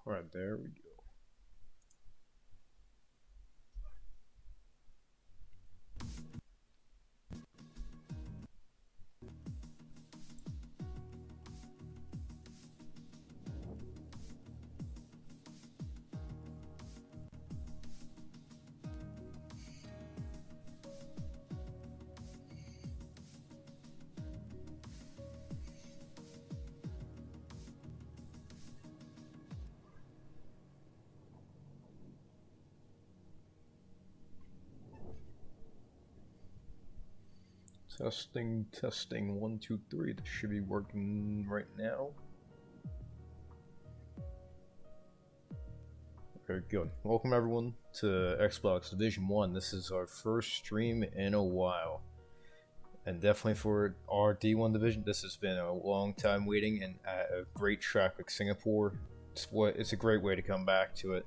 Alright, there we go. Testing, testing, 1, 2, 3. This should be working right now. Very good. Welcome everyone to Xbox Division 1. This is our first stream in a while. And definitely for our D1 division, this has been a long time waiting, and at a great track like Singapore, it's a great way to come back to it.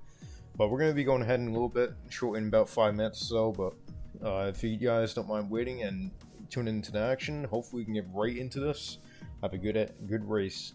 But we're going to be going ahead in a little bit, short in about 5 minutes or so, but if you guys don't mind waiting and tune into the action, hopefully we can get right into this. Have a good race.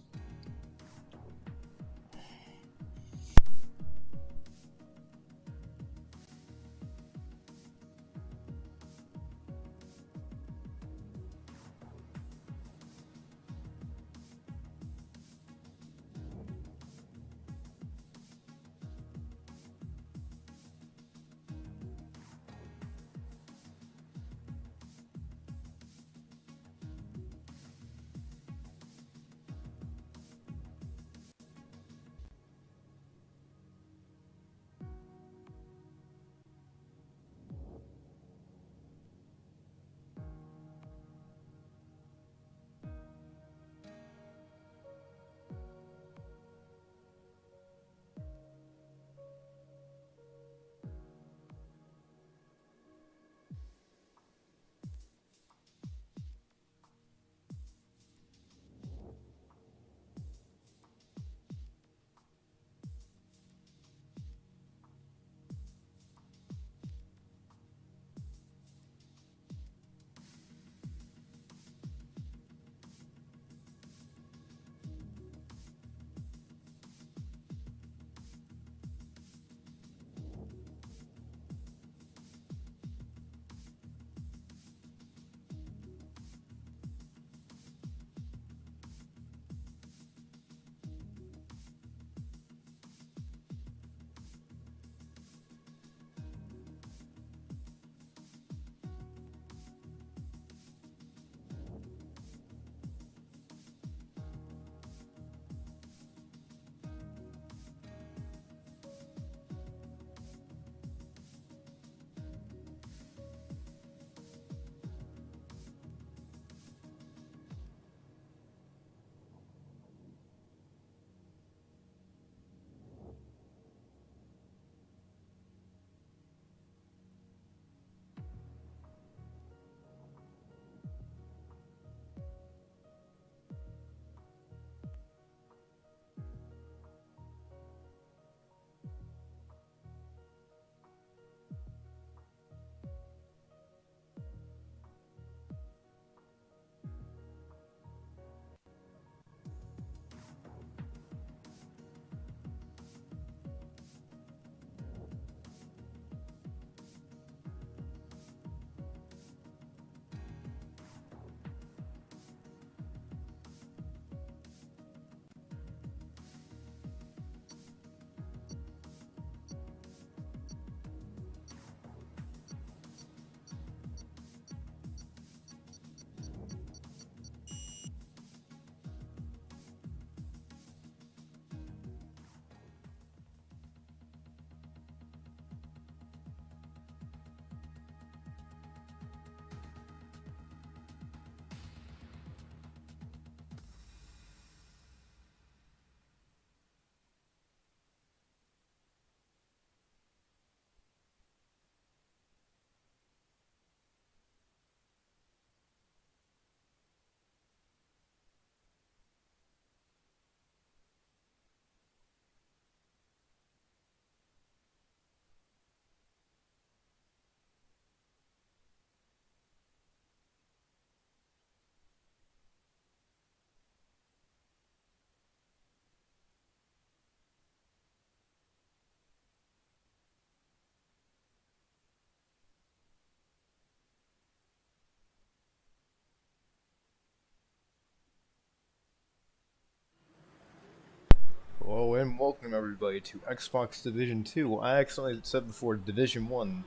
everybody to Xbox Division 2. I actually said before Division 1,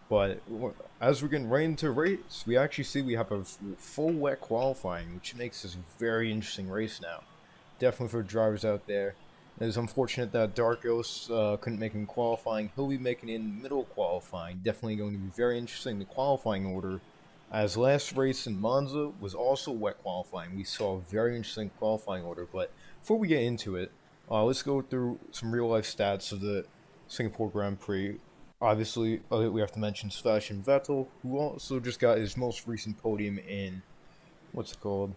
but as we're getting right into the race, we actually see we have a full wet qualifying, which makes this a very interesting race now. Definitely for drivers out there. It is unfortunate that Dark Ghost couldn't make it in qualifying. He'll be making it in middle qualifying. Definitely going to be very interesting, the qualifying order. As last race in Monza was also wet qualifying. We saw a very interesting qualifying order, but before we get into it, let's go through some real-life stats of the Singapore Grand Prix. Obviously, we have to mention Sebastian Vettel, who also just got his most recent podium in... what's it called?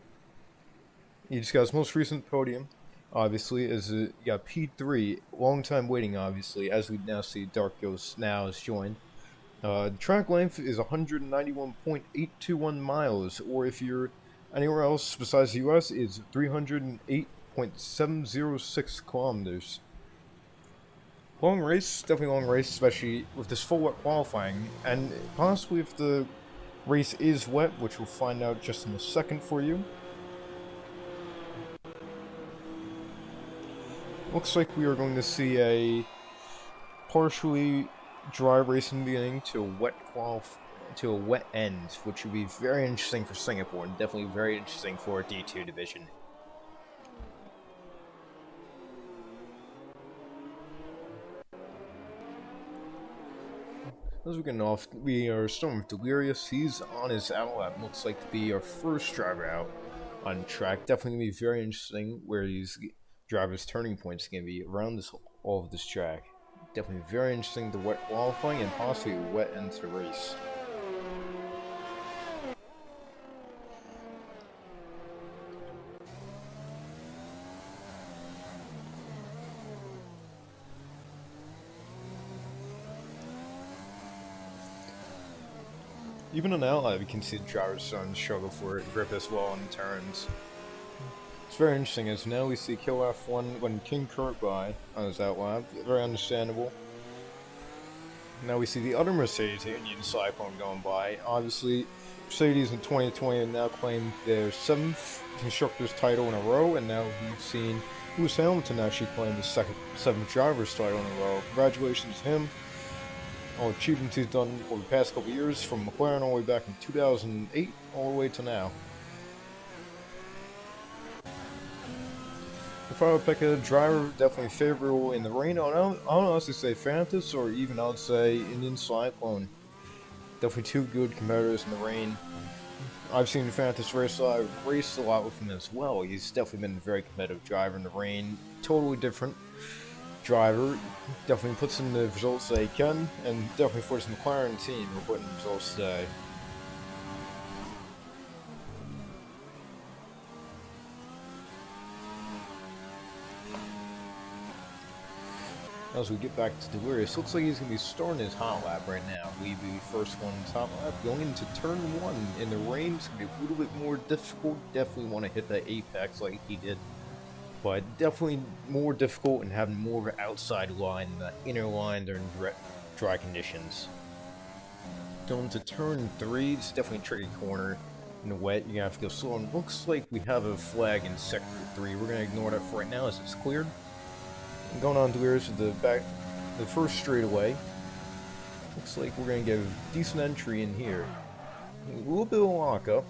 He just got his most recent podium, obviously, as you got P3, long time waiting, obviously, as we now see Dark Ghost now has joined. The track length is 191.821 miles, or if you're anywhere else besides the US, is 308.706 kilometers. Long race, definitely long race, especially with this full wet qualifying, and possibly if the race is wet, which we'll find out just in a second for you. Looks like we are going to see a partially dry race in the beginning to a wet end, which would be very interesting for Singapore and definitely very interesting for a D2 division. As we're getting off, we are starting with Delirious. He's on his outlap. Looks like to be our first driver out on track. Definitely going to be very interesting where these drivers' turning points are going to be around all of this track. Definitely very interesting, the wet qualifying and possibly a wet end to the race. Even on outlap, you can see the drivers starting to struggle for grip as well on the turns. It's very interesting, as now we see Kill F1 when King Kurt by on his outlap. Very understandable. Now we see the other Mercedes Union Cyclone going by. Obviously, Mercedes in 2020 now claimed their 7th Constructors title in a row, and now we've seen Lewis Hamilton actually claim the 7th Drivers title in a row. Congratulations to him. All achievements he's done over the past couple years, from McLaren all the way back in 2008 all the way to now. If I would pick a driver, definitely favorable in the rain, I don't honestly say Fantas, or even I would say Indian Cyclone. Definitely two good competitors in the rain. I've seen Fantas race a lot with him as well. He's definitely been a very competitive driver in the rain. Totally different driver. Definitely puts in the results that he can, and definitely for his McLaren team, we're putting the results today. As we get back to Delirious, looks like he's going to be starting his hot lap right now. We'll be first one in top lap. Going into turn 1 in the rain, it's going to be a little bit more difficult. Definitely want to hit that apex like he did. But definitely more difficult and having more of an outside line than the inner line during dry conditions. Going to turn 3, it's definitely a tricky corner. In the wet, you're going to have to go slow. And looks like we have a flag in sector 3. We're going to ignore that for right now as it's cleared. Going on Delirious with the first straightaway. Looks like we're going to get a decent entry in here. A little bit of lockup.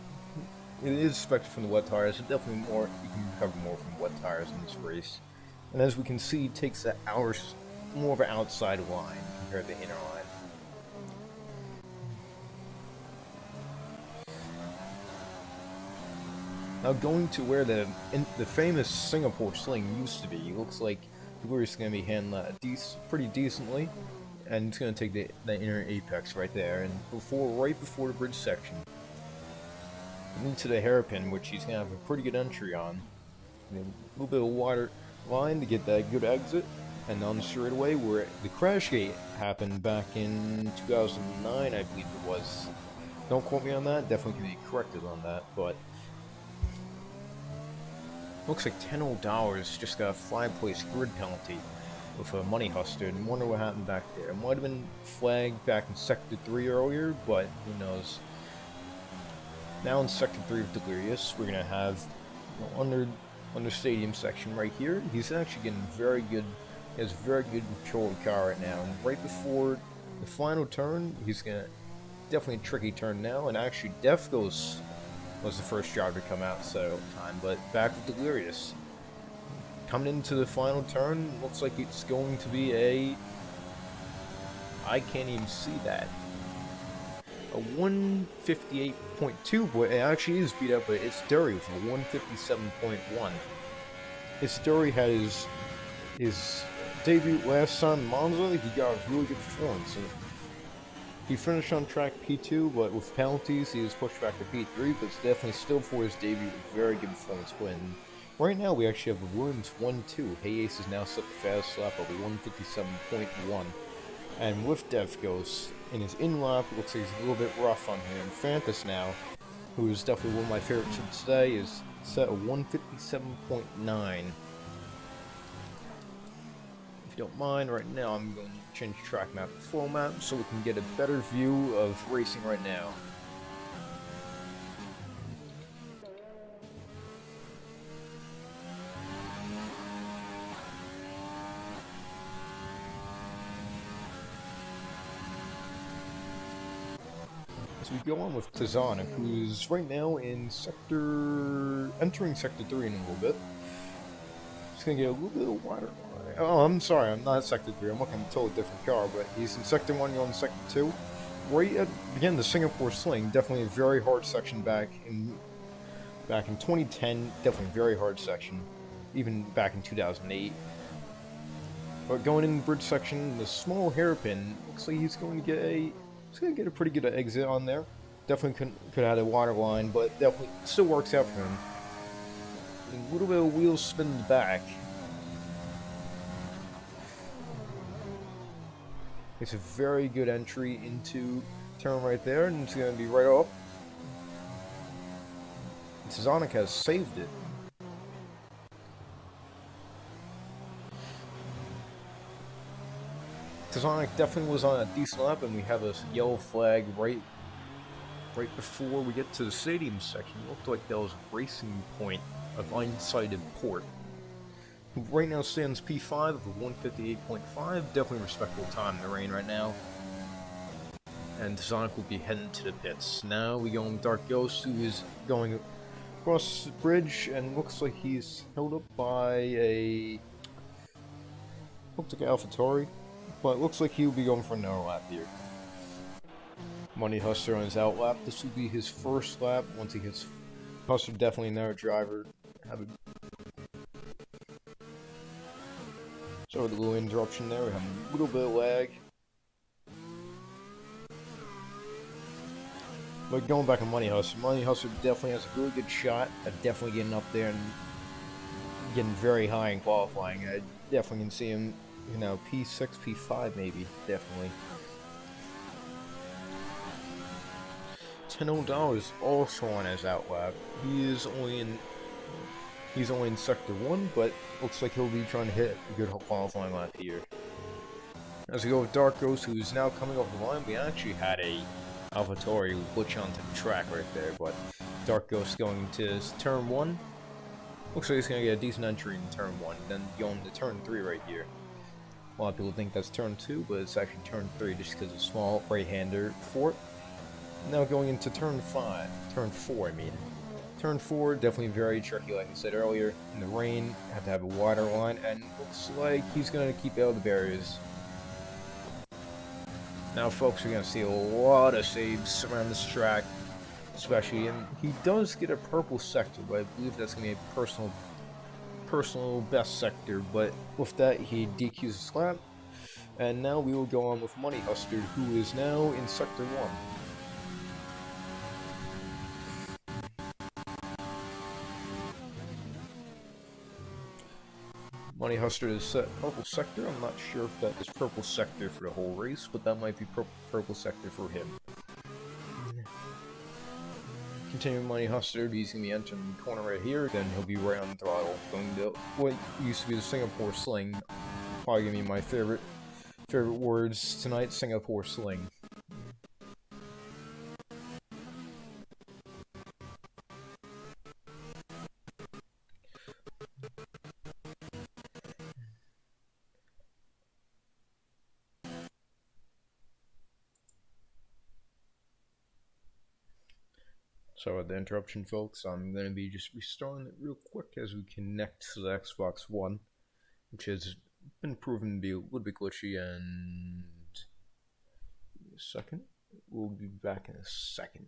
It is expected from the wet tires, so definitely more. You can recover more from wet tires in this race. And as we can see, it takes that more of an outside line compared to the inner line. Now going to where the famous Singapore sling used to be, looks like Delirious is going to be handling that pretty decently, and it's going to take the inner apex right there, and right before the bridge section. Into the hairpin, which he's going to have a pretty good entry on. And a little bit of wider line to get that good exit, and on the straightaway where the crash gate happened back in 2009, I believe it was. Don't quote me on that, definitely can be corrected on that, but looks like $10 just got a 5-place grid penalty with a money hustler, and wonder what happened back there. It might have been flagged back in Sector 3 earlier, but who knows. Now in Sector 3 of Delirious, we're going to have under stadium section right here. He's actually getting very good He has very good control of the car right now. And right before the final turn, he's gonna definitely a tricky turn now. And actually, Defgos was the first driver to come out several time, but back with Delirious. Coming into the final turn, looks like it's going to be a... I can't even see that. A 158.2, but it actually is beat up, but it's Dury with a 157.1. It's Dury had his debut last time in Monza. He got a really good performance. He finished on track P2, but with penalties, he was pushed back to P3, but it's definitely still for his debut a very good performance win. Right now, we actually have the Williams 1-2. Hayes is now set the fastest lap of 157.1. And with Defgos, in his in-lap, it looks like he's a little bit rough on him. Fantas now, who is definitely one of my favorites of today, is set at 157.9. If you don't mind, right now I'm going to change track map to full map so we can get a better view of racing right now. So we go on with Tazana, who's right now in entering Sector 3 in a little bit. He's going to get a little bit of wider. Oh, I'm sorry, I'm not at Sector 3, I'm looking at a totally different car, but he's in Sector 1, you're in Sector 2. Right at, again, the Singapore Sling, definitely a very hard section back in 2010, definitely a very hard section, even back in 2008. But going in the bridge section, the small hairpin, looks like he's going to get a pretty good exit on there. Definitely could have had a water line, but definitely still works out for him. A little bit of wheel spin in the back. It's a very good entry into turn right there, and it's going to be right up. Tazonic has saved it. Tazonic definitely was on a decent lap, and we have a yellow flag right before we get to the stadium section. It looked like that was a racing point of unsighted port. Who right now stands P5 of 158.5, definitely respectable time in the rain right now. And Tazonic will be heading to the pits. Now we go on Dark Ghost, who is going across the bridge, and looks like he's held up by a... looks like AlphaTauri. But it looks like he'll be going for another lap here. Money Hustler on his out lap. This will be his first lap. Once he gets Hustler, definitely another driver. Sorry, the little interruption there. We have a little bit of lag. But going back to Money Hustler definitely has a really good shot at definitely getting up there and getting very high in qualifying. I definitely can see him, you know, P6, P5 maybe, definitely. $10 is also on his out lap. He's only in Sector 1, but looks like he'll be trying to hit a good qualifying lap here. As we go with Dark Ghost, who's now coming off the line, we actually had a AlphaTauri glitch onto the track right there, but Dark Ghost going to turn 1. Looks like he's going to get a decent entry in turn 1, then going to turn 3 right here. A lot of people think that's turn 2, but it's actually turn 3 just because of small right-hander for it. Now going into turn 4, I mean. Turn 4, definitely very tricky, like I said earlier. In the rain, have to have a wider line, and looks like he's going to keep out of the barriers. Now, folks, we're going to see a lot of saves around this track, especially, and he does get a purple sector, but I believe that's going to be a personal best sector, but with that, he DQs his lap, and now we will go on with Money Hustler, who is now in Sector 1. Money Hustler is set purple sector. I'm not sure if that is purple sector for the whole race, but that might be purple sector for him. Continuing Money Hustler, he's going to be entering the corner right here, then he'll be right on the throttle, going to what used to be the Singapore Sling. Probably going to be my favorite words tonight, Singapore Sling. Sorry about the interruption, folks. I'm going to be just restarting it real quick as we connect to the Xbox One, which has been proven to be a little bit glitchy. And give me a second. We'll be back in a second.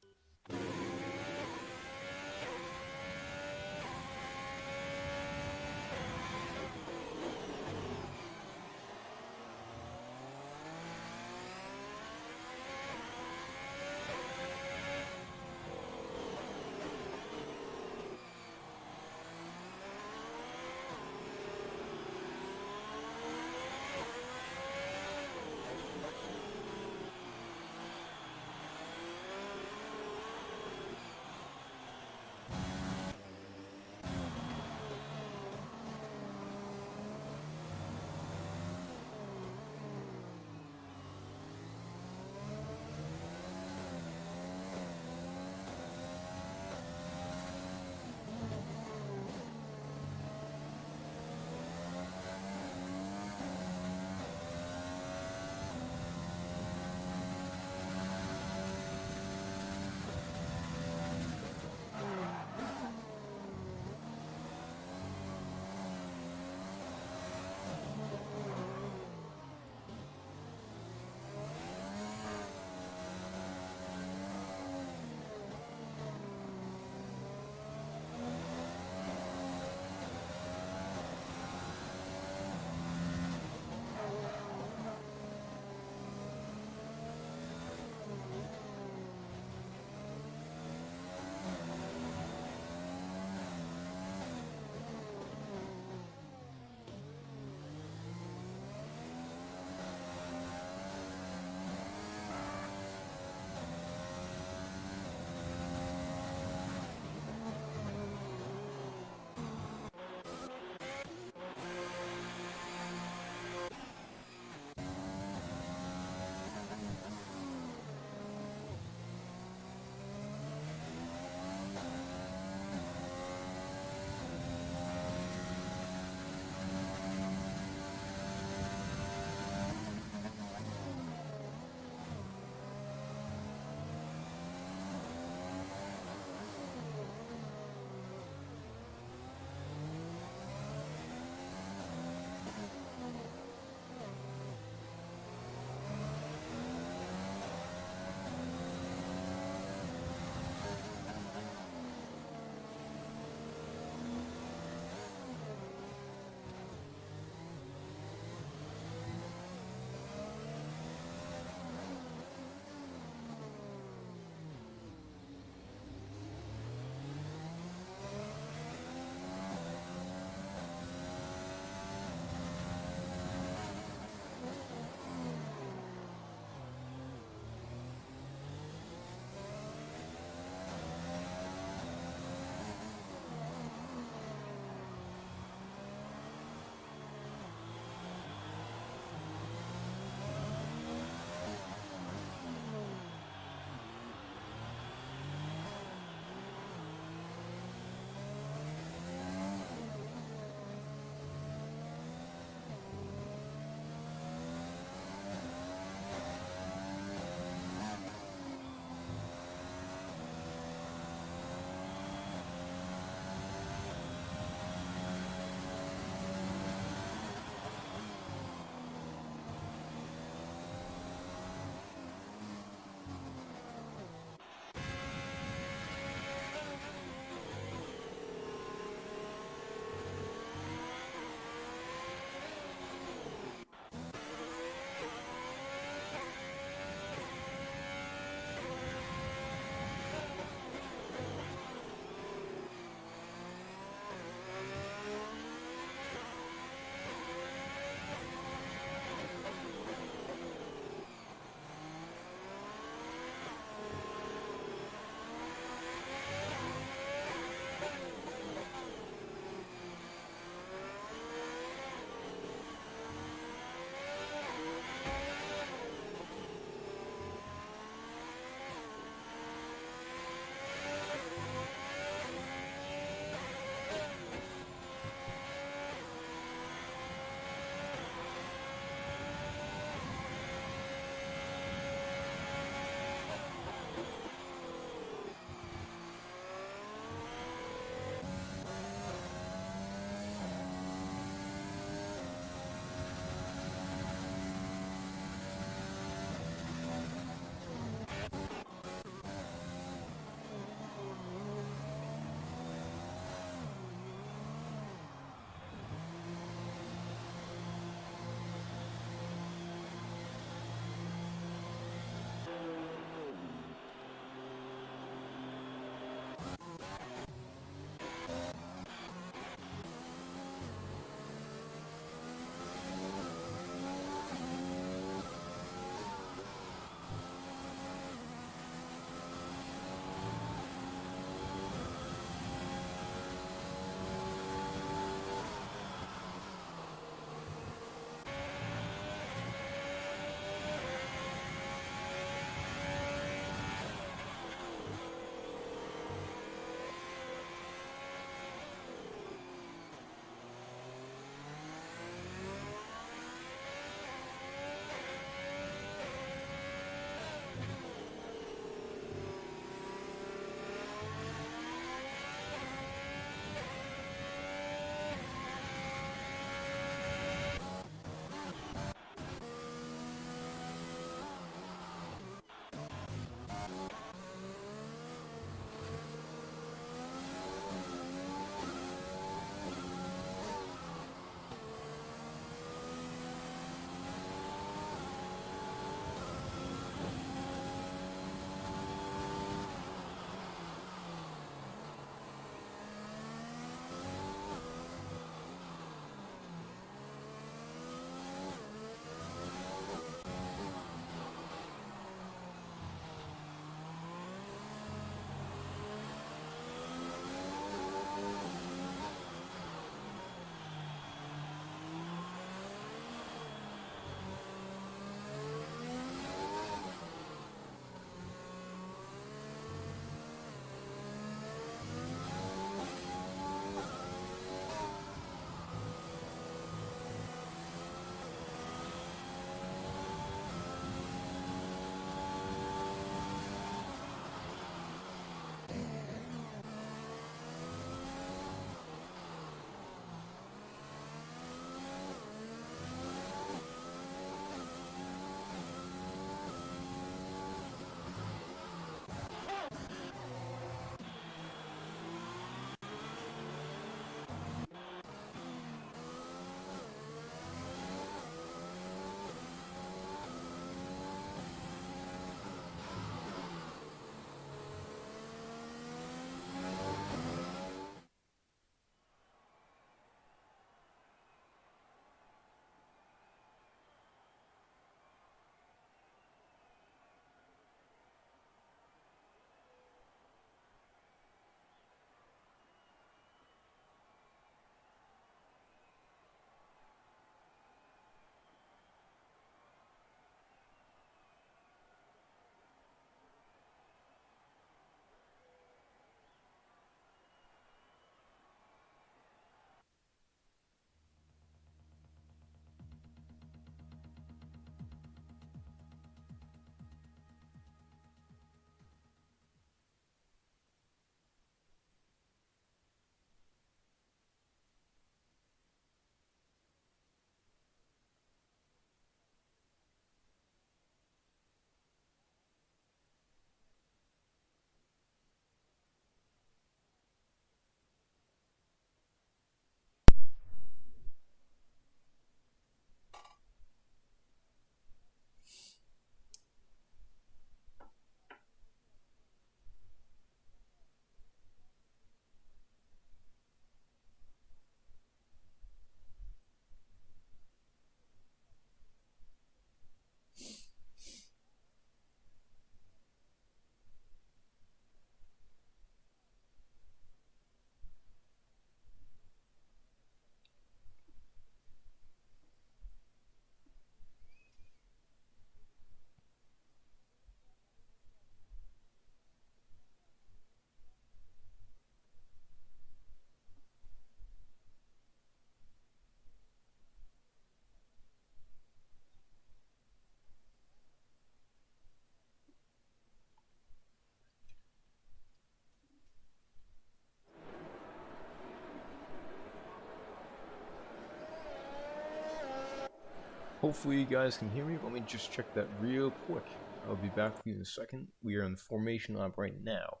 Hopefully you guys can hear me. Let me just check that real quick. I'll be back with you in a second. We are in the formation lab right now.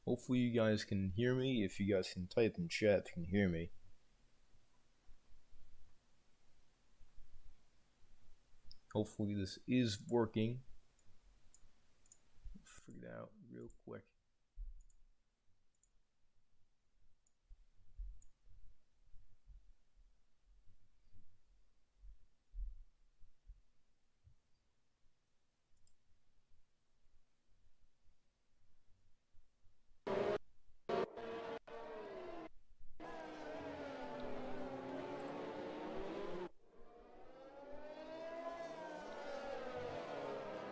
Hopefully you guys can hear me. If you guys can type in chat if you can hear me. Hopefully this is working. Figure it out real quick.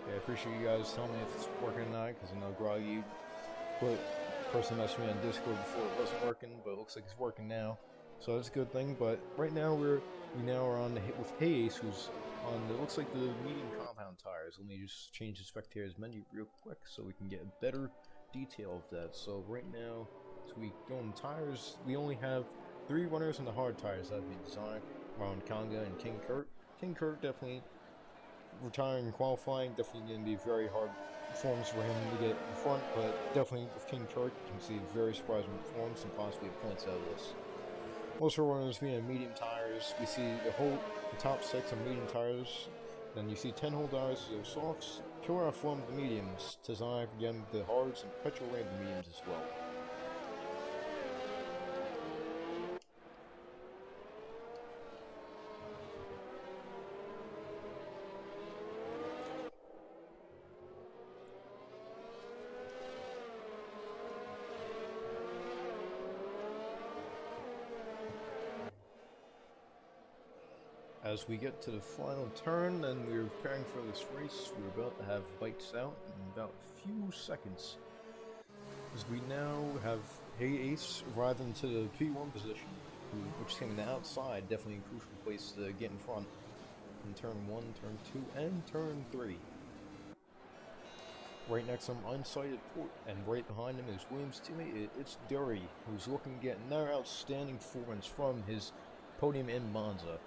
Yeah, I appreciate you guys telling me if it's working or not, because I know Groggy person messaged me on Discord before it wasn't working, but it looks like it's working now. So that's a good thing. But right now we now are on the hit with Hayes, who's on it looks like the medium compound tires. Let me just change the spectators menu real quick so we can get a better detail of that. So right now, as we go on tires, we only have 3 runners on the hard tires. That'd be Sonic, Ron Conga, and King Kurt. King Kurt definitely retiring and qualifying, definitely going to be very hard performance for him to get in front, but definitely with King Kurt, you can see very surprising performance and possibly points out of this. Most of our runners being on medium tires, we see the top 6 on medium tires, then you see 10 whole tires of softs, Killer from the mediums, Tazonic again the hards, and Petrol Ray the mediums as well. As we get to the final turn, and we're preparing for this race, we're about to have lights out in about a few seconds. As we now have Hey Ace arrive into the P1 position, which came in the outside, definitely a crucial place to get in front in turn 1, turn 2, and turn 3. Right next to him, unsighted Port, and right behind him is Williams' teammate, it's Dury, who's looking to get another outstanding performance from his podium in Monza.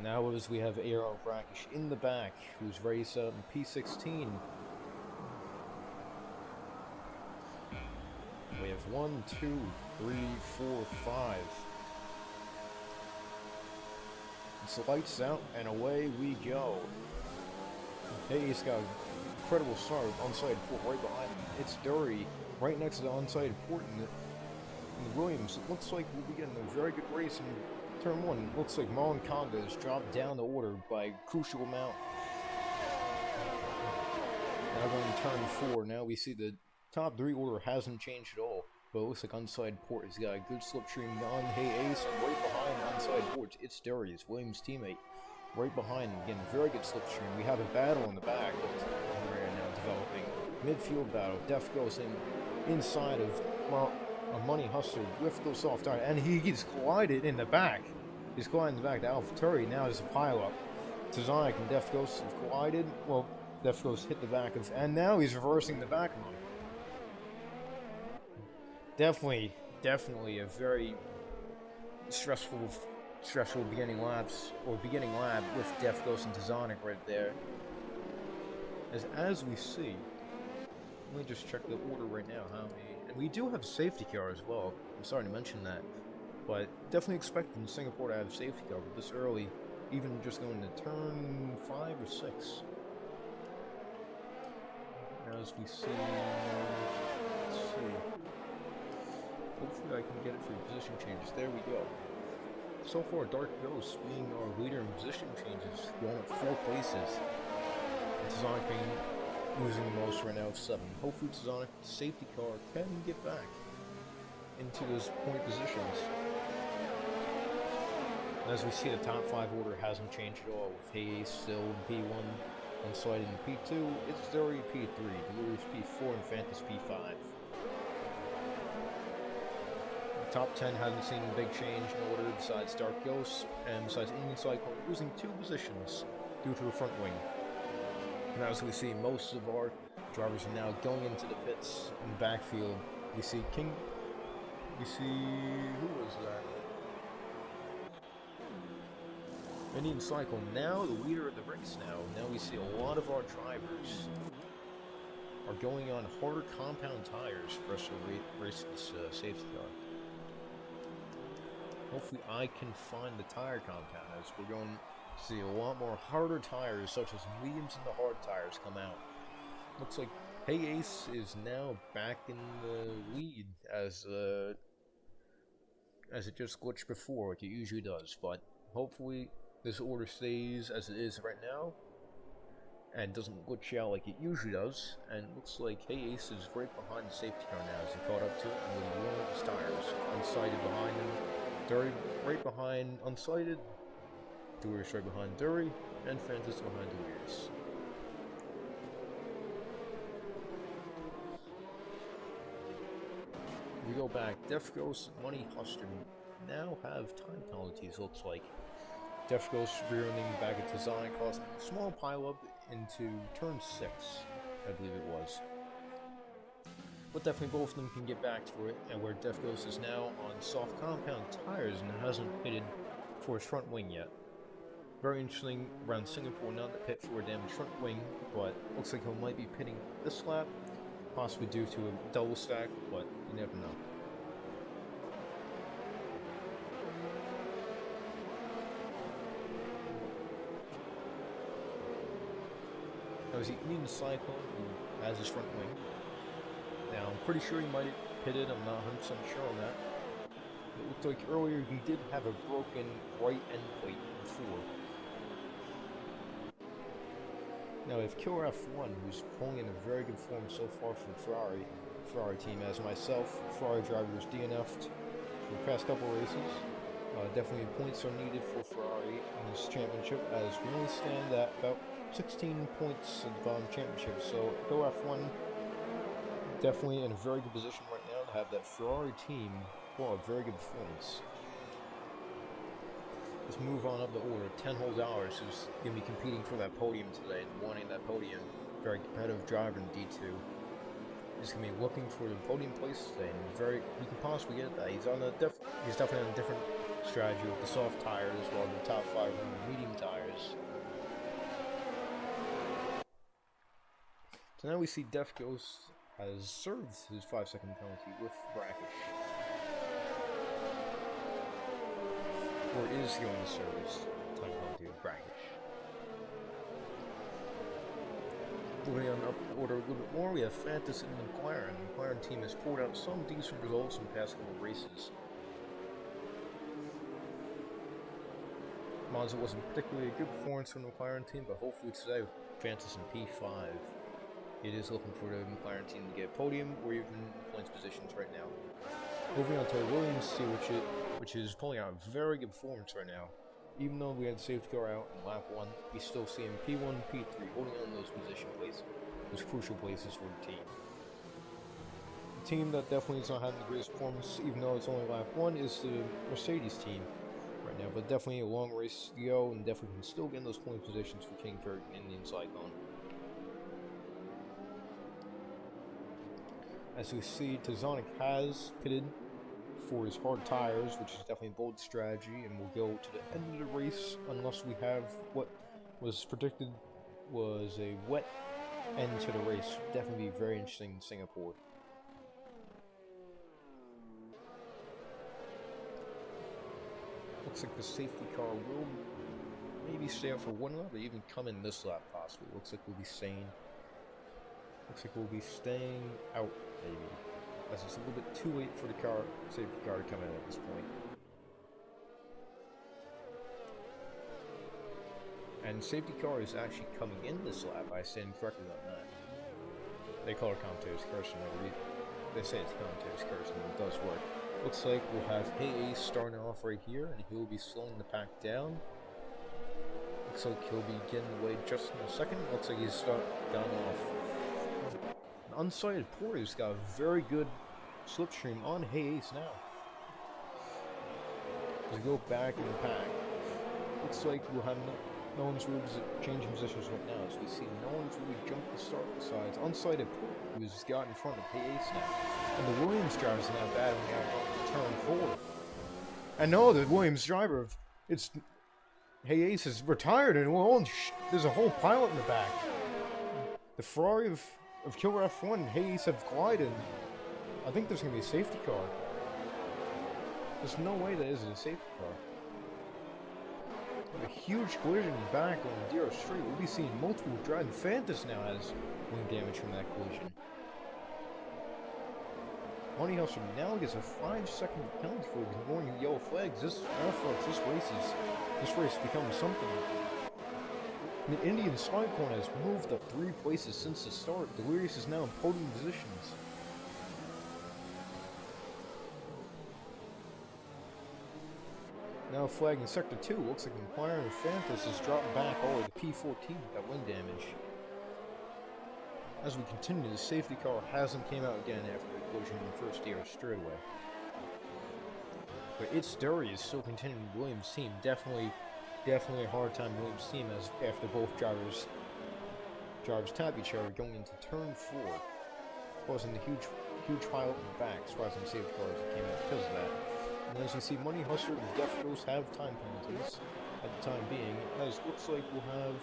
Now as we have Aaron Brackish in the back, who's ready to set up in P16. We have 1, 2, 3, 4, 5. It's the lights out, and away we go. Hey, he's got an incredible start with onside port right behind him. It's Dury, right next to the onside port in the Williams. It looks like we'll be getting a very good race in turn 1. Looks like Marlon Conga has dropped down the order by a crucial amount. Now going to turn 4. Now we see the top 3 order hasn't changed at all. But it looks like onside port has got a good slipstream on Hey Ace, and right behind onside port, it's Darius, Williams' teammate. Right behind him, again, very good slipstream. We have a battle in the back right now developing. Midfield battle. Def goes inside of a Money Hustler with those soft tires, and he's collided in the back. He's collided in the back to AlphaTauri. Now there's a pileup. Tazonic and Def Ghost have collided. Well, Def Ghost hit the back of, and now he's reversing the back of him. Definitely a very stressful beginning lap with Def Ghost and Tazonic right there. As we see, let me just check the order right now. And we do have a safety car as well. I'm sorry to mention that, but definitely expecting Singapore to have a safety car this early, even just going to turn 5 or 6. As we see, let's see. Hopefully I can get it for position changes. There we go. So far, Dark Ghost being our leader in position changes, going up 4 places. Tazonic being losing the most right now of 7. Hopefully Tazonic, safety car, can get back into those point positions. As we see, the top 5 order hasn't changed at all, with Hayes still in P1, Unsighted in P2, it's Dory P3, Delirious P4, and Fantas P5. The top 10 hasn't seen a big change in order besides Dark Ghost, and besides Indian Cyclone losing 2 positions due to a front wing. And as we see, most of our drivers are now going into the pits in the backfield. We see who was that? Indian Cycle now the leader of the race now. Now we see a lot of our drivers are going on harder compound tires for us to race this safety car. Hopefully I can find the tire compound as we're going to see a lot more harder tires such as mediums and the hard tires come out. Looks like Hey Ace is now back in the lead as it just glitched before like it usually does, but hopefully this order stays as it is right now and doesn't glitch out like it usually does. And it looks like Hey Ace is right behind the safety car now as he caught up to it and with one of his tires unsighted behind him. Dury right behind unsighted, Dewey's right behind Dury, and Fantas behind Dewey's. We go back, Defgos, Money Huster now have time penalties, looks like. Defgos rear-ending back at Tazan, causing a small pileup into turn 6, I believe it was. But definitely both of them can get back to it, and where Defgos is now on soft compound tires and hasn't pitted for his front wing yet. Very interesting around Singapore, not to pit for a damaged front wing, but looks like he might be pitting this lap, possibly due to a double stack, but you never know. Now is he Indian Cyclone who has his front wing. Now I'm pretty sure he might have pitted, I'm not 100% sure on that. It looked like earlier he did have a broken right end plate before. Now we have Killer F1, who's pulling in a very good form so far for the Ferrari team. As myself, Ferrari drivers DNF'd for the past couple races. Definitely points are needed for Ferrari in this championship, as we only stand at about 16 points at the bottom championship. So Killer F1 definitely in a very good position right now to have that Ferrari team pull a very good performance. Let's move on up the order. 10 Holes Hours, who's going to be competing for that podium today and wanting that podium. Very competitive driver in D2. He's going to be looking for the podium place today, and he can possibly get that. He's definitely on a different strategy with the soft tires as well as the top 5 medium tires. So now we see Defgos has served his 5-second penalty with Brackish. Or is going to serve his time penalty with Brackish. Moving on up the order a little bit more, we have Fantas and McLaren. The McLaren team has pulled out some decent results in the past couple of races. Monza wasn't particularly a good performance from the McLaren team, but hopefully today with Fantas and P5, it is looking for the McLaren team to get a podium or even points positions right now. Moving on to the Williams team, which is pulling out a very good performance right now. Even though we had the safety car out in lap 1, we still see him P1, P3 holding on those position places, those crucial places for the team. The team that definitely is not having the greatest performance, even though it's only lap 1, is the Mercedes team right now. But definitely a long race to go, and definitely can still get in those point positions for King Kurt and Indian Cyclone. As we see, Tazonic has pitted for his hard tires, which is definitely a bold strategy, and we'll go to the end of the race unless we have what was predicted was a wet end to the race. Definitely be very interesting in Singapore. Looks like the safety car will maybe stay out for one lap, or even come in this lap possibly. Looks like we'll be staying. Looks like we'll be staying out, maybe. As it's a little bit too late for the safety car to come in at this point. And safety car is actually coming in this lap. I stand corrected on that. They call it commentator's curse, and they say it's commentator's curse, and it does work. Looks like we'll have Hey Ace starting off right here, and he'll be slowing the pack down. Looks like he'll be getting away just in a second. Looks like he's starting down off. An unsighted Porter's got a very good slipstream on Hey Ace now. As we go back in the pack, looks like we'll have no one's really changing positions right now. As we see, no one's really jumped the start besides unsighted Porter, who's got in front of Hey Ace now. And the Williams driver's now battling out on turn 4. And no, the Williams driver, it's Hey Ace is retired, and well, there's a whole pilot in the back. The Ferrari of Killer F1 and Hey Ace have collided. I think there's going to be a safety car. There's no way that isn't a safety car. A huge collision back on Dero Street. We'll be seeing multiple driving. Fantas now has wing damage from that collision. Money Hustler now gets a 5-second penalty for ignoring yellow flags. This race becomes something. The Indian Cyclone has moved up 3 places since the start. Delirious is now in podium positions. Now flagging Sector 2, looks like McLaren and Fantas has dropped back all the P14 got wing damage. As we continue, the safety car hasn't came out again after the collision in the first year straightaway. But it's Darius still continuing Williams' team. Definitely a hard time Williams' team as after both drivers tap each other going into turn 4. Causing the huge pile up in the back, surprising safety cars that came out because of that. And as we see, Money Hustler and Death Ghost have time penalties at the time being, as it looks like we'll have,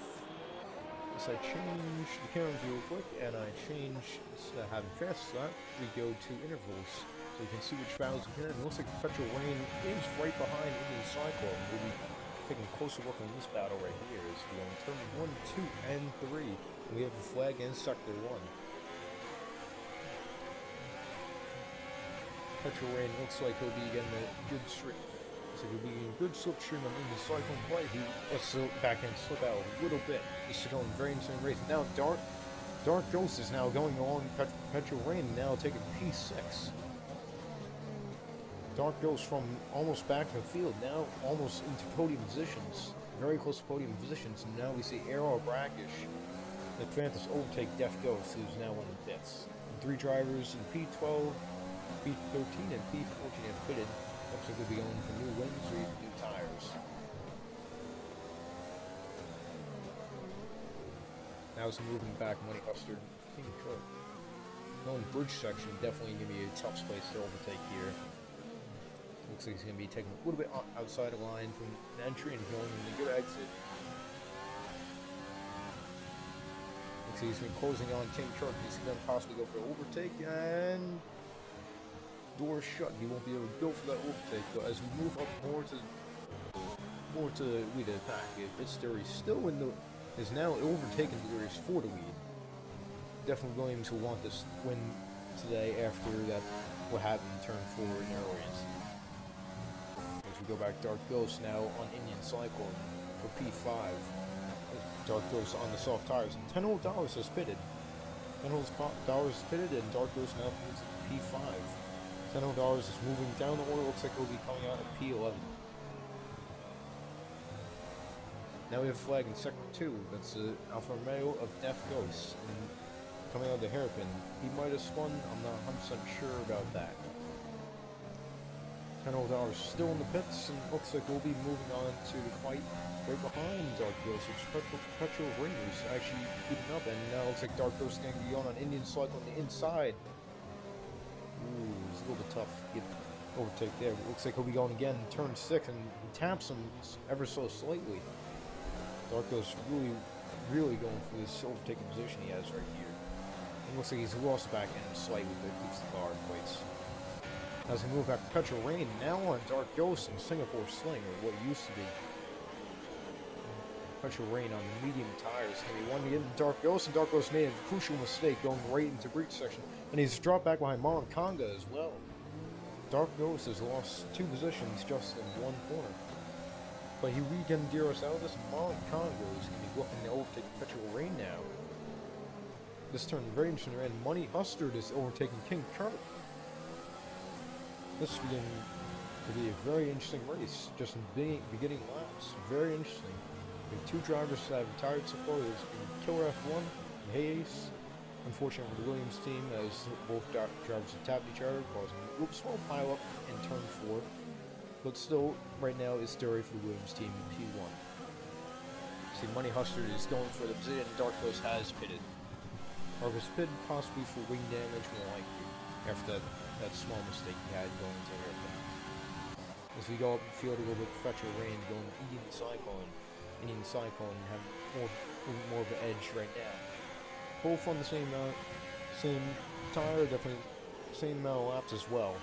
as I change the camera view real quick, and I change, instead of having fast slot, we go to intervals, so you can see which battles we can. It looks like Perpetual Rain is right behind Indian Cyclone. We'll be taking a closer look on this battle right here, as we go in turn 1, 2, and 3. We have a flag in Sector 1. Perpetual Rain looks like he'll be getting a good streak. So he'll be getting a good slipstream on the Cyclone play. He lets the back end slip out a little bit. This is going very insane race. Now Dark Ghost is now going on Perpetual Rain, now taking P6. Dark Ghost from almost back in the field, now almost into podium positions. Very close to podium positions. And now we see Arrow Brackish. The Fantas overtake Death Ghost, who's now on the pits. And 3 drivers in P12. P13 and P14 have pitted. Looks like they'll be going for new wings or even new tires. Now it's moving back, Money Hustler. King Cook. Going bridge section, definitely going to be a tough space to overtake here. Looks like he's going to be taking a little bit outside the line from an entry and going in a good exit. Looks like he's been closing on King Truck. He's going to possibly go for an overtake, and door shut. He won't be able to go for that overtake. But as we move up more to the lead of the pack, it's Darius still in the is now overtaken Darius for the lead. Definitely going to want this win today after that what happened in turn 4 in Airways. As we go back, Dark Ghost now on Indian Cyclone for P5. Dark Ghost on the soft tires. $10 has pitted. $10 is pitted, and Dark Ghost now moves to P5. $10 is moving down the order. Looks like he'll be coming out at P11. Now we have a flag in Sector 2. That's the Alfa Romeo of Death Ghost. And coming out of the hairpin. He might have spun. I'm not 100% sure about that. $10 still in the pits, and looks like we'll be moving on to the fight right behind Dark Ghost, which Perpetual Rain is actually keeping up, and now it looks like Dark Ghost is going to be on Indian Cycle on the inside. Ooh, it's a little bit tough to get overtake there. It looks like he'll be going again in turn 6, and he taps him ever so slightly. Dark Ghost really going for this overtaking position he has right here. It looks like he's lost back end slightly, but keeps the car in place. As we move back to Perpetual Rain, now on Dark Ghost and Singapore Sling, or what used to be. Perpetual Rain on the medium tires. And he wanted to get into Dark Ghost, and Dark Ghost made a crucial mistake going right into breach section. And he's dropped back behind Marlon Conga as well. Dark Ghost has lost 2 positions just in 1 corner. But he regained Diros out of this. Marlon Conga is going to be looking to overtake Perpetual Rain now. This turn very interesting, and Money Hustler is overtaking King Charlie. This is beginning to be a very interesting race, just in beginning laps. Very interesting. We have 2 drivers that have retired so far. There's been Killer F1 and Hey Ace. Unfortunately for the Williams team, as both drivers have tapped each other, causing a small pile up in turn 4. But still, right now, it's Story for the Williams team in P1. See, Money Hustler is going for the position, and Dark Ghost has pitted. Dark Ghost pitted possibly for wing damage, more likely, after that small mistake he had going into hairpin. As we go up the field a little bit, Fetcher Rain going Indian Cyclone. Indian Cyclone have more of an edge right now. Both on the same tire, definitely same amount of laps as well.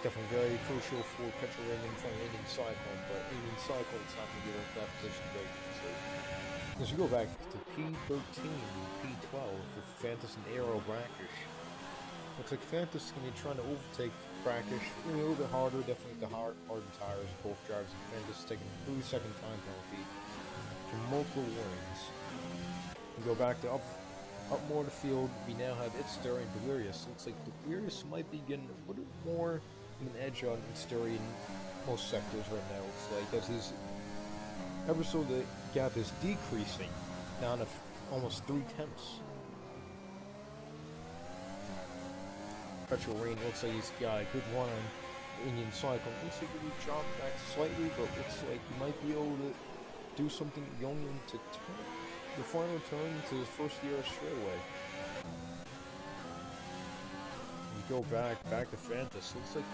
Definitely very crucial for Fetcher Rain in front of Indian Cyclone, but Indian Cyclone's not going to give up that position very easily. As we go back to P13, P12 for Fantas and Aero Brackish. Looks like Fantas is going to be trying to overtake Brackish a little bit harder, definitely the hardened tires of both drivers. Fantas taking a 3-second time penalty for multiple warnings. We go back to up more of the field. We now have Itsturi and Delirious. Looks like Delirious might be getting a little more of an edge on Itsturi in most sectors right now. Looks like as his ever so the gap is decreasing down to almost 3 tenths. Fetcher Rain looks like he's got a good run on Indian Cyclone. Looks like he dropped back slightly, but looks like he might be able to do something going into the final turn to his first year straightaway. We go back to Fantas. Looks like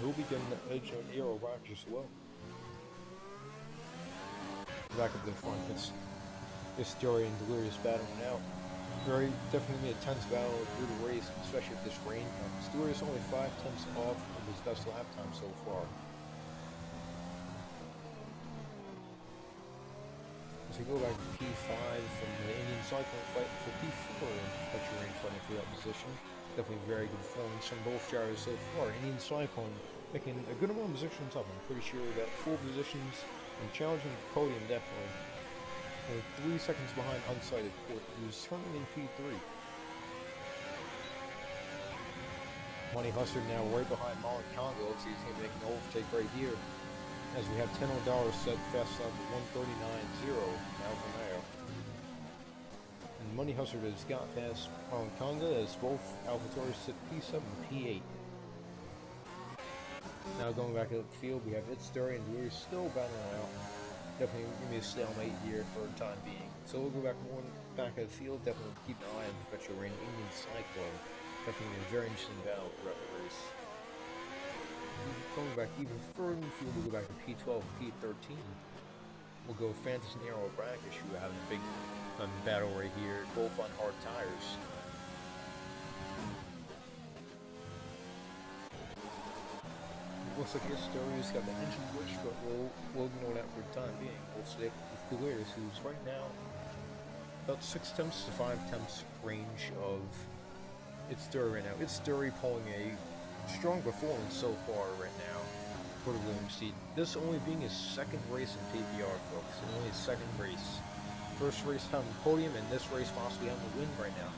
he'll be getting the edge on Aero Rock as well. Back up in front, it's Story and Delirious battling out. Very definitely a tense battle through the race, especially if this rain comes. Delirious only 5 tenths off of his best lap time so far. As we go back to P5 from the Indian Cyclone fight for P4 and Fetcher Rain fighting for that position. Definitely very good performance from both drivers so far. Indian Cyclone making a good amount of positions up. I'm pretty sure that 4 positions and challenging the podium definitely. Only 3 seconds behind unsighted Port, who's currently in P3. Money Hustler now right behind Molly Congo. Looks like he's going to make an overtake right here. As we have $10 set fast up to 139.0 now from there. And Money Hustler has got past Molly Congo as both AlphaTauri sit P7 and P8. Now going back to the field, we have Itsturi and Delirious still battling out. Definitely give me a stalemate here for the time being. So we'll go back at the field. Definitely keep an eye on Fetcher Rain, Indian Cyclone. Definitely a very interesting battle throughout the race. Going back even further in the field, we'll go back to P12 and P13. We'll go Fantas and Aero Brackish, who have a big battle right here, both on hard tires. Looks like Historia's got the engine glitch, but we'll ignore that for the time being. We'll stick with Delirious, who's right now about 6 tenths to 5 tenths range of Itsturi right now. Itsturi pulling a strong performance so far right now for the Williams team. This only being his 2nd race in PPR, folks, and only his 2nd race. First race on the podium, and this race possibly on the win right now.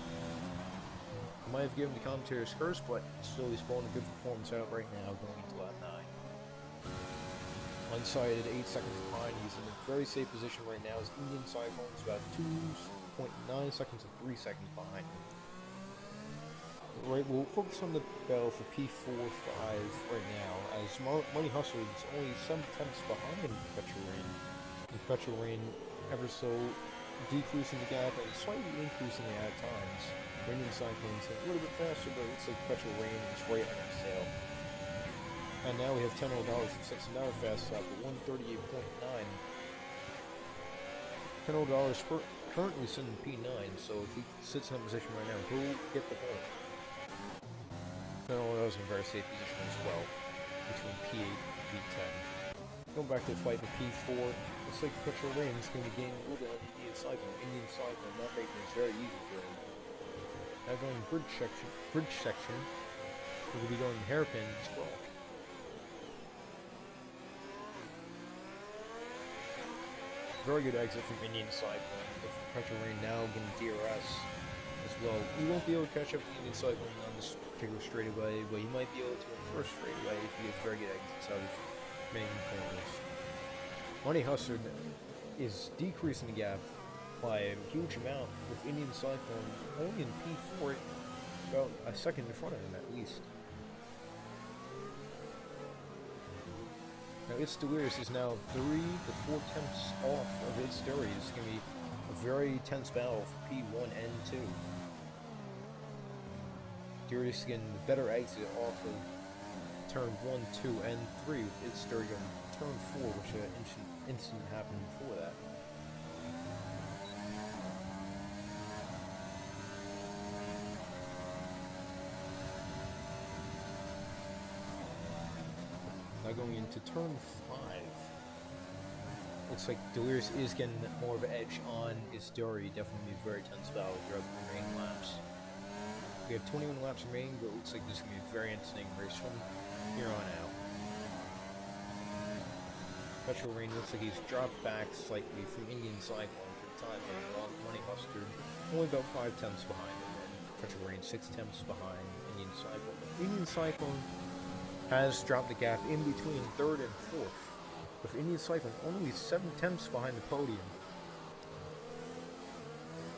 I might have given the commentators curse, but still he's pulling a good performance out right now going into lap 9. Unsighted 8 seconds behind. He's in a very safe position right now. His Indian Cyclone's about 2.9 seconds and 3 seconds behind him. Right, we'll focus on the battle for P4-5 right now, as Money Hustler is only 7 tenths behind Fetcher Rain. And Fetcher Rain ever so decreasing the gap and slightly increasing it at times. Indian Cyclone's a little bit faster, but it looks like Fetcher Rain is right on his tail. And now we have $10 and 6 another fast stop at 138.9. $10 currently sitting in P9, so if he sits in that position right now, he'll get the point. $10 in a very safe position as well, between P8 and P10. Going back to the fight for P4, looks like Fetcher Rain is going to be gaining a little bit on Indian Cyclone. Indian Cyclone not making this very easy for him. Now going bridge section, we're going to be going hairpin as well. Very good exit from Indian Cyclone. Fetcher Rain now getting DRS as well. We won't be able to catch up with Indian Cyclone on this particular straightaway, but you might be able to in the first straightaway if you get very good exits out of main corners. Money Hustler is decreasing the gap by a huge amount, with Indian Cyclone only in P4, about a second in front of him at least. Now Delirious is now 3 to 4 tenths off of Itsturi. It's going to be a very tense battle for P1 and 2. Delirious getting the better exit off of turn 1, 2, and 3 with its story on turn 4, which an incident happened before that. Now going into turn 5. Looks like Delirious is getting more of an edge on Isdori. Definitely a very tense battle throughout the remaining laps. We have 21 laps remaining, but it looks like this is going to be a very entertaining race from here on out. Petrol Rain looks like he's dropped back slightly from Indian Cyclone for the time being, along with Money Mustard, only about 5 tenths behind him, and Petrol Rain 6 tenths behind Indian Cyclone. Indian Cyclone has dropped the gap in between 3rd and 4th, with Indian Cyclone only 7 tenths behind the podium.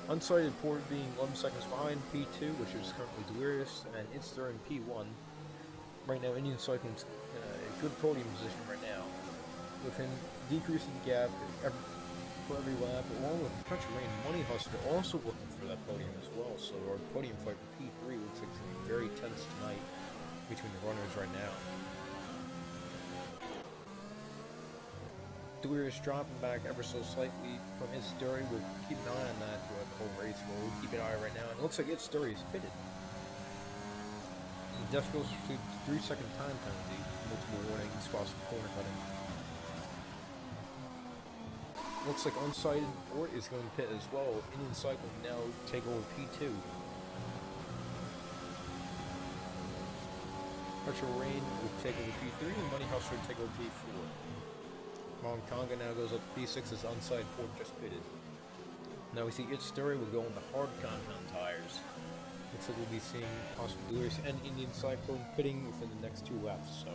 Unsighted Port being 11 seconds behind P2, which is currently Delirious, and it's there in P1. Right now, Indian Cyclone's in a good podium position right now, with him decreasing the gap for every lap, along with Petrol Rain and Money Hustler also looking for that podium as well. So our podium fight for P3 looks like it's going to be very tense tonight between the runners right now. Delirious dropping back ever so slightly from his story. We'll keep an eye on that throughout the whole race. We'll keep an eye right now. And it looks like its story is pitted. And Death goes to 3-second time penalty. Multiple warnings, possible corner cutting. Looks like Unsighted Port is going to pit as well. Indian Cyclone now take over P2. Petrol Rain will take over P3 and Money Hustler will take over P4. Mount Conga now goes up to P6 as Unsighted Port just pitted. Now we see its story will go on the hard compound tires. Looks like we'll be seeing possible Delirious and Indian Cyclone pitting within the next 2 laps or so.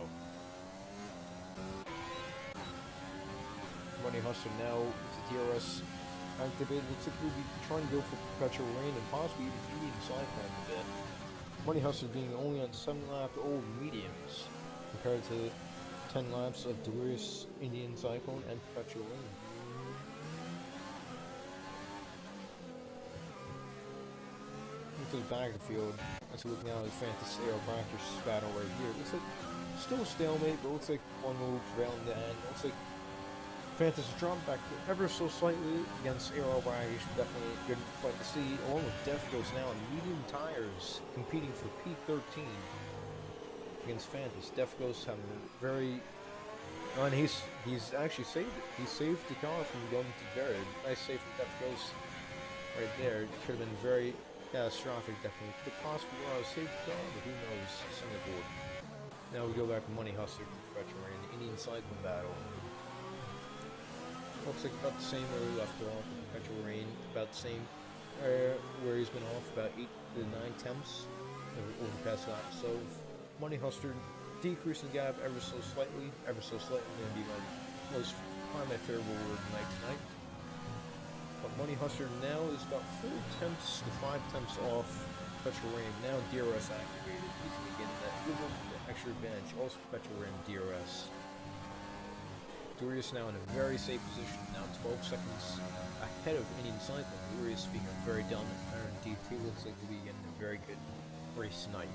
Money Hustler now with the DRS activated. Looks like we'll be trying to go for Perpetual Rain and possibly even Indian Cyclone a bit. Money Hustler being only on 7-lap old mediums compared to 10 laps of Delirious, Indian Cyclone, and Perpetual Rain. Into the back of the field, as we look now at the Fantasy Aero Practice battle right here. It looks like still a stalemate, but it looks like one move around the end. It looks like Fantasy dropped back ever so slightly against Aero Practice. Definitely a good fight to see. Along with Death Ghost now on medium tires, competing for P13. Against Fantasy. Death Ghost having a very... and he's actually saved it. He saved the car from going to Jared. Nice save from Death Ghost right there. It could have been very catastrophic, definitely. Could have possibly saved the car, but who knows? Singapore. Now we go back to Money Hustler from Perpetual Rain, the Indian Cyclone battle. Looks like about the same where we left off with Perpetual Rain. About the same where he's been off, about 8 to 9 tenths over the past lap. So Money Hustler decreasing the gap ever so slightly. Going to be probably my favorite word tonight. But Money Hustler now is about 4 tenths to 5 tenths off Petrol Rain. Now DRS activated. He's going to get that little extra advantage. Also Petrol Rain DRS. Delirious now in a very safe position. Now 12 seconds ahead of Indian Cyclone. Delirious being a very dominant player in D2. Looks like we'll be getting a very good race tonight.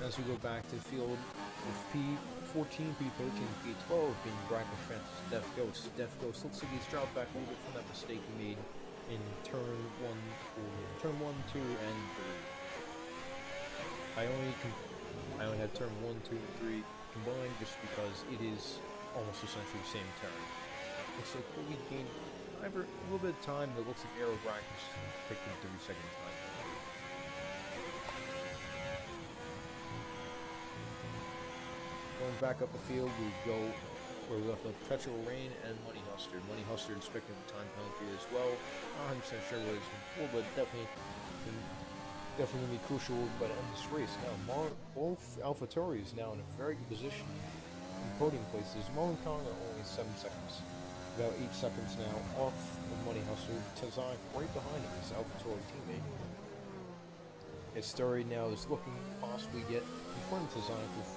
As we go back to the field with P14, P13, P12 being Bracken Francis, Death Ghost. Death Ghost looks like he's dropped back a little bit from that mistake he made in turn 1, 2, and 3. I only had turn 1, 2, and 3 combined just because it is almost essentially the same turn. Looks like we gained a little bit of time, but it looks like Aero Bracken is taking 30 seconds time. Going back up the field, we go where we left off Petrol Rain and Money Hustler. Money Hustler expecting the time penalty as well. Not 100% sure what it's before, but definitely going to be crucial by the end of this race. Now, both AlphaTauris now in a very good position in podium places. Mullen Conga only 7 seconds. About 8 seconds now off of Money Hustler. Tazak right behind him, his AlphaTauri teammate. His story now is looking to possibly get in front of Tazak with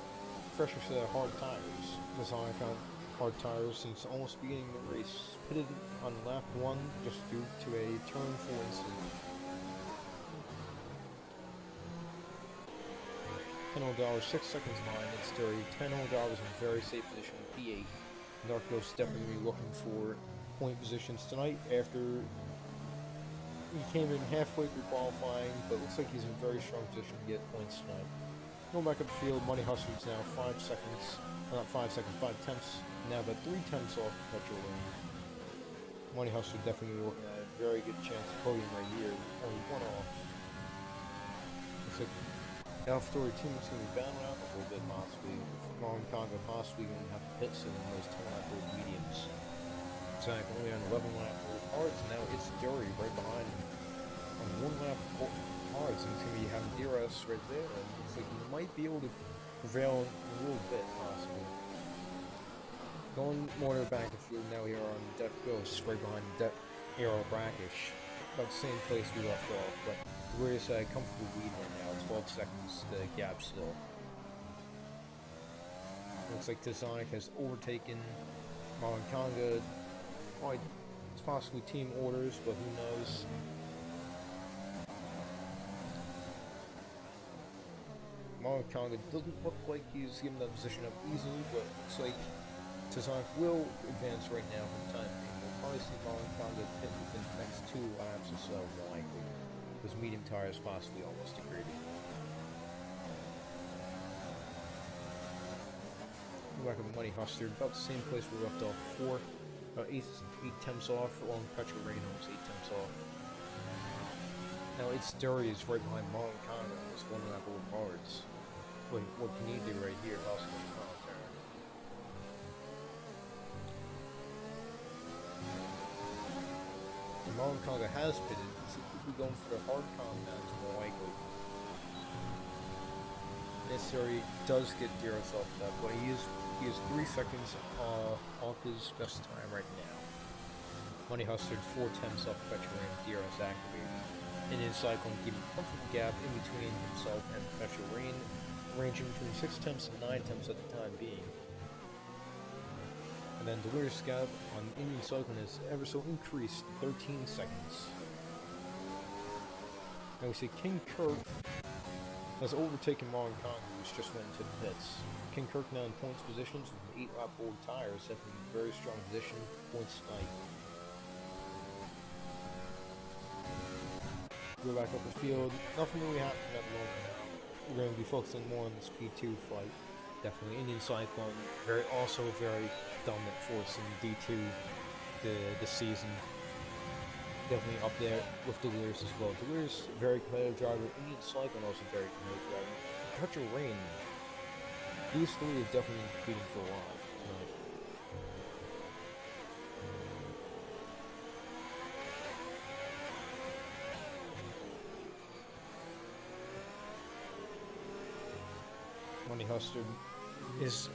pressure to the hard tires. Tazak on hard tires since almost beginning the race. Pitted on lap 1 just due to a turn 4 incident. $10 6 seconds behind. It's Dirty. $10 in a very safe position in P8. Dark Ghost definitely looking for point positions tonight after he came in halfway through qualifying, but looks like he's in a very strong position to get points tonight. Going back up the field, Money Hustler's now 5 seconds, not 5 seconds, 5 tenths, now about 3 tenths off Perpetual Rain. Money Hustler definitely looking at a very good chance of podium right here, only 1 off. Looks like the AlphaTauri team is going to be battling out a little bit, possibly. Long Conga possibly going to have to pit in those 10-lap old mediums. Zach only on 11 lap old cards, and now it's Dory right behind him on 1 lap old cards, and he's going to be having DRS right there, and it looks like he might be able to prevail a little bit, possibly. Going more to the back of the field now here on Death Ghost, right behind Aero Brackish. About the same place we left off, but we're just a comfortable lead right now, 12 seconds the gap still. Looks like Tizonic has overtaken Marlon Conga. It's possibly team orders, but who knows. Marlon Conga doesn't look like he's given that position up easily, but looks like Tizonic will advance right now for the time being. We'll probably see Marlon Conga pit within the next 2 laps or so, more likely. Those medium tires possibly almost degraded. Back up Money Hustler, about the same place we left off before. About 8 tenths off, along Petrol Rain, almost 8 tenths off. Now it's Dirty is right behind Marlon Conga, almost 1 lap over cards. Wait, what can he do right here? Also commentary. Marlon Conga has pitted, so he'll be going for the hard compounds more likely. Necessary does get DRS off that, but he is 3 seconds off his best time right now. Money Hustler 4 tenths off Perpetual Rain, DRS activated. And in Cyclone keeping a comfortable gap in between himself and Perpetual Rain, ranging between 6 tenths and 9 tenths at the time being. And then Delirious gap on Indian Cyclone has ever so increased 13 seconds. Now we see King Kirk has overtaken Marlon Conga, who's just went into the pits. King Kirk now in points positions with 8 lap old tires, definitely in a very strong position, points tonight. Go back up the field, nothing really happening at the moment now. We're going to be focusing more on this P2 fight. Definitely Indian Cyclone, also a very dominant force in D2 this season. Definitely up there with Delirious as well. Delirious, very competitive driver. Indian Cyclone also very competitive driver. Perpetual Rain. These 3 are definitely competing for a while tonight. Money Hustler is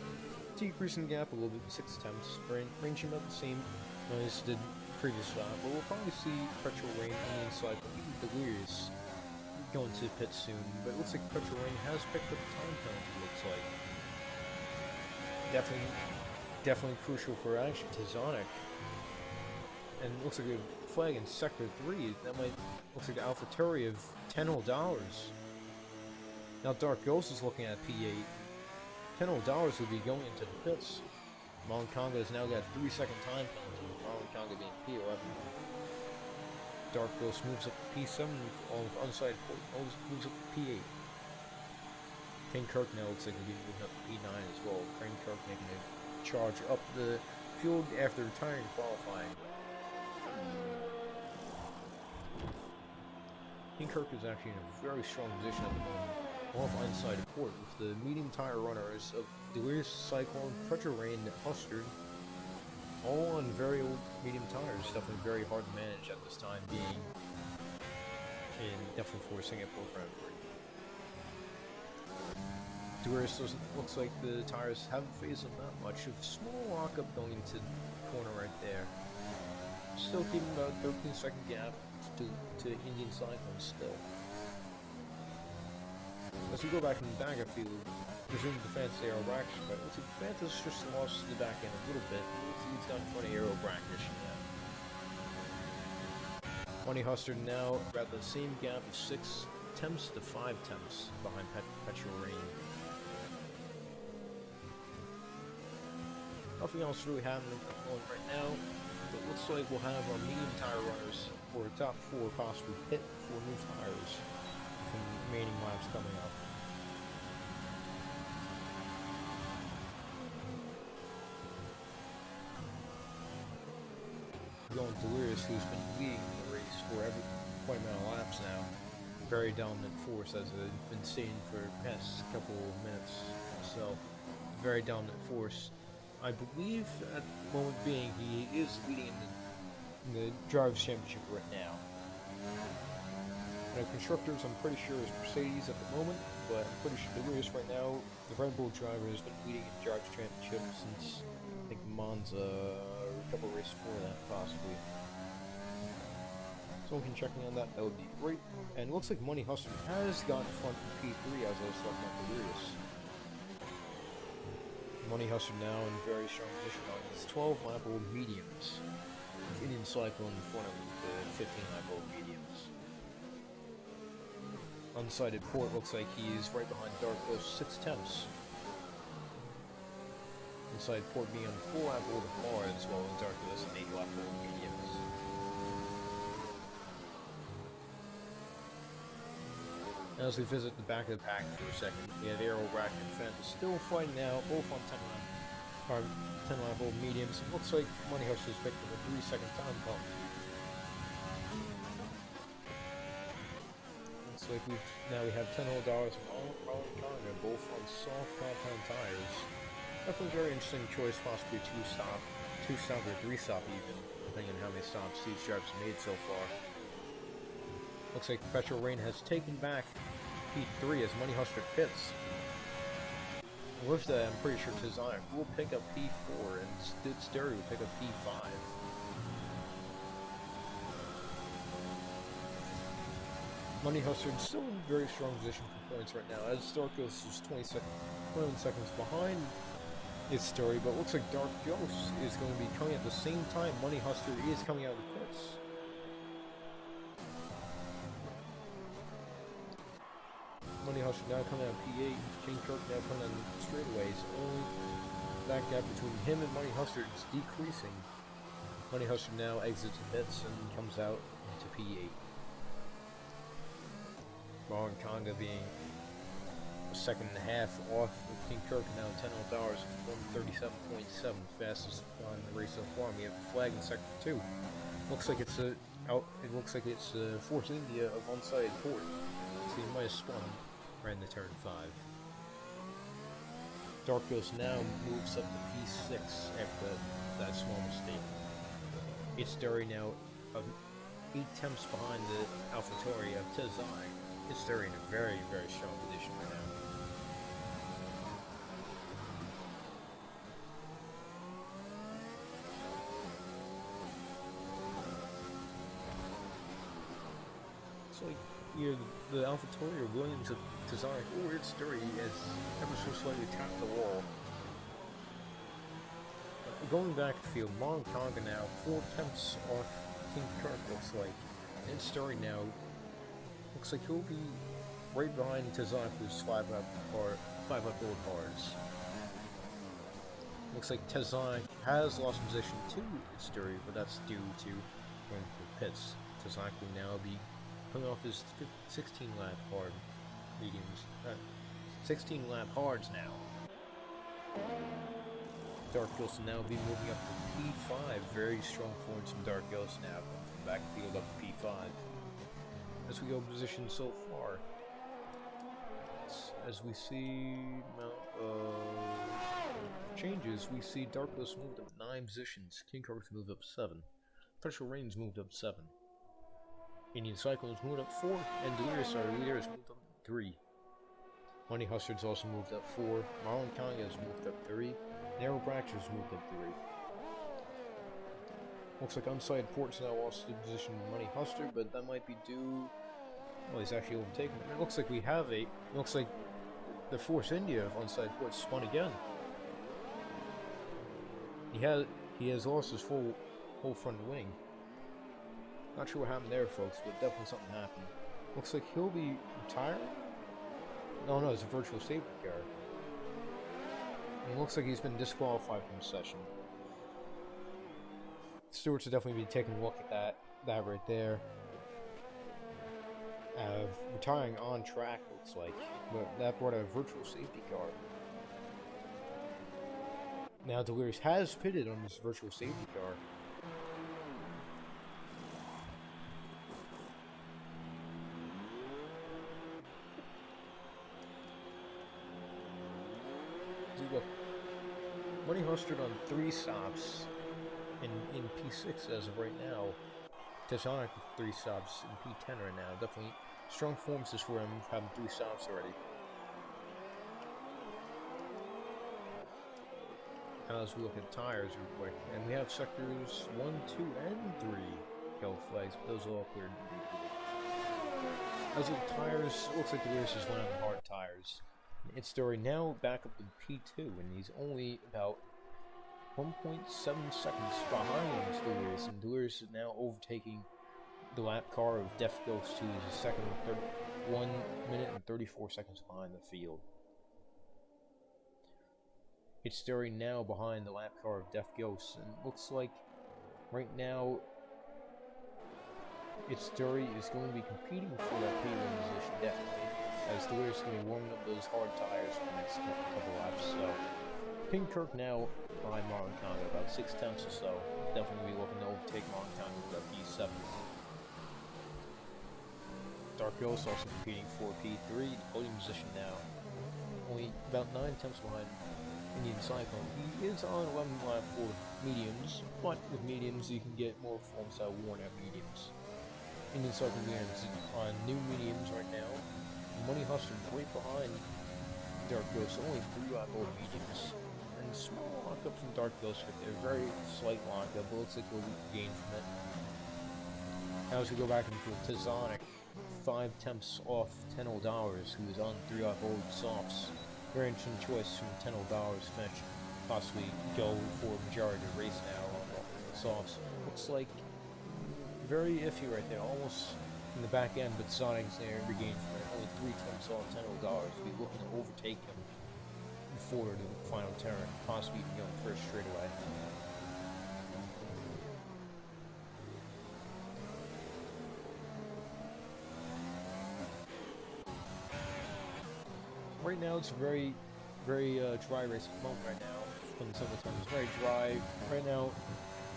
decreasing the gap a little bit, 6 tenths, ranging about the same as did previous lap, but we'll probably see Perpetual Rain, Indian Cyclone, even Delirious going to pit soon, but it looks like Perpetual Rain has picked up the time penalty, looks like. Definitely crucial for action to Zonic. And it looks like a flag in Sector 3, that might, looks like AlphaTauri of $10. Now Dark Ghost is looking at P8. $10 will be going into the pits. Marlon Conga has now got 3 second time penalty, Marlon Conga being P11. Dark Ghost moves up to P7 on the unsighted port, moves up to P8. King Kirk now looks like he'll be moving up to P9 as well. King Kirk making a charge up the field after retiring qualifying. King Kirk is actually in a very strong position at the moment. Off unsighted port with the medium tire runners of Delirious, Cyclone, Perpetual Rain, Hustler, all on very old medium tires. Definitely very hard to manage at this time being, and definitely for Singapore Grand Prix. Delirious looks like the tires haven't phased them that much. A small lockup going into the corner right there. Still keeping about 13-second gap to Indian Cyclone still. As we go back in the back of the field, resume defense Aero Brackish, but looks like Fantas just lost the back end a little bit. He's got in front of Aero Brackish now. Money Hustler now about the same gap of 6 tenths to 5 tenths behind Perpetual Rain. Nothing else really happening on right now. But it looks like we'll have our medium tire runners, or top 4 possibly pit for new tires from remaining laps coming up. Going Delirious, who's been leading the race for quite a amount of laps now. Very dominant force, as I've been seeing for the past couple of minutes or so. Very dominant force. I believe at the moment being he is leading in the Drivers' Championship right now. And constructors, I'm pretty sure is Mercedes at the moment, but I'm pretty sure Delirious right now, the Red Bull driver, has been leading in Drivers' Championship since I think Monza, or a couple of races before that, possibly. Someone can check me on that would be great. And it looks like Money Hustler has gotten front in P3 as I was talking about Delirious. Money Hustler now in very strong position on his 12 lap old mediums. Indian Cycle in front of the 15 lap old mediums. Unsighted Port looks like he is right behind Dark Ghost 6/10. Inside Port being on 4 lap old hard as well as Dark Ghost and 8 lap old mediums. As we visit the back of the pack for a second, we have Aero Rack and Fent still fighting out, both on 10 lap old mediums. It looks like Money Hustler's picked up a 3-second time bump. Looks like we have $10 from Marlon Conga, both on soft compound tires. Definitely very interesting choice, possibly 2-stop or 3-stop even, depending on how many stops these drivers have made so far. Looks like Petrol Rain has taken back P3 as Money Hustler pits. With that, I'm pretty sure Tizonic will pick up P4 and Stereo will pick up P5. Money Hustler is still in very strong position for points right now, as Dark Ghost is 21 seconds behind its story, but it looks like Dark Ghost is going to be coming at the same time Money Hustler is coming out of the pits. Money Hustler now coming out of P8, King Kirk now coming out of straightaways. Only that gap between him and Money Hustler is decreasing. Money Hustler now exits the pits and comes out into P8. Marlon Conga being a second and a half off with King Kirk, now $10 137.7, fastest on the race so far. We have a flag in sector 2. Looks like it's Force India of Unsighted Port. So he might have spun right into turn 5. Dark Ghost now moves up to P6 after that small mistake. It's Derry now 8 tenths behind the AlphaTauri of Tezai. It's Derry in a very, very strong position right now. So either the AlphaTauri or Williams of Tazaric or its Derry as ever so slightly tapped the wall. Going back to the field, Marlon Conga now 4 tenths off King Kirk looks like. And its Derry now looks like he'll be right behind Tazaric who's 5 lap gold bars. Looks like Tazaric has lost position to its Derry, but that's due to going to the pits. Tazaric will now be coming off his 16 lap hard mediums. 16 lap hards now. Dark Ghost will now be moving up to P5. Very strong points from Dark Ghost now. From backfield up to P5. As we go position so far, as we see changes, we see Dark Ghost moved up 9 positions. King Kirk's moved up 7. Petrol Rain's moved up 7. Indian Cyclones moved up 4, and Delirious, our leader, has moved up 3. Money Hustler's also moved up 4. Marlon Conga has moved up 3. Narrow Bractures moved up 3. Looks like Unsighted Port's now lost the position of Money Hustler, but that might be due. Well, he's actually overtaken. It looks like we have a. It looks like the Force India of Unsighted Port spun again. He has lost his whole front wing. Not sure what happened there, folks, but definitely something happened. Looks like he'll be retiring? No, it's a virtual safety car. It looks like he's been disqualified from the session. Stewart's will definitely be taking a look at that right there. Retiring on track, looks like. But that brought a virtual safety car. Now Delirious has pitted on this virtual safety car. Money Hustard on 3 stops in P6 as of right now. Tessonic with 3 stops in P10 right now. Definitely strong forms this for him, having 3 stops already. Now as we look at tires real quick, and we have sectors 1, 2, and 3 yellow flags, but those are all cleared. As with tires, it looks like the race is one of the hard tires. It's Story now back up to P2, and he's only about 1.7 seconds behind Delirious, and Delirious is now overtaking the lap car of Death Ghost, who is a second, 1 minute and 34 seconds behind the field. It's Story now behind the lap car of Death Ghost, and it looks like right now It's Story is going to be competing for that P1 position, definitely, as Delirious is going to be warming up those hard tires for the next couple laps. So, King Kirk now behind Marlon Congo, about 6 tenths or so. Definitely be looking to overtake Marlon Congo with that P7. Dark Ghost also competing for P3, the podium position now. Only about 9 tenths behind Indian Cyclone. He is on 11 lap for mediums, but with mediums you can get more forms that worn out mediums. Indian Cyclone is on new mediums right now. Money Hustler right behind Dark Ghost, only 3 lap old mediums. And small lockup from Dark Ghost right there, very slight lockup, but looks like he'll gain from it. Now as we go back into Tizonic, 5 tenths off $10, who is on 3 lap old softs. Very interesting choice from $10 finish. Possibly go for majority of the race now on the softs. Looks like very iffy right there, almost in the back end, but Sonic's there and regained from it. Only 3 tenths off $10. Be looking to overtake him before the final turn, possibly even going first straightaway. Right now it's very dry race at the moment right now. From the simple terms, very dry. Right now,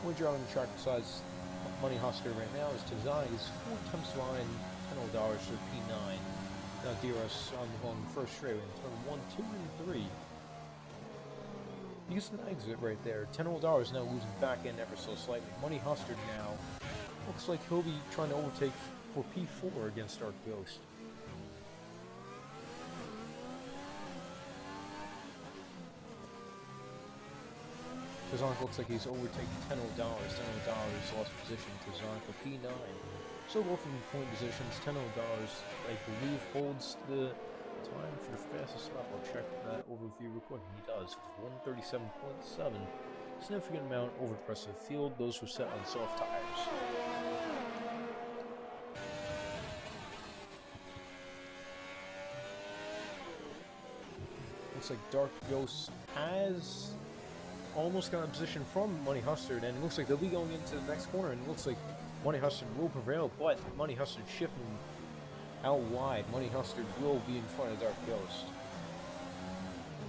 we're driving the track besides Money Hustler right now is Tizonic is 4 tenths behind $10 for P9. Now DRS on the first straightaway in turn 1, 2, and 3. Use an exit right there. $10 now losing back end ever so slightly. Money Hustler now looks like he'll be trying to overtake for P4 against Dark Ghost. Tizonic looks like he's overtaking $10. $10 lost position to Tizonic for P9. So both in point positions, $10 I believe holds the time for the fastest lap. I'll check that overview real quick. He does. 137.7. Significant amount over the rest of the field. Those were set on soft tires. Looks like Dark Ghost has almost got a position from Money Hustard, and it looks like they'll be going into the next corner, and it looks like Money Hustard will prevail, but Money Hustard shifting out wide. Money Hustard will be in front of Dark Ghost.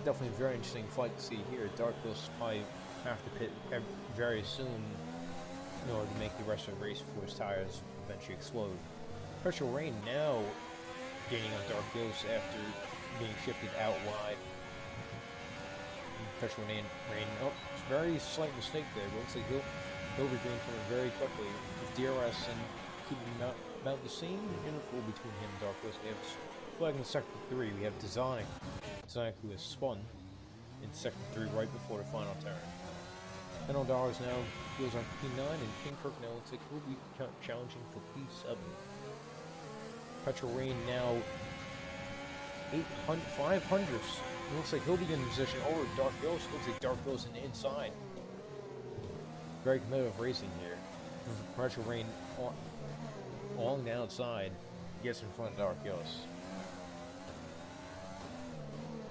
Definitely a very interesting fight to see here. Dark Ghost probably have to pit very soon in order to make the rest of the race before his tires eventually explode. Perpetual Rain now gaining on Dark Ghost after being shifted out wide. Perpetual Rain, oh, it's a very slight mistake there, but looks like he'll regain from it very quickly with DRS and keeping about the same interval between him and Dark Ghost. We have flag in sector 3, we have Tizonic who has spun in sector 3 right before the final turn. $10 now goes on P9, and King Kirk now looks like he'll be challenging for P7. Perpetual Rain now 500ths. It looks like he'll be in position over Dark Ghost. Looks like Dark Ghost in the inside. Very competitive racing here. Perpetual Rain along the outside gets in front of Dark Ghost.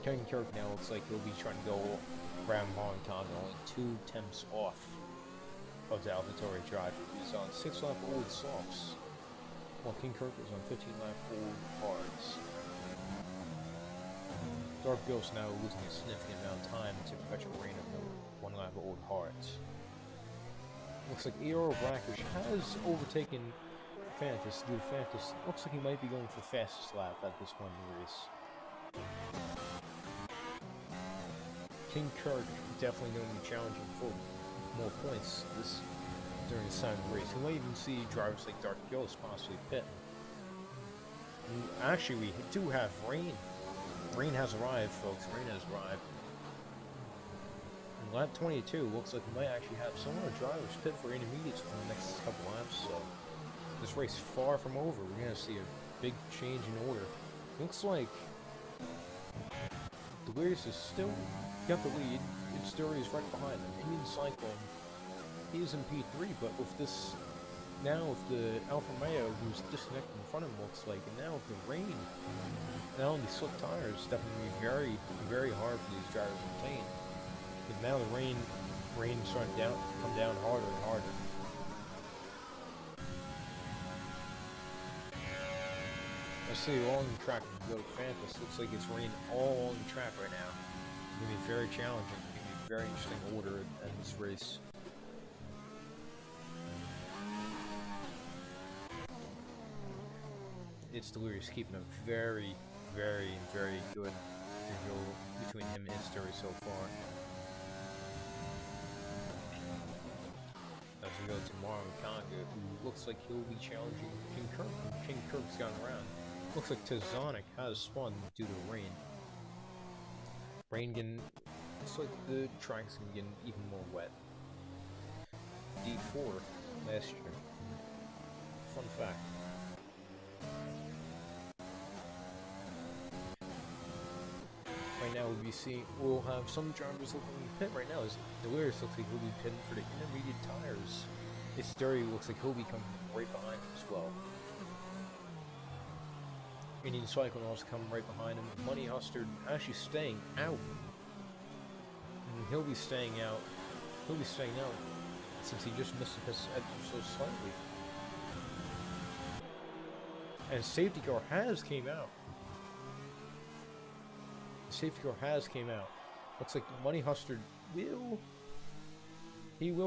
King Kirk now looks like he'll be trying to go around Montagne, only 2 tenths off of the AlphaTauri driver. He's on 6-lap old softs, while King Kirk is on 15-lap old hards. Dark Ghost now losing a significant amount of time to Perpetual Reign of the 1-lap old hards. Looks like Aero Brackish has overtaken Fantas. Dude, Fantas looks like he might be going for fastest lap at this point in the race. King Kirk definitely going to be challenging for more points during this time of the race. We might even see drivers like Dark Ghost possibly pit. And actually, we do have Rain. Rain has arrived, folks. Rain has arrived. And lap 22 looks like we might actually have some of our drivers pit for intermediates for the next couple laps. So this race is far from over. We're going to see a big change in order. Looks like Delirious is still got the lead. Its Story is right behind them. Indian Cyclone is in P3, but with this, now with the Alfa Romeo who's disconnected in front of him, looks like, and now with the rain, now on these slick tires, it's definitely very, very hard for these drivers to obtain. And now the rain's starting to come down harder and harder. I see along the track go to Fantas. Looks like it's raining all along the track right now. It's going to be very challenging. It's going to be a very interesting order in this race. It's Delirious keeping a very, very, very good visual between him and his story so far. As we go to Mario Kanga, who looks like he'll be challenging King Kirk. King Kirk's gone around. Looks like Tizonic has spun due to rain. Rain getting, looks like the track's gonna get even more wet. D4 last year. Fun fact. Right now we'll have some drivers looking to pit right now. As Delirious looks like he'll be pitting for the intermediate tires. Its Story looks like he'll be coming right behind him as well. Indian Cyclone also coming right behind him. Money Hustard actually staying out. And he'll be staying out. Since he just missed the pits so slightly. And safety car has came out. The safety car has came out. Looks like Money Hustard will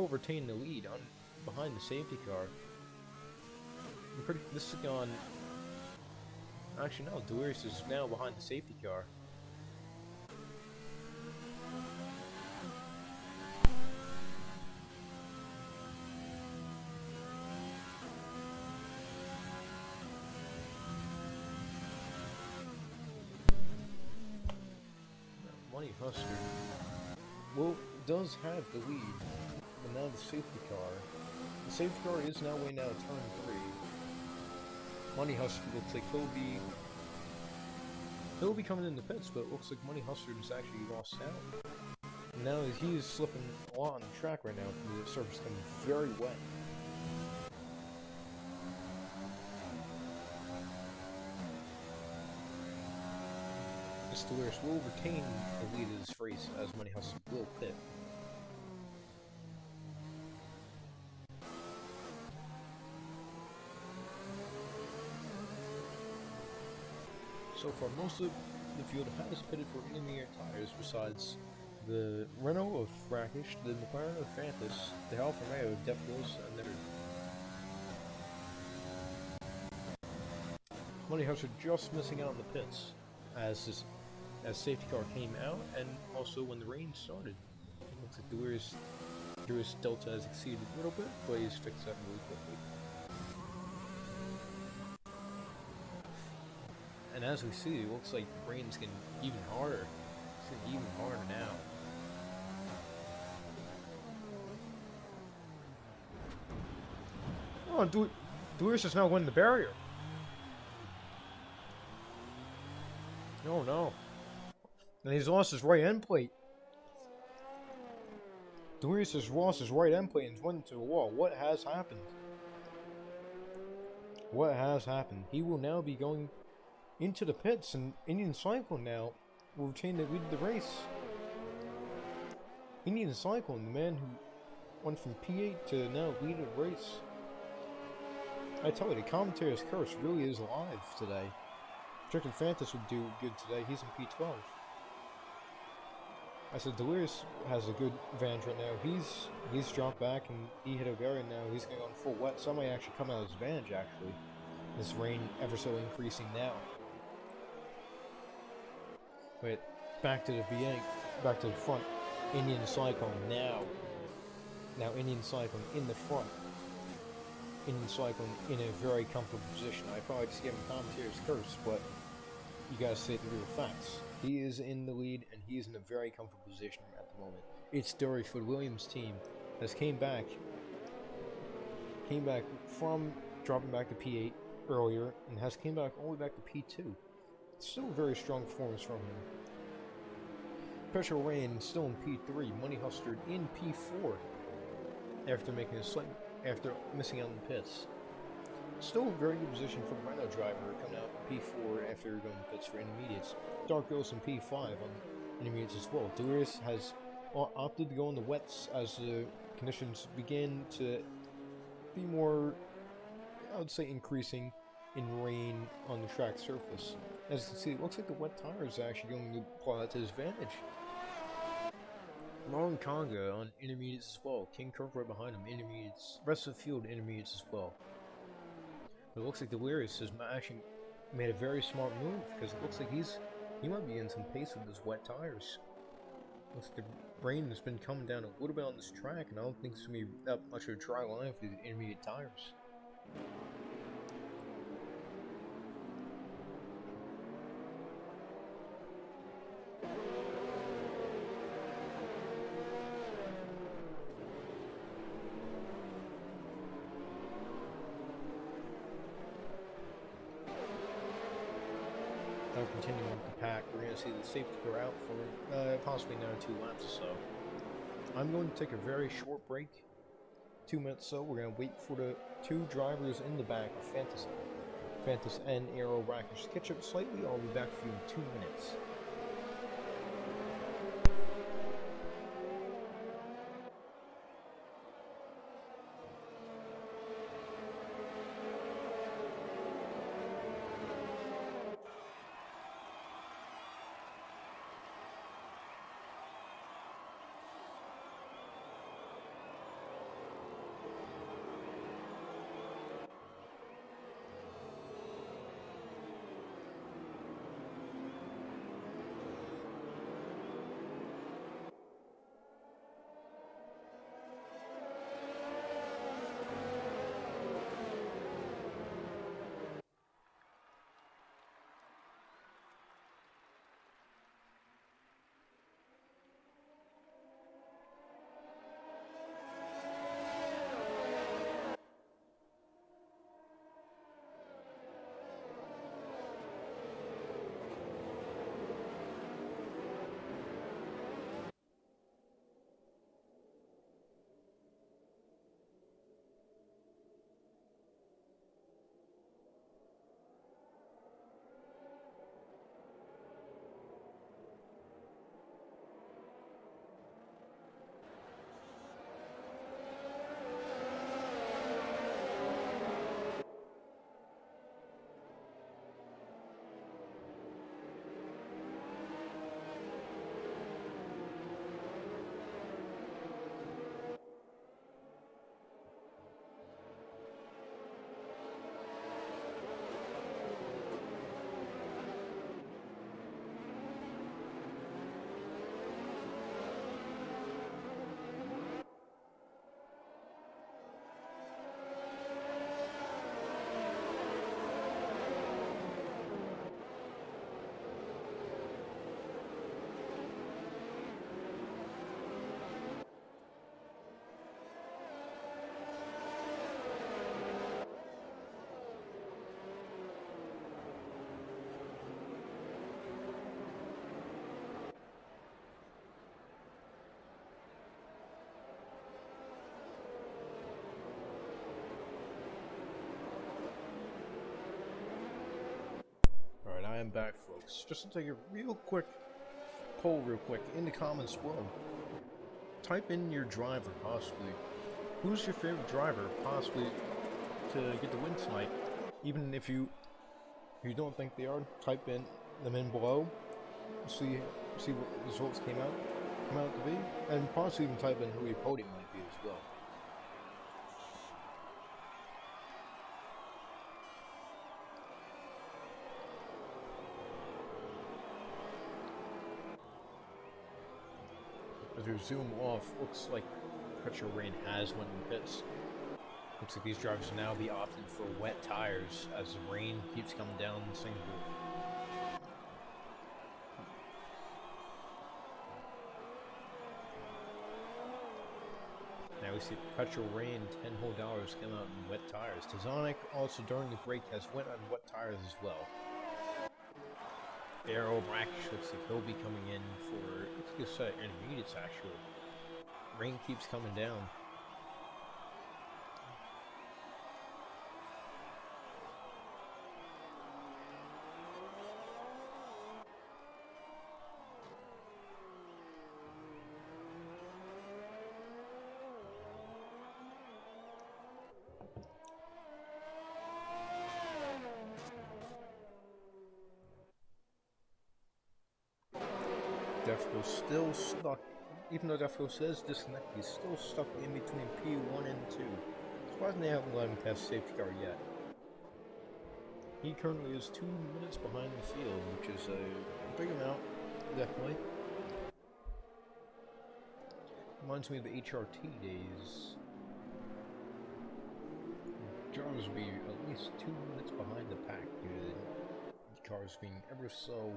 retain the lead behind the safety car. This is gone. Actually, no, Delirious is now behind the safety car. Money Hustard does have the lead, but now the safety car is now way now turn 3. Money Hustard looks like he'll be coming in the pits, but it looks like Money Hustard is actually lost out. And now he's slipping a lot on the track right now because the surface is becoming very wet. This Delirious will retain the lead of this race as Money Hustard will pit. So far, most of the field has pitted for intermediate tires besides the Renault of Brackish, the McLaren of Fantas, the Alfa Romeo of Defgos, and the Money Hustard just missing out on the pits as safety car came out, and also when the rain started. It looks like Delirious Delta has exceeded a little bit, but he's fixed that really quickly. And as we see, it looks like the rain's getting even harder. It's getting even harder now. Oh, Delirious is now winning the barrier. Oh no. And he's lost his right end plate. Delirious has lost his right end plate and is running to the wall. What has happened? What has happened? He will now be going into the pits, and Indian Cyclone now will retain the lead of the race. Indian Cyclone, the man who went from P8 to now lead of the race. I tell you, the commentator's curse really is alive today. Projected Fantas would do good today. He's in P12. I said Delirious has a good advantage right now. He's dropped back and he hit Ovarian now. He's going on full wet. Some may actually come out as advantage actually. This rain ever so increasing now. Wait, back to the beginning, back to the front. Indian Cyclone now. Now Indian Cyclone in the front. Indian Cyclone in a very comfortable position. I probably just gave him commentator's curse, but you gotta say the real facts. He is in the lead, and he is in a very comfortable position at the moment. It's Doryford Williams' team has came back from dropping back to P8 earlier, and has came back all the way back to P2. It's still a very strong performance from him. Petrol Rain still in P3. Money Hustard in P4 after missing out in the pits. Still a very good position for the Renault driver coming out in P4 after going to pits for intermediates. Dark Ghost in P5 on intermediates as well. Delirious has opted to go in the wets as the conditions begin to be more, I would say, increasing in rain on the track surface. As you can see, it looks like the wet tires are actually going to apply that to his advantage. Long Conga on intermediates as well. King Kirk right behind him, intermediates. Rest of the field, intermediates as well. But it looks like Delirious has actually made a very smart move, because it looks like he might be getting some pace with his wet tires. Looks like the rain has been coming down a little bit on this track, and I don't think it's going to be that much of a dry line for the intermediate tires. Continuing with the pack, we're going to see the safety car out for possibly another 2 laps or so. I'm going to take a very short break, 2 minutes so. We're going to wait for the 2 drivers in the back of Fantas and Aero Rackers to catch up slightly. I'll be back for you in 2 minutes. Alright, I am back, folks. Just to take a real quick poll real quick in the comments below. Type in your driver, possibly. Who's your favorite driver, possibly, to get the win tonight? Even if you don't think they are, type them in below. See what results came out to be, and possibly even type in who your podium might be as well. As we zoom off, looks like Petrol Rain has went in pits. Looks like these drivers will now be opting for wet tires as the rain keeps coming down in Singapore. Now we see Petrol Rain $10 come out in wet tires. Tazonic also during the break has went on wet tires as well. Aero Brackish looks like he'll be coming in for, let's get set intermediates actually. Rain keeps coming down. Defco still stuck, even though Defco says disconnected, he's still stuck in between P1 and 2. Surprisingly, they haven't let him pass safety car yet. He currently is 2 minutes behind the field, which is a big amount, definitely. Reminds me of the HRT days. Drivers would be at least 2 minutes behind the pack due to the cars being ever so,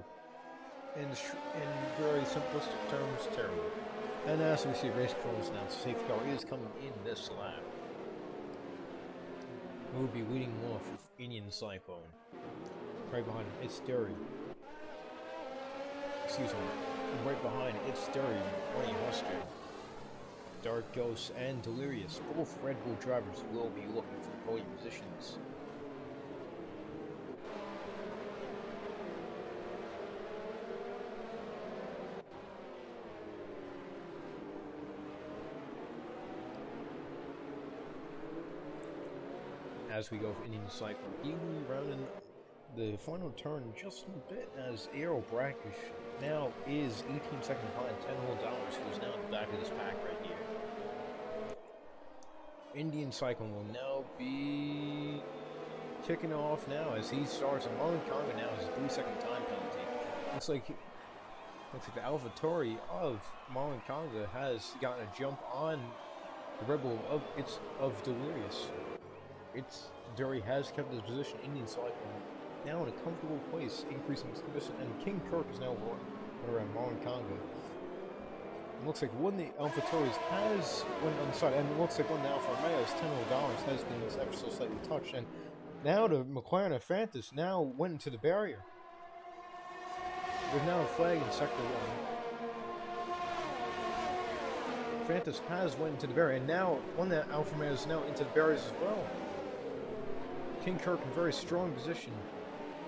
in very simplistic terms, terrible. And as we see, race controls now, safety car is coming in this lap. We'll be leading off with Indian Cyclone. Right behind him, it's Derry. Excuse me. Right behind it's Derry, Money Husker. Dark Ghost and Delirious, both Red Bull drivers will be looking for podium positions. As we go for Indian Cyclone, evenly rounding the final turn just a bit as Aero Brackish now is 18 seconds behind $10 who's now at the back of this pack right here. Indian Cyclone will now be kicking off now as he starts, and Marlon Conga now has a 3-second time penalty. Looks like the AlphaTauri of Marlon Conga has gotten a jump on the Red Bull of Delirious. Derry has kept his position. Indian Cyclone now in a comfortable place, increasing his position, and King Kirk is now going around Marlon Conga. It looks like one of the AlphaTauris has went on the side, and it looks like one of the Alfa Romeo's $10 has been ever so slightly touched, and now the McLaren of Fantas now went into the barrier. There's now a flag in Sector 1. Fantas has went into the barrier, and now one of the Alfa Romeos is now into the barriers as well. King Kirk in very strong position.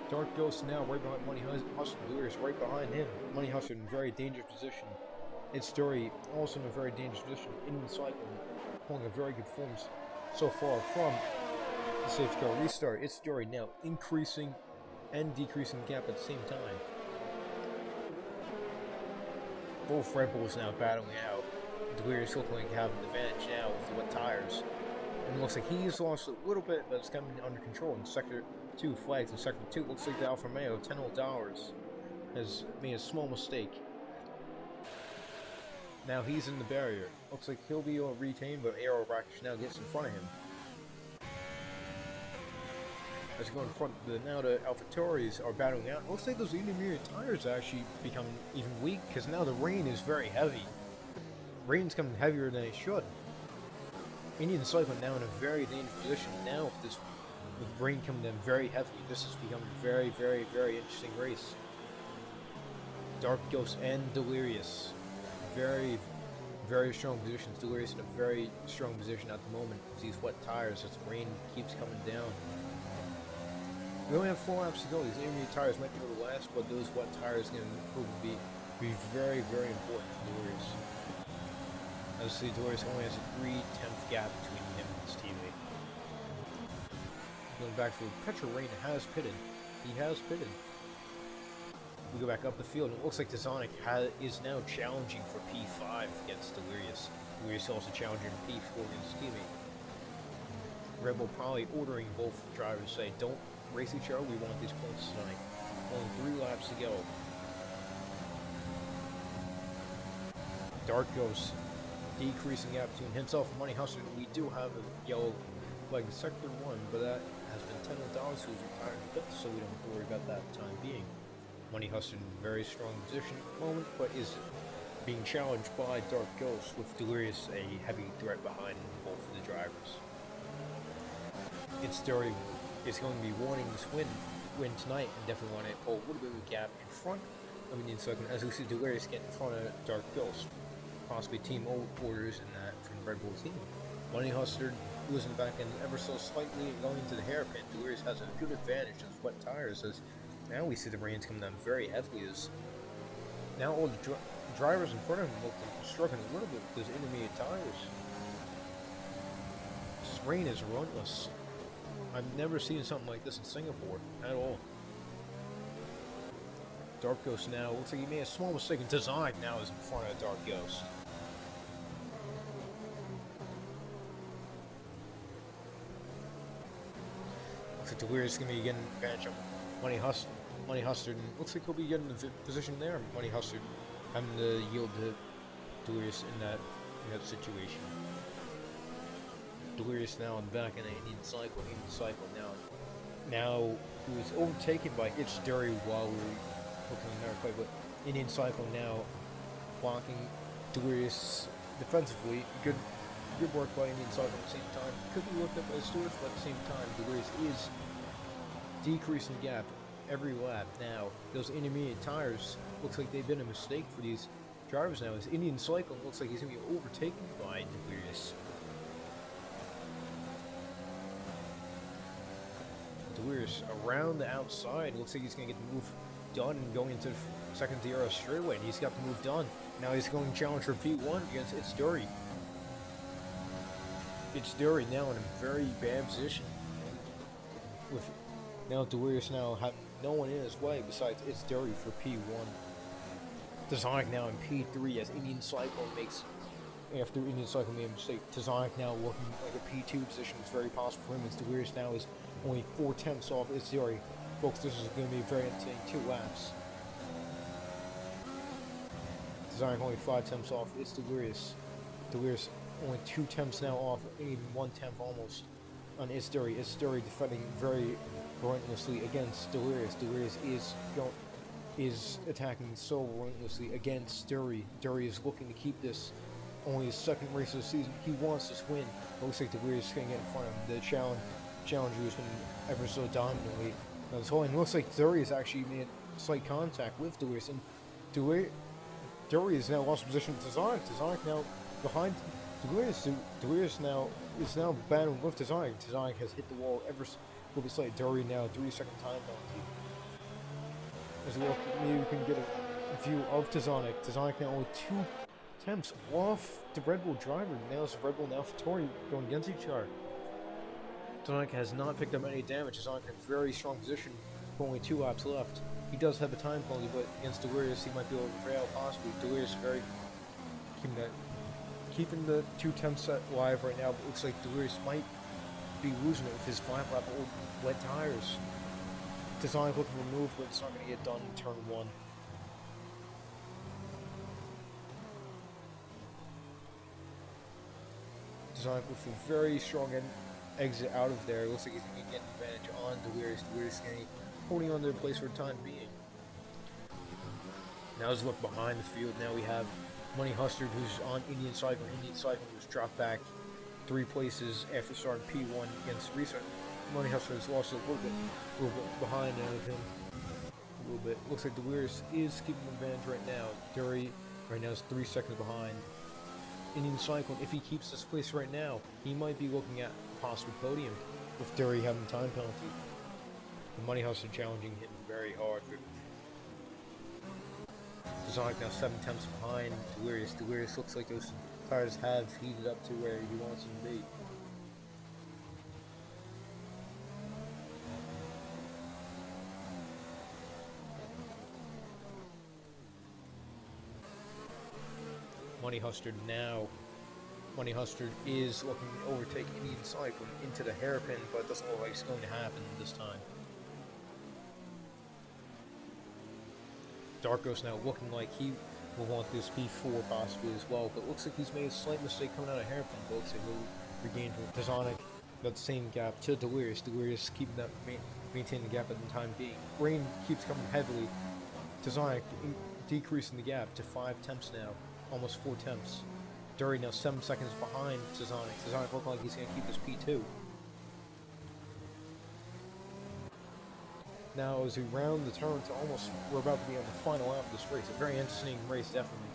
Dark Ghost now right behind Money Huster. Delirious right behind him. Money Huster in a very dangerous position. It's Dory also in a very dangerous position. Indian Cyclone pulling a very good form so far from the safety car restart. It's Dory now increasing and decreasing the gap at the same time. Both Red Bulls now battling out. Delirious looking like having the advantage now with the wet tires. And it looks like he's lost a little bit, but it's coming under control in Sector 2 flags. In Sector 2, looks like the Alfa Romeo, $10 has made a small mistake. Now he's in the barrier. Looks like he'll be able to retain, but Aero Brackish now gets in front of him. As you go in front, now the AlphaTauris are battling out. Looks like those intermediate tires actually become even weak, because now the rain is very heavy. Rain's coming heavier than it should. Indian Cyclone now in a very dangerous position. Now with rain coming down very heavy, this has become a very, very, very interesting race. Dark Ghost and Delirious. Very, very strong positions. Delirious in a very strong position at the moment with these wet tires as the rain keeps coming down. We only have 4 laps to go. These intermediate tires might be a little last, but those wet tires are going to prove to be Be very, very important for Delirious. As you see, Delirious only has a 3/10 gap between him and his teammate. Going back to Petra Rain has pitted. He has pitted. We go back up the field, and it looks like Tazonic is now challenging for P5 against Delirious. Delirious also challenging for P4 against his teammate. Red Bull probably ordering both drivers to say, don't race each other, we want these points tonight. Only 3 laps to go. Dark Ghost decreasing gap between himself and Money Hustler. We do have a yellow flag in Sector 1, but that has been $10 who's retired in pit, so we don't have to worry about that time being. Money Hustler in a very strong position at the moment, but is being challenged by Dark Ghost, with Delirious a heavy threat behind both of the drivers. It's Dory is going to be wanting this win tonight, and definitely want to pull a little bit of a gap in front of Indian Cycling, as we see Delirious get in front of Dark Ghost. Possibly team orders in that from the Red Bull team. Money Hustler losing back in ever so slightly and going into the hairpin. Delirious has a good advantage of wet tires, as now we see the rains come down very heavily, as now all the drivers in front of him look like they're struggling a little bit with those intermediate tires. This rain is relentless. I've never seen something like this in Singapore at all. Dark Ghost now looks like he made a small mistake, and Tazonic now is in front of Dark Ghost. Looks like Delirious is going to be getting advantage of Money Hustler, and looks like he'll be getting the position there. Money Hustler having to yield to Delirious in that situation. Delirious now in the back, and Indian Cycle now who is overtaken by Itch Derry while we were looking at another fight, but Indian Cycle now blocking Delirious defensively. Good work by Indian Cycle at the same time. Could be looked at by Stewards, but at the same time, Delirious is decreasing the gap every lap. Now, those intermediate tires looks like they've been a mistake for these drivers now. As Indian Cycle looks like he's going to be overtaken by Delirious. Delirious around the outside. Looks like he's going to get the move done and going into the second tier straightaway. And he's got the move done. Now he's going to challenge for P1 against It's Dury. It's Dury now in a very bad position. With now Delirious now have no one in his way besides It's Dury for P1. Tazonic now in P3 as Indian Cycle makes, after Indian Cycle made a mistake, Tazonic now looking like a P2 position. It's very possible for him, as Delirious now is only 4/10 off It's Dury. Folks, this is going to be very entertaining 2 laps. Tazonic only 5/10 off It's Delirious. Delirious only 2 temps now off, even 1/10 almost on It's Dury. It's Dury defending very relentlessly against Delirious. Delirious is attacking so relentlessly against Dury. Dury is looking to keep this only his second race of the season. He wants this win. It looks like Delirious is going to get in front of him. The challenger has been ever so dominantly. Now this whole thing looks like Dury has actually made slight contact with Delirious, and Dury has now lost position to Tazonic. Tazonic now behind Delirious. Delirious now is now battling with Tazonic. Tazonic has hit the wall ever so a little bit slightly. Dury now 3-second time penalty. As well, maybe we can get a view of Tazonic. Tazonic now only 2 attempts off the Red Bull driver. Now it's Red Bull now for Tori going against each other. Tazonic has not picked up any damage. Tazonic in a very strong position with only 2 laps left. He does have a time penalty, but against Delirious he might be able to prevail possibly. Delirious very keeping the 2 temps set live right now, but it looks like Delirious might be losing it with his 5-lap old wet tires. Tazonic looking to move, but it's not going to get done in turn 1. Tazonic with a very strong exit out of there. It looks like he's going to get an advantage on Delirious. Delirious is going to be holding on to their place for the time being. Now let's look behind the field. Now we have Money Hustler, who's on Indian Cycle. Indian Cycle was dropped back 3 places after starting P1 against Research. Money Hustler has lost a little bit behind out of him. A little bit. Looks like Delirious is keeping the advantage right now. Dury right now is 3 seconds behind Indian Cycle. If he keeps this place right now, he might be looking at a possible podium with Dury having a time penalty. The Money Hustler challenging him very hard. Sonic now 7 tenths behind Delirious. Delirious looks like those tires have heated up to where he wants them to be. Money Hustard now. Money Hustard is looking to overtake Indian Cyclone into the hairpin, but it doesn't look like it's going to happen this time. Darko's now looking like he will want this P4 possibly as well, but it looks like he's made a slight mistake coming out of hairpin, but looks like he'll regain from Tazonic that same gap to Delirious. Delirious keeping that maintaining the gap at the time being. Rain keeps coming heavily. Tazonic decreasing the gap to 5 tenths now, almost 4 tenths. Dury now 7 seconds behind Tazonic. Tazonic looking like he's going to keep this P2. Now as we round the turn to almost, we're about to be on the final lap of this race. A very interesting race, definitely.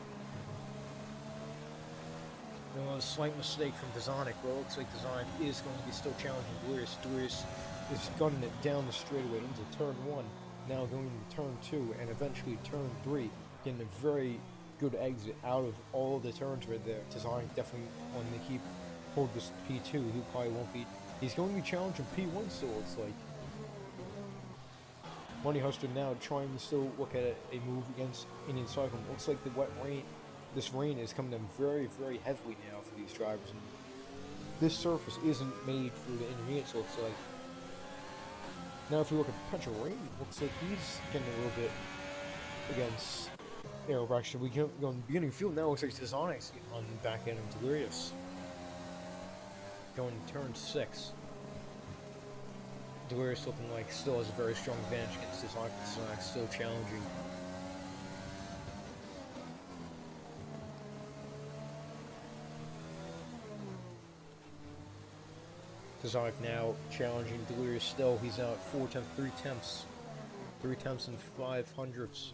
A slight mistake from Tazonic, but it looks like Tazonic is going to be still challenging Delirious. Delirious is gunning it down the straightaway into turn 1, now going into turn 2, and eventually turn 3, getting a very good exit out of all of the turns right there. Tazonic definitely wanting to hold this P2. He probably won't be. He's going to be challenging P1 still, it's like. Money Hustler now trying to still look at a move against Indian Cyclone. Looks like the this rain is coming down very, very heavily now for these drivers. And this surface isn't made for the intermediates, looks like. Now if we look at Perpetual Rain, looks like he's getting a little bit against Aerobraction. We go on the beginning field now, looks like Tazonics on the back end of Delirious. Going to turn 6. Delirious looking like still has a very strong advantage against Tazonic. Tazonic still challenging. Tazonic now challenging Delirious still. He's now at 4 tenths, 3 tenths. 3 tenths and 5 hundredths.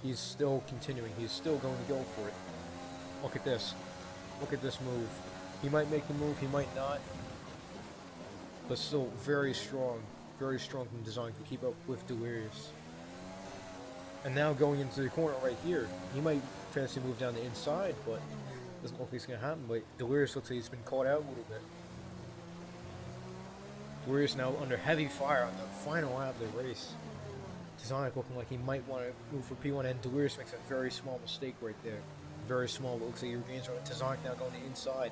He's still continuing. He's still going to go for it. Look at this. Look at this move. He might make the move, he might not. But still very strong from Tazonic to keep up with Delirious. And now going into the corner right here, he might fancy move down the inside, but doesn't look like it's going to happen. But Delirious looks like he's been caught out a little bit. Delirious now under heavy fire on the final lap of the race. Tazonic looking like he might want to move for P1, and Delirious makes a very small mistake right there. Very small, but looks like he regains from it. Tazonic now going to inside.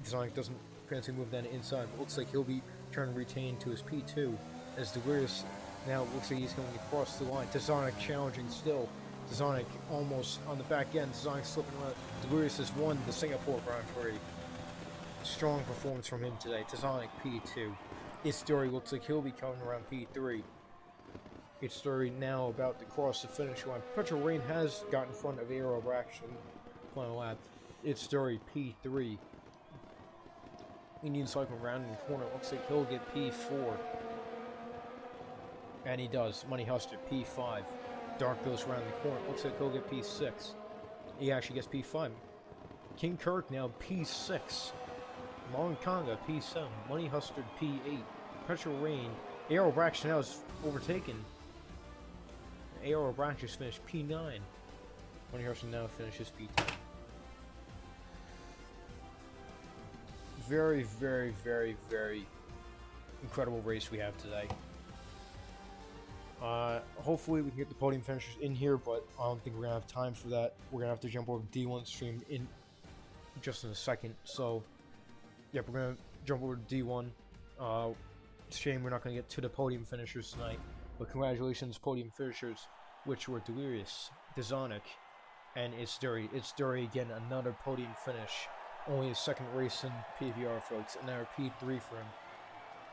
Tazonic doesn't fancy move down the inside, but looks like he'll be trying to retain to his P2 as Delirious now looks like he's going across the line. Tazonic challenging still. Tazonic almost on the back end. Tazonic slipping around. Delirious has won the Singapore Grand Prix. Strong performance from him today. Tazonic P2. Story looks like he'll be coming around P3. Story now about to cross the finish line. Perpetual Rain has got in front of Aerobraction. Final lap. Story P3. Indian Cyclone rounding the corner. Looks like he'll get P4. And he does. Money Hustler P5. Dark goes around the corner. Looks like he'll get P6. He actually gets P5. King Kirk now P6. Monconga P7. Money Hustler P8. Perpetual Rain. Aerobraction now is overtaken. Aerobraction's finished P9. Money Hustler now finishes P10. Very, very, very, very incredible race we have today. Hopefully we can get the podium finishers in here, but I don't think we're going to have time for that. We're going to have to jump over D1 stream in just in a second. So, yep, we're going to jump over to D1. It's a shame we're not going to get to the podium finishers tonight, but congratulations, podium finishers, which were Delirious, Tazonic, and It's Dury again, another podium finish. Only his second race in PVR, folks, and now P3 for him.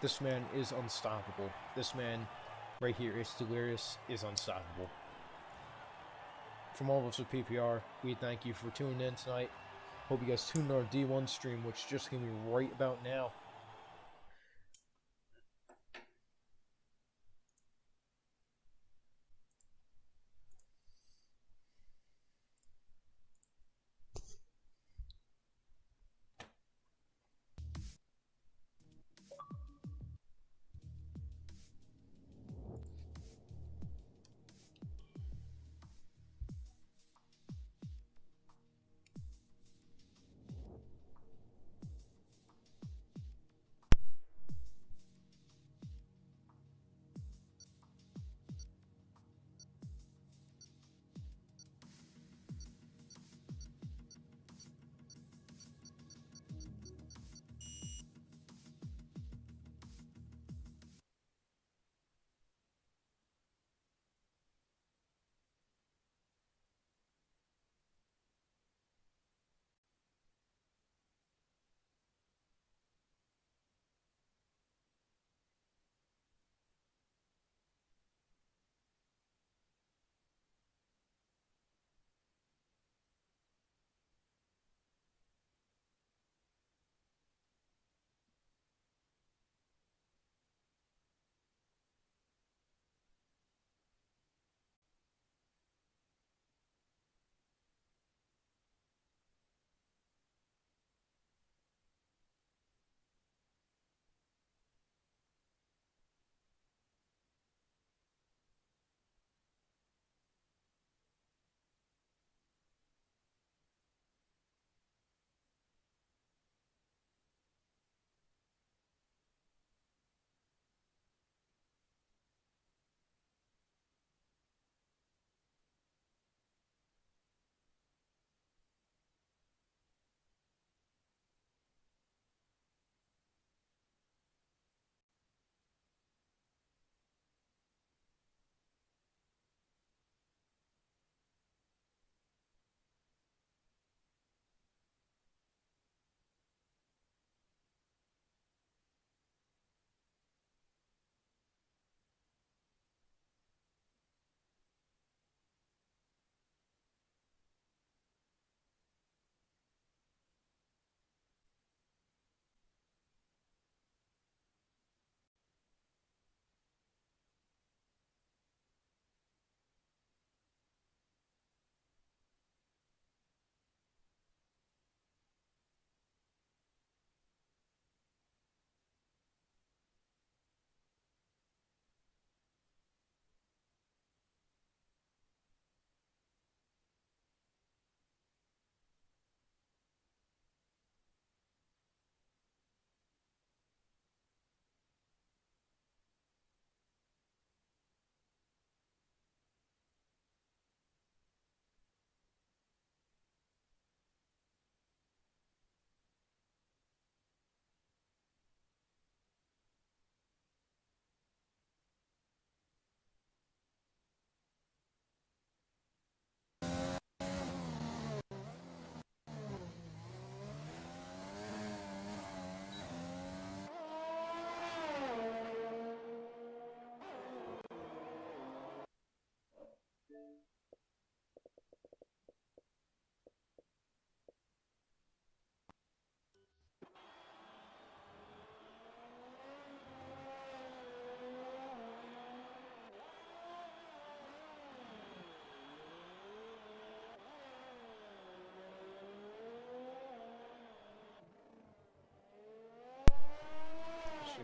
This man is unstoppable. This man right here, It's Delirious, is unstoppable. From all of us at PPR, we thank you for tuning in tonight. Hope you guys tuned in our D1 stream, which is just going to be right about now.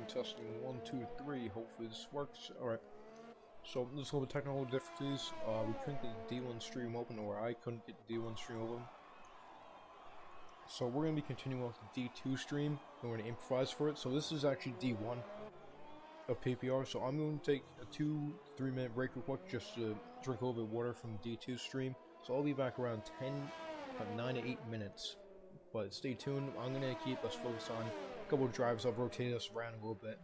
testing, 1, 2, 3. Hopefully this works. Alright. So there's a little technical difficulties. We couldn't get the D1 stream open, or I couldn't get the D1 stream open. So we're going to be continuing with the D2 stream. We're going to improvise for it. So this is actually D1 of PPR. So I'm going to take a 2-3 minute break real quick just to drink a little bit of water from the D2 stream. So I'll be back around 9 to 8 minutes. But stay tuned. I'm going to keep us focused on a couple of drives. I've rotated us around a little bit.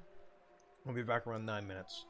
I'll be back around 9 minutes.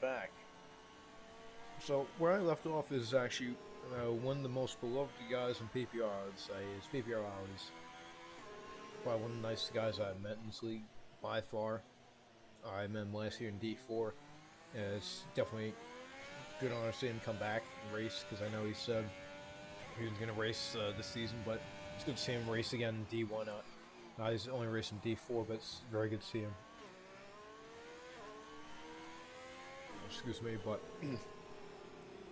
back. So where I left off is actually one of the most beloved guys in PPR, I would say, is PPR Ollies. Probably one of the nicest guys I've met in this league, by far. I met him last year in D4. It's definitely good honor to see him come back and race, because I know he said he was going to race this season, but it's good to see him race again in D1. He's only racing D4, but it's very good to see him. Excuse me, but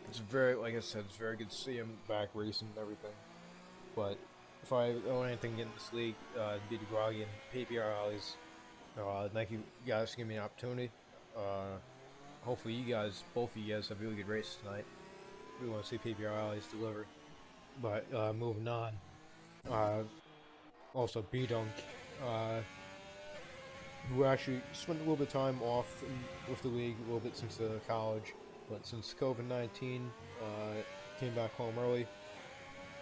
it's very, like I said, it's very good to see him back racing and everything. But if I owe anything in this league, be the Groggy and PPR Ollies. Thank you guys for giving me an opportunity. Hopefully you guys, both of you guys, have really good races tonight. We want to see PPR Ollies deliver. But moving on. Also B-Dunk, who actually spent a little bit of time off with the league, a little bit since college, but since COVID-19, came back home early,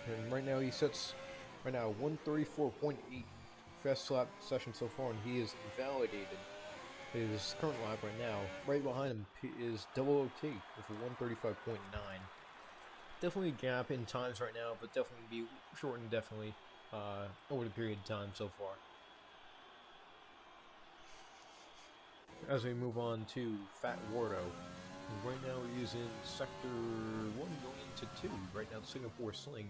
and right now he sits right now 134.8 fast lap session so far, and he is invalidated. His current lap right now, right behind him, is Double OT with a 135.9. Definitely a gap in times right now, but definitely be shortened definitely over the period of time so far. As we move on to Fat Wardo, right now we're using Sector 1 going into 2, right now Singapore Sling.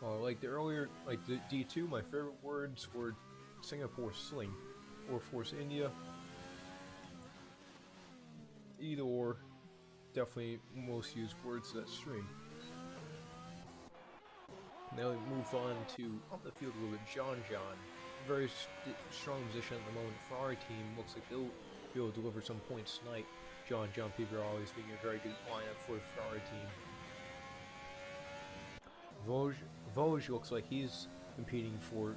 Like the earlier, like the D2, my favorite words were Singapore Sling or Force India. Either or, definitely most used words of that stream. Now we move on to up the field a little bit. John, very strong position at the moment for our team. Looks like they'll be able to deliver some points tonight. John, people are always being a very good lineup for our team. Vosge looks like he's competing for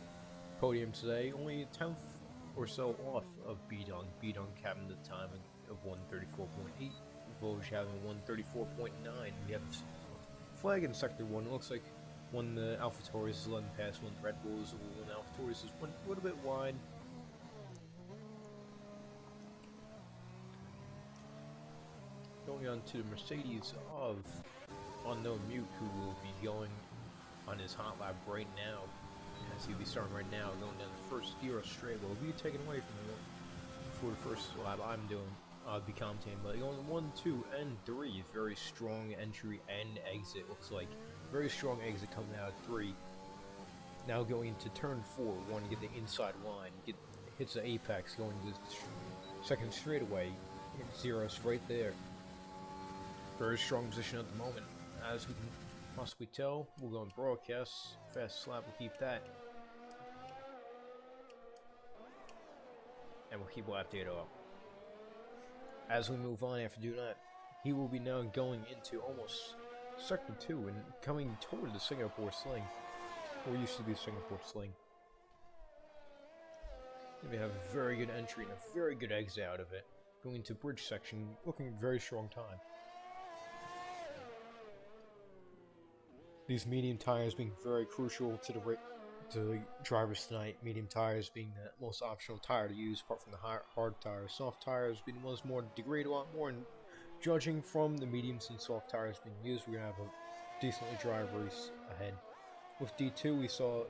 podium today, only a 10th or so off of B-Dunk. B-Dunk having the time of 134.8, Vosge having 134.9. We have Flag in Sector 1. It looks like one the Alpha Tauri is letting past, one Red Bull is one Alpha Tauri is one a little bit wide. Going on to the Mercedes of Unknown Mute, who will be going on his hot lap right now. As he'll be starting right now, going down the first Euro straight. Will be taken away from him for the first lap I'm doing. Be commentating, but going 1, 2, and 3. Very strong entry and exit. Looks like very strong exit coming out of 3. Now going into turn 4, want to get the inside line. Hits the apex, going to the second straightaway. Zeros right there. Very strong position at the moment. As we can possibly tell, we'll go in broadcast. Fast slap, we'll keep that. And we'll keep lap data up. As we move on after doing that, he will be now going into almost Sector 2 and coming toward the Singapore Sling. Or used to be Singapore Sling. We have a very good entry and a very good exit out of it. Going into bridge section, looking very strong time. These medium tires being very crucial to the drivers tonight. Medium tires being the most optional tire to use, apart from the hard tires. Soft tires being the ones more degrade a lot more. And judging from the mediums and soft tires being used, we're gonna have a decently dry race ahead. With D2, we saw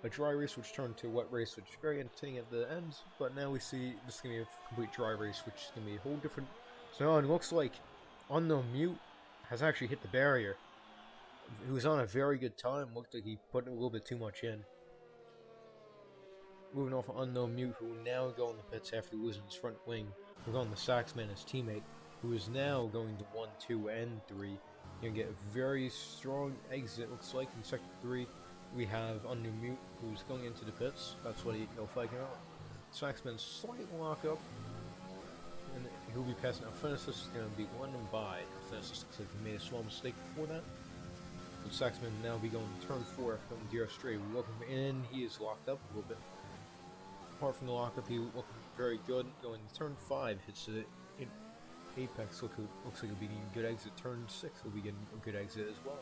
a dry race which turned to a wet race, which is very entertaining at the end. But now we see this is gonna be a complete dry race, which is gonna be a whole different. So now it looks like Unknown Mute has actually hit the barrier. He was on a very good time. Looked like he put a little bit too much in. Moving off of Unknown Mute, who will now go in the pits after losing his front wing. We're going to Saxman, his teammate, who is now going to 1, 2, and 3. You're going to get a very strong exit, looks like, in Sector 3. We have Unknown Mute, who's going into the pits. That's what he'll flag out. Saxman's slight lock-up. And he'll be passing out. Fennesis is going to be London by. Fennesis looks like he made a small mistake before that. So Saxman now be going to turn 4 after coming Euro straight. We welcome him in. He is locked up a little bit. Apart from the lockup, he looking very good. Going to turn 5, hits the apex. Looks like he'll be getting a good exit. Turn 6, he'll be getting a good exit as well.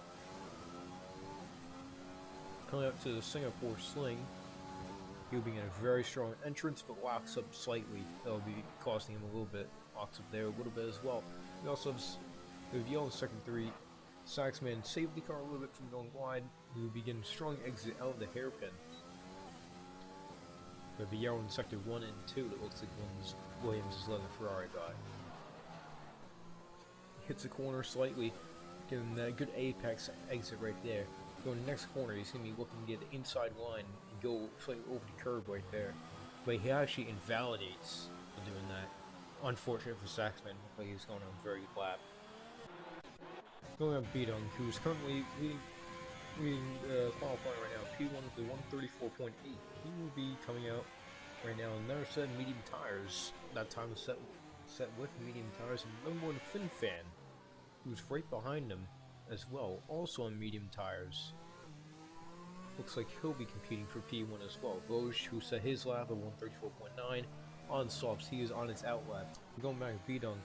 Coming up to the Singapore Sling, he'll be getting a very strong entrance, but locks up slightly. That'll be costing him a little bit locks up there a little bit as well. We also have the yellow in sector 3. Saxman saved the car a little bit from going wide. He will be getting strong exit out of the hairpin. We have the yellow in sector 1 and 2 that looks like Williams is letting the Ferrari by. Hits the corner slightly, getting that good apex exit right there. Going next corner, he's going to be looking to get the inside line and go slightly over the curb right there. But he actually invalidates for doing that. Unfortunate for Saxman, but he's going on a very good lap. Going on Bidong, who's currently leading qualifying right now. P1 to 134.8. He will be coming out right now on another set of medium tires. That time is set with medium tires, and number one Fin Fan, who's right behind him as well, also on medium tires. Looks like he'll be competing for P1 as well. Vosge, who set his lap at 134.9 on softs, he is on his out lap. Going back to Bidong,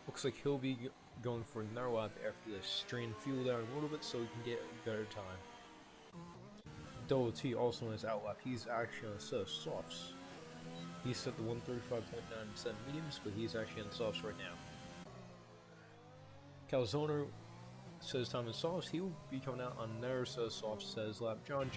looks like he'll be going for another lap after this, strain fuel down a little bit so he can get a better time. Double T also on his out lap, he's actually on a set of softs. He's set the 135.9% mediums, but he's actually on softs right now. Calzone says time in softs, he will be coming out on another set of softs, says lap. John,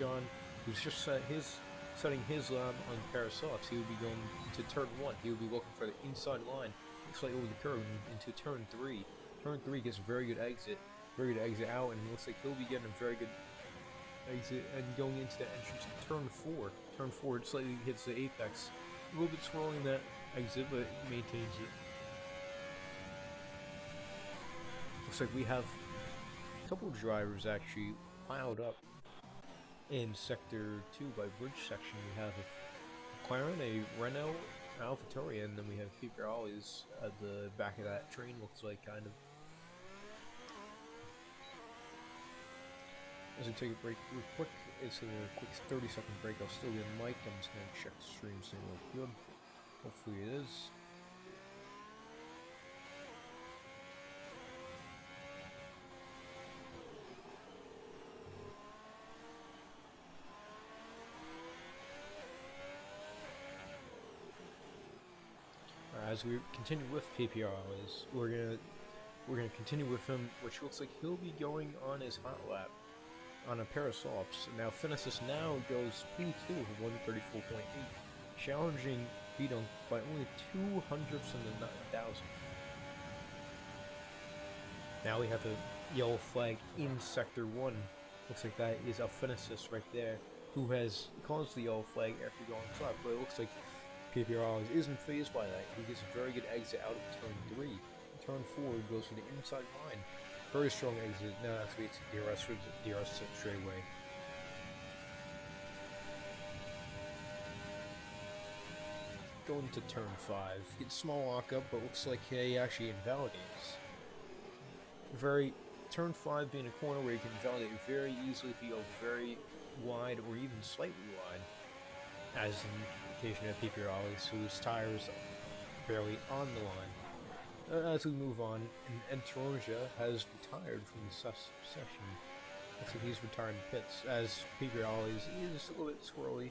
who's just setting his lap on a pair of softs, he will be going into turn 1. He will be looking for the inside line, slightly over the curve into turn 3. Turn 3 gets a very good exit out, and it looks like he'll be getting a very good exit and going into the entrance of turn 4. Turn 4 it slightly hits the apex. A little bit swirling that exit, but it maintains it. Looks like we have a couple of drivers actually piled up in sector 2 by bridge section. We have a McLaren, a Renault, AlphaTauri, and then we have Piperali's at the back of that train, looks like, kind of. As we take a break real quick, it's a quick 30-second break. I'll still be on mic. I'm just going to check the stream, see if it's good. Hopefully it is. As we continue with PPRs, we're gonna continue with him, which looks like he'll be going on his hot lap on a pair of softs. Now Finesis now goes P2 with 134.8, challenging Bidong by only 200ths in the 1,000th. Now we have a yellow flag in sector 1. Looks like that is Alphinesis right there, who has caused the yellow flag after going top, but it looks like PPR isn't phased by that. He gets a very good exit out of turn 3. Turn 4 goes for the inside line. Very strong exit. Now actually it's DRS for DRS straight away. Going to turn 5. Gets small lockup, but looks like he actually invalidates. Turn 5 being a corner where you can invalidate very easily if you go very wide or even slightly wide. As in the occasion of PPRali's, whose tires are barely on the line. As we move on, Entoronja has retired from the session. Looks like he's retiring pits, as PPRali's is a little bit swirly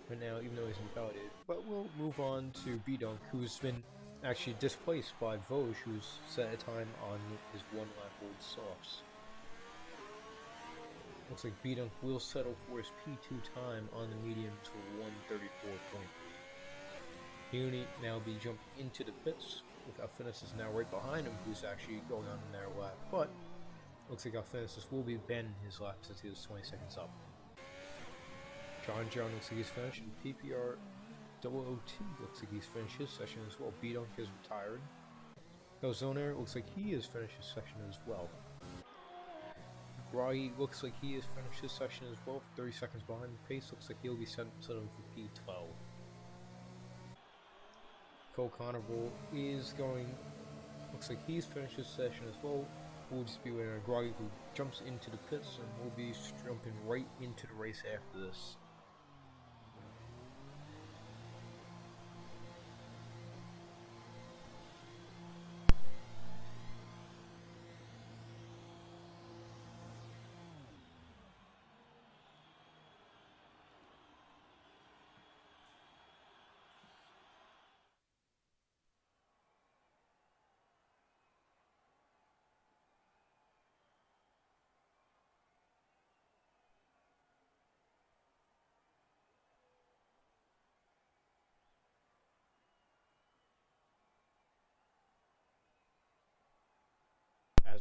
right now, even though he's invalidated. But we'll move on to Bidong, who's been actually displaced by Vosge, who's set a time on his 1 lap old softs. Looks like Bidong will settle for his P2 time on the medium to 134.8. Uni now be jumping into the pits, with Alphinesis now right behind him, who's actually going on in their lap. But looks like Alphinesis will be abandoning his lap since he was 20 seconds up. John looks like he's finished, and PPR 002 looks like he's finished his session as well. Bidong is retired. Calzone looks like he has finished his session as well. Groggy looks like he has finished his session as well, 30 seconds behind the pace. Looks like he'll be settling for P12. Cole Carnival is going, looks like he's finished his session as well. We'll just be waiting on Groggy, who jumps into the pits, and we'll be jumping right into the race after this.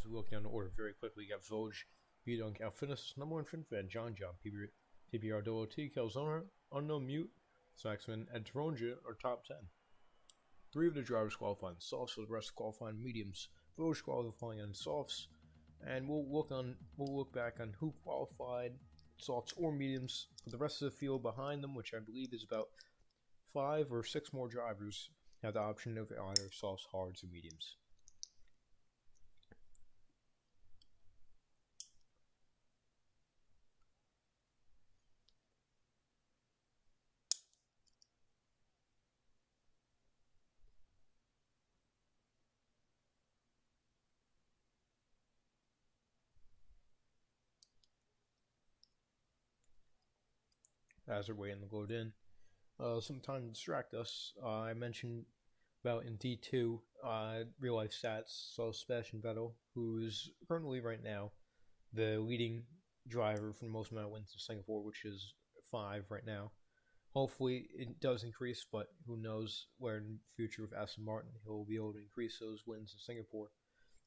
we look down the order very quickly, we got Voj, Bidunk, Alfinis, number 1 FinFan, John, PPR Dolo T, Calzona, Unknown Mute, Saxman, and Toronja are top 10. 3 of the drivers qualifying softs, so the rest qualifying mediums. Voj qualifying on softs, and we'll look back on who qualified softs or mediums for the rest of the field behind them, which I believe is about 5 or 6 more drivers have the option of either softs, hards, or mediums. As they're waiting to load in, some time to distract us. I mentioned about in D2 real life stats. So Sebastian Vettel, who is currently right now the leading driver for the most amount of wins in Singapore, which is 5 right now. Hopefully it does increase, but who knows where in the future with Aston Martin he'll be able to increase those wins in Singapore.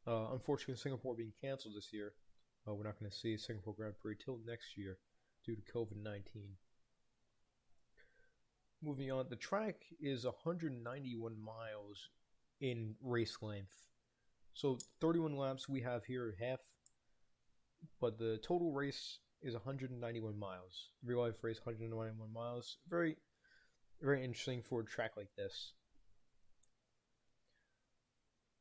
Unfortunately, Singapore being cancelled this year, we're not going to see Singapore Grand Prix till next year due to COVID-19. Moving on, the track is 191 miles in race length. So 31 laps we have here, half, but the total race is 191 miles. Real life race, 191 miles. Very, very interesting for a track like this.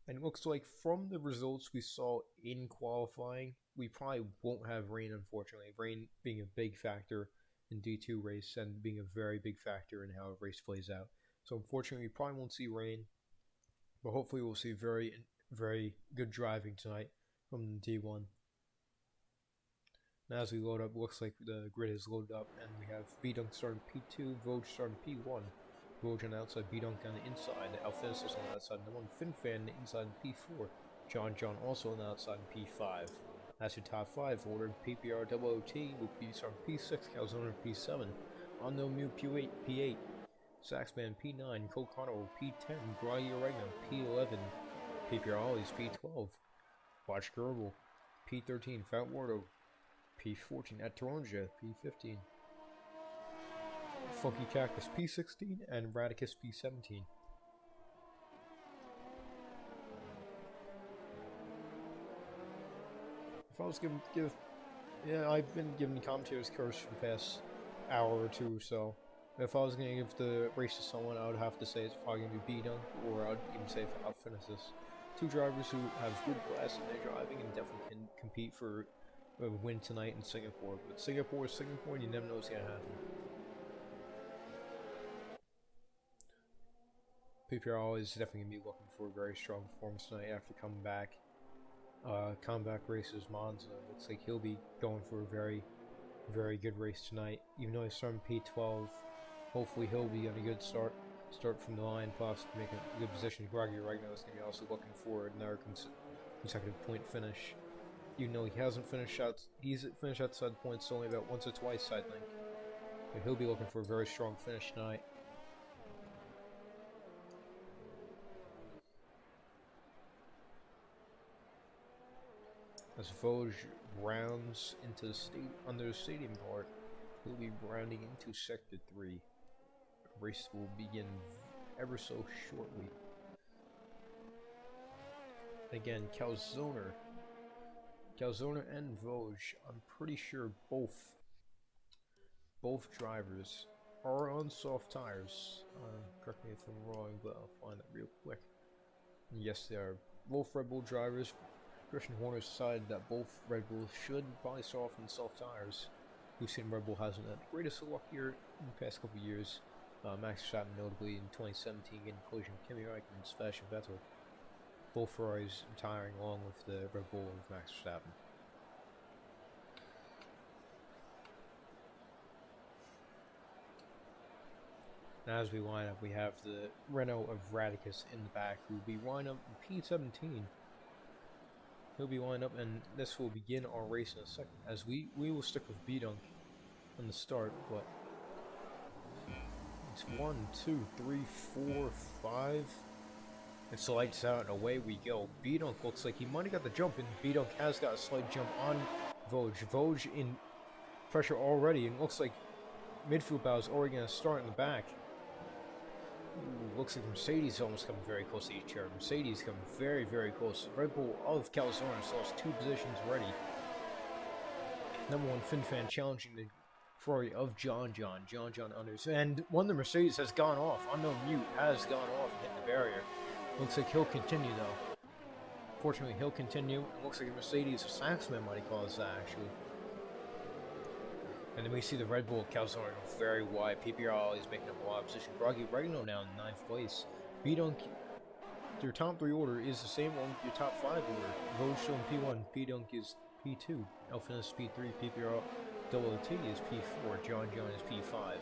And it looks like from the results we saw in qualifying, we probably won't have rain, unfortunately. Rain being a big factor in D2 race and being a very big factor in how a race plays out. So unfortunately, we probably won't see rain, but hopefully we'll see very, very good driving tonight from D1. Now as we load up, it looks like the grid is loaded up, and we have B-Dunk starting P2, Voj starting P1. Voj on the outside, B-Dunk on the inside, Alfinis on the outside, and one FinFan on the inside in P4. John also on the outside in P5. That's your top 5 ordered. PPR OOT will be starting P6, Calzona P7, Unknown Mew P8, Saxman P9, Kokano P10, Groggy Oregano P11, PPR Ollies P12, Watch Gerbil P13, Fat Wardo P14, at Toronja P15, Funky Cactus P16, and Radicus P17. If I was I've been giving commentators curse for the past hour or two or so. If I was going to give the race to someone, I would have to say it's probably going to be B-Dunk, or I'd even say Alfinis. 2 drivers who have good class in their driving and definitely can compete for a win tonight in Singapore. But Singapore is Singapore, and you never know what's going to happen. PPR is definitely going to be looking for a very strong performance tonight after coming back. Comeback races Monza. Looks like he'll be going for a very, very good race tonight. Even though he's starting P12, hopefully he'll be on a good start from the line, possibly make a good position. Groggy Oregano is going to be also looking for another consecutive point finish. Even though he hasn't finished out, he's finished outside the points only about once or twice, I think. But he'll be looking for a very strong finish tonight. As Voj rounds into the under the stadium part, he'll be rounding into Sector 3. The race will begin ever so shortly. Again, Calzona and Voj, I'm pretty sure both drivers are on soft tires. Correct me if I'm wrong, but I'll find that real quick. Yes, they are. Both Red Bull drivers. Christian Horner decided that both Red Bulls should probably start off in soft tires. We've seen Red Bull hasn't had the greatest of luck here in the past couple of years. Max Verstappen notably in 2017 getting a collision with Kimi Räikkönen and Sebastian Vettel. Both Ferraris retiring along with the Red Bull of Max Verstappen. Now as we line up, we have the Renault of Radicus in the back, who will be lining up in P17. He'll be lined up, and this will begin our race in a second, as we will stick with B-Dunk on the start, but it's 1, 2, 3, 4, 5. It's lights out and away we go. B-Dunk looks like he might have got the jump, and B-Dunk has got a slight jump on Voj. Voj in pressure already, and looks like midfield battle is already going to start in the back. Ooh, looks like Mercedes almost coming very close to each other. Mercedes coming very, very close. Red Bull of Calzone has lost 2 positions already. Number 1 FinFan challenging the Ferrari of John John. John John unders. And one of the Mercedes has gone off. Unknown Mute has gone off and hit the barrier. Looks like he'll continue though. Fortunately, he'll continue. It looks like a Mercedes or Saxman might have caused that actually. And then we see the Red Bull Calzone very wide. PPR is making up a lot of position. Groggy Regno now in 9th place. B-Dunk, your top 3 order is the same one your top 5 order. Voj still in P1, B-Dunk is P2, Elfin is P3, PPR OOT is P4, John John is P5.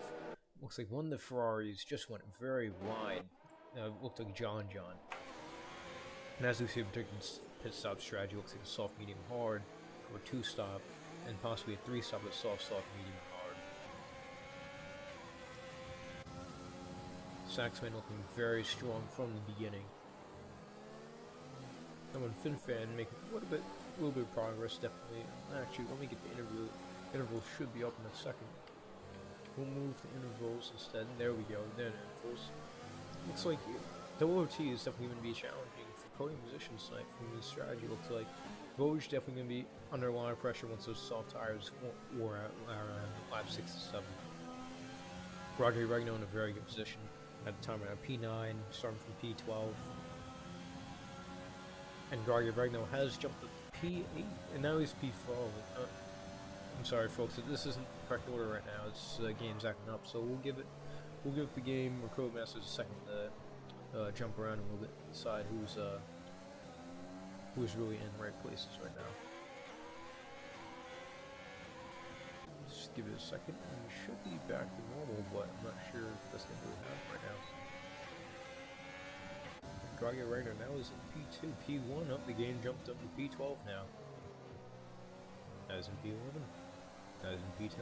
Looks like one of the Ferraris just went very wide. Looked like John John. And as we see, particular pit stop strategy looks like a soft, medium, hard, or 2-stop, and possibly a 3-stop with soft, medium, hard. Saxman looking very strong from the beginning. And when FinFan making a little bit of progress, definitely. Actually, let me get the interview. Intervals should be up in a second. We'll move to intervals instead. There we go. Then intervals. Looks like OOT is definitely going to be challenging for podium position tonight from the strategy. Looks like Voj definitely going to be under a lot of pressure once those soft tires wore out around lap 6 to 7. Roger Regno in a very good position at the time around P9, starting from P12. And Roger Regno has jumped to P8, and now he's P4. I'm sorry, folks, this isn't the correct order right now. It's game's acting up, so we'll give the game or Codemasters a second to jump around a little bit, decide who's really in the right places right now. Just give it a second, and we should be back to normal, but I'm not sure if that's going to really happen right now. Drago Raider now is in P2, P1 up. The game jumped up to P12 now. That is in P11. That is in P10.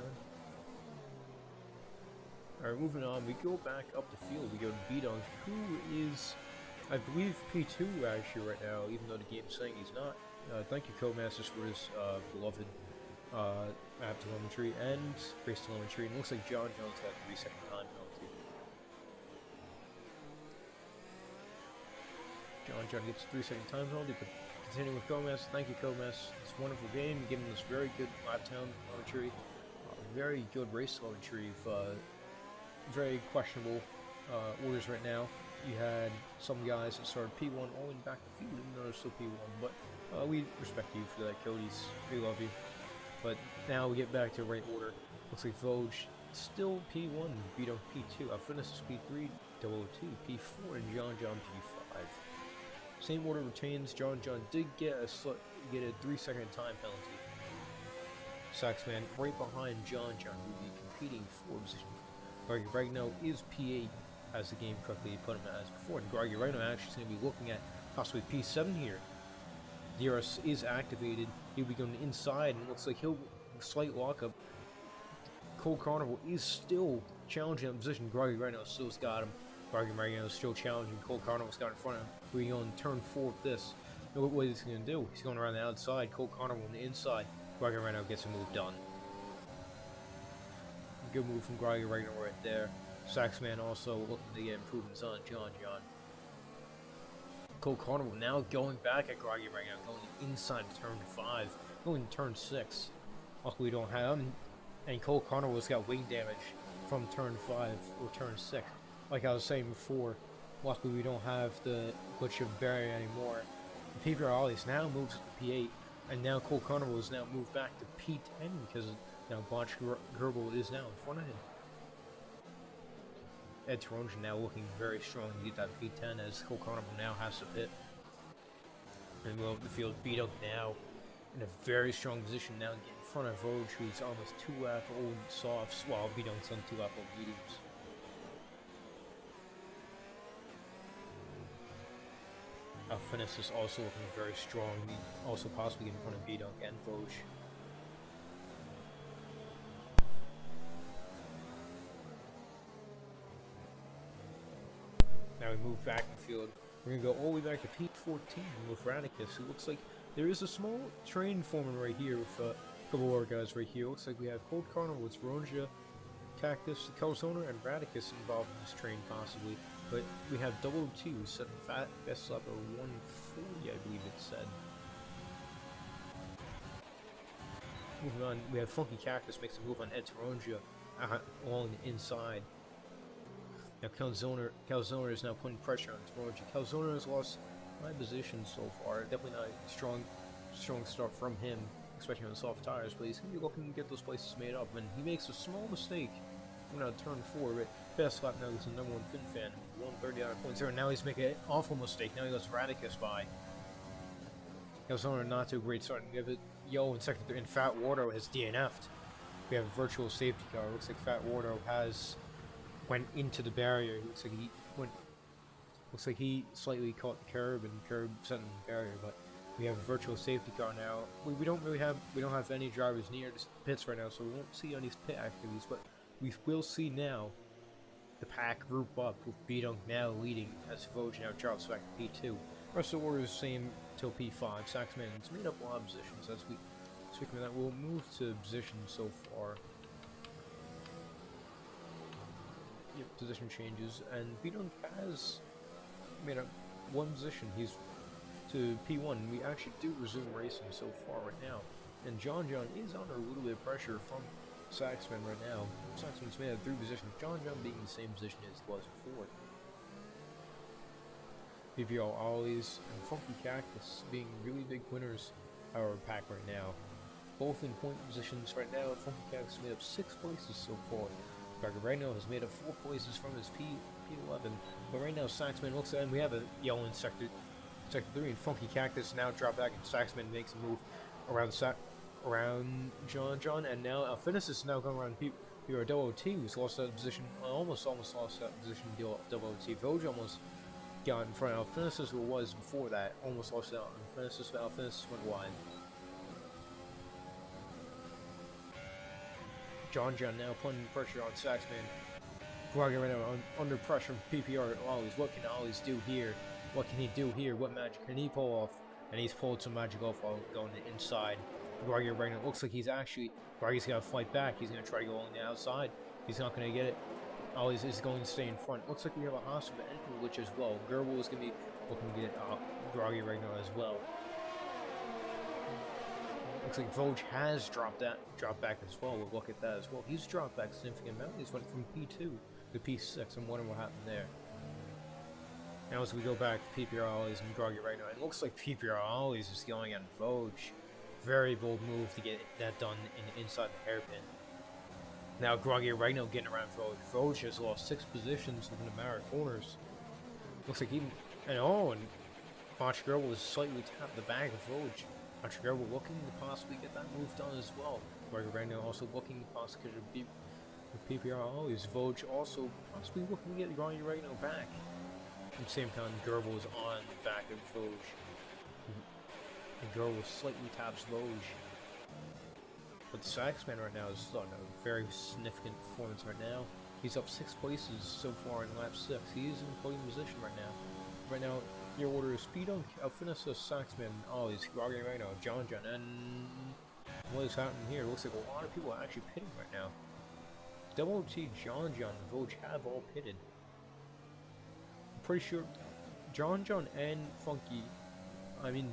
Alright, moving on. We go back up the field. We go to B-Dunk, who is, I believe, P2 actually right now, even though the game's saying he's not. Thank you, Codemasters, for his beloved app telemetry and race telemetry. And it looks like John Jones got a 3-second time penalty. John gets a 3-second time penalty, but continuing with Codemasters. Thank you, Codemasters. It's a wonderful game, giving us very good lap time telemetry, very good race telemetry of very questionable orders right now. You had some guys that started P1 all in back to the field, even though they're still P1, but we respect you for that, Cody's. We love you. But now we get back to the right order. Looks like Voj still P1, B-Dunk P2, Alfinis is P3, OOT P4, and John John P5. Same order retains. John did get a 3-second time penalty. Saxman right behind John who will be competing for position. Groggy Regno is P8 as the game correctly put him as before. And Groggy Regno actually is going to be looking at possibly P7 here. DRS is activated. He'll be going inside, and it looks like he'll slight lockup. Cold Carnival is still challenging that position. Groggy Regno still's got him. Groggy Regno is still challenging. Cold Carnival's got in front of him. We're going to turn 4 with this. Know what he's going to do. He's going around the outside. Cold Carnival on the inside. Groggy Regno gets a move done. Good move from Groggy Regno right there. Saxman also looking to get improvements on John. Cold Carnival now going back at Groggy Regno, going inside turn 5, going to turn 6. Luckily we don't have him, and Cold Carnival's got wing damage from turn 5 or turn 6. Like I was saying before, luckily we don't have the glitch of barrier anymore. PPR Ollie's now moves to P8, and now Cold Carnival is now moved back to P10 because now Blanche Gerbil is now in front of him. Ed Toronja now looking very strong to get that P10 as Cold Carnival now has to pit. And we'll the field B-Dunk now in a very strong position now to get in front of Voj, who's almost 2-lap old softs, while B-Dunk's on 2-lap old mediums. Alfinis is also looking very strong, also possibly in front of B-Dunk and Voj. Now we move back in the field. We're going to go all the way back to P14 with Radicus. It looks like there is a small train forming right here with a couple of our guys right here. Looks like we have Cold Cardinal with Ronja, Cactus, Calzona, and Radicus involved in this train possibly. But we have 002 setting fast lap at 140, I believe it said. Moving on, we have Funky Cactus makes a move on Ed Taronja along the inside. Now Calzona is now putting pressure on Taronja. Calzona has lost 5 positions so far. Definitely not a strong start from him, especially on soft tires, but he's going to be looking to get those places made up. And he makes a small mistake coming out of turn 4, but fast lap now is the #1 Fin fan, 139.0. Now he's making an awful mistake. Now he goes Radicus by. Calzona not too great starting. We have it Yo in second, and Fat Wardo has DNF'd. We have a virtual safety car. Looks like Fat Wardo went into the barrier. Looks like he slightly caught the curb, and curb sent him the barrier. But we have a virtual safety car now. We don't have any drivers near the pits right now, so we won't see any pit activities. But we will see now the pack group up with B-Dunk now leading as Vogue now drops back to P2. Rest of the order is the same till P5. Saxman's made up a lot of positions. As we speaking of that, we'll move to positions so far. Yep, position changes, and B-Dunk has made up 1 position. He's to P1. We actually do resume racing so far right now, and John is under a little bit of pressure from Saxman right now. Saxman's made up 3 positions. John being in the same position as he was before. PPL Ollies and Funky Cactus being really big winners of our pack right now. Both in point positions right now. Funky Cactus made up 6 places so far. Rhino has made up 4 places from his P11. But right now Saxman looks at him. We have a yellow in sector 3, and Funky Cactus now drop back, and Saxman makes a move around John, and now Alphinus is now going around PROT, who's lost that position, almost lost that position. DOT Vogue almost got in front of Alphinus, who was before that, almost lost out on Alphinus, but Alphinus went wide. John now putting pressure on Saxman. Groggy right now under pressure from PPR Ollies. What can Ollies do here? What can he do here? What magic can he pull off? And he's pulled some magic off while going to the inside. Groggy right now looks like Groggy's got to fight back. He's going to try to go on the outside. He's not going to get it. Ollies is going to stay in front. Looks like we have a hostile ankle glitch as well. Gerbil is going to be looking to get Groggy right now as well. Looks like Vogue has dropped back as well. We'll look at that as well. He's dropped back a significant amount. He's went from P2 to P6. I'm wondering what happened there. Now as we go back to PPR Ollies and Groggy right now, it looks like PPR Ollies is going on Vogue. Very bold move to get that done inside the hairpin. Now Groggy right now getting around Vogue. Vogue has lost 6 positions within the matter of corners. Looks like and Macho Gerbil is slightly tapped the back of Vogue. Macho Gerbil looking to possibly get that move done as well. Groggy right now also looking to possibly get PPR Ollies. Vogue also possibly looking to get Groggy right now back. At the same time, Gerbil is on the back of Vogue. And Gerbil slightly taps Vogue. But the Saxman right now is on a very significant performance right now. He's up 6 places so far in lap 6. He is in podium position right now. Right now, your order is Speedunk, Alphinus, Saxman, Ollies, Groggy Rhino, John, and what is happening here? It looks like a lot of people are actually pitting right now. Double T, John, and Vogue have all pitted. I'm pretty sure John and Funky,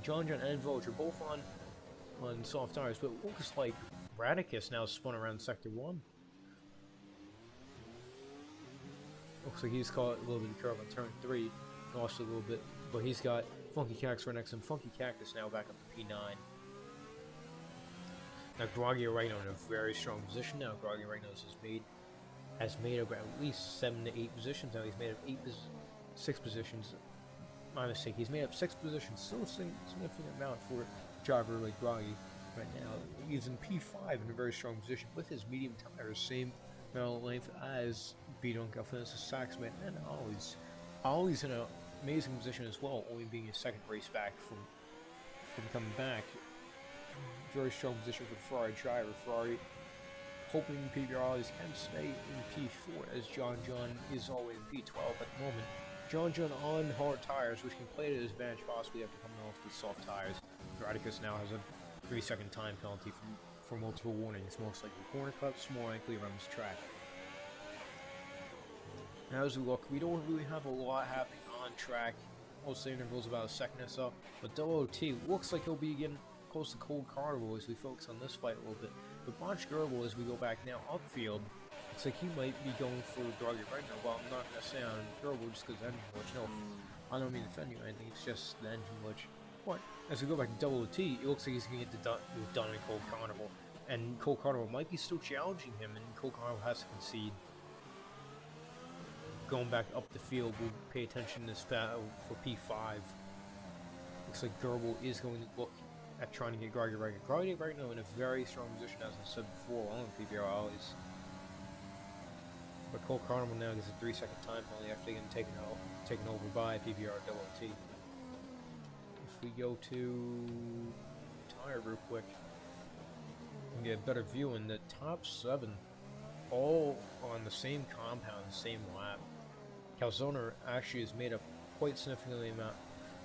John and Vogue are both on soft tires, but it looks like Radicus now spun around sector 1. Looks like he's caught a little bit of curve on turn 3, lost a little bit, but he's got Funky Cactus right next to him. Funky Cactus now back up to P9. Now Groggy right now in a very strong position now. Groggy right now has made up at least 7 to 8 positions now. He's made up 6 positions. My mistake. He's made up 6 positions. Still a significant amount for a driver like Groggy right now. He's in P5 in a very strong position with his medium tires, same amount of length as B-Dunk, Alphinus, Saxman, and Ollies. Ollie's in an amazing position as well, only being his 2nd race back from coming back. Very strong position for the Ferrari driver. Ferrari hoping PPR Ollies can stay in P4 as John is always in P12 at the moment. John on hard tires, which can play to his advantage possibly after coming off the soft tires. Radicus now has a 3-second time penalty for multiple warnings, most likely corner cuts, more likely around this track. Now as we look, we don't really have a lot happening on track. Most intervals about a second or so, but OOT looks like he'll be getting close to Cold Carnival as we focus on this fight a little bit. But Botch Gerbil, as we go back now upfield, looks like he might be going for Druggy right now. Well, I'm not going to say on Gerbil just because engine glitch. No, I don't mean to offend you or anything, it's just the engine glitch. But as we go back to OOT, it looks like he's going to get the move done in Cold Carnival. And Cold Carnival might be still challenging him, and Cold Carnival has to concede. Going back up the field, we'll pay attention to this battle for P5. Looks like Gerbil is going to look at trying to get Groggy right now in a very strong position, as I said before, along with PBR always. But Cold Carnival now gets a 3-second time penalty after getting taken over by PBR OOT. If we go to tire real quick, we can get a better view in the top 7, all on the same compound, the same lap. Calzona actually has made up quite significantly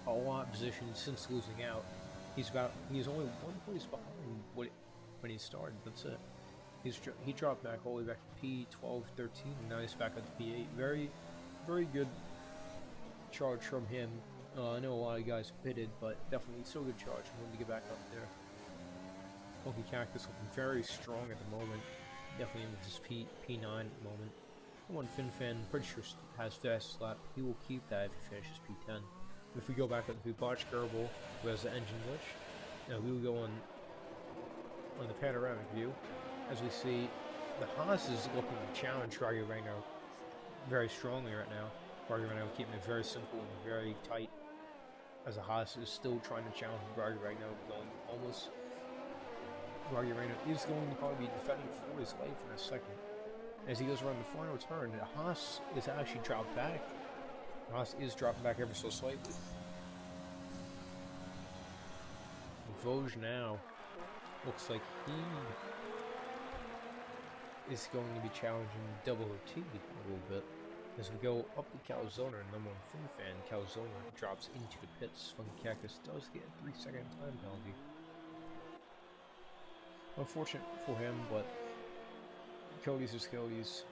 a lot of positions since losing out. He's only 1 place behind when he started. That's it. He dropped back all the way back to P12, 13, and now he's back at the P8. Very, very good charge from him. I know a lot of guys pitted, but definitely still a good charge. I wanted to get back up there. Funky Cactus looking very strong at the moment. Definitely in his P9 at the moment. One FinFan, pretty sure has fast lap. He will keep that if he finishes P10. If we go back up to Botch Gerbil, who has the engine glitch, now we will go on the panoramic view, as we see the Haas is looking to challenge Groggy right now very strongly right now. Groggy right now keeping it very simple and very tight, as the Haas is still trying to challenge Groggy right now, going almost. Groggy right now is going to probably be defending for his life in a second. As he goes around the final turn, the Haas is actually dropped back. Haas is dropping back ever so slightly. Vosges now looks like he is going to be challenging OOT a little bit. As we go up to Calzona, number 1 FinFan, Calzona drops into the pits. Funky Cactus does get a 3-second time penalty. Unfortunate for him, but Cody's is Cody's,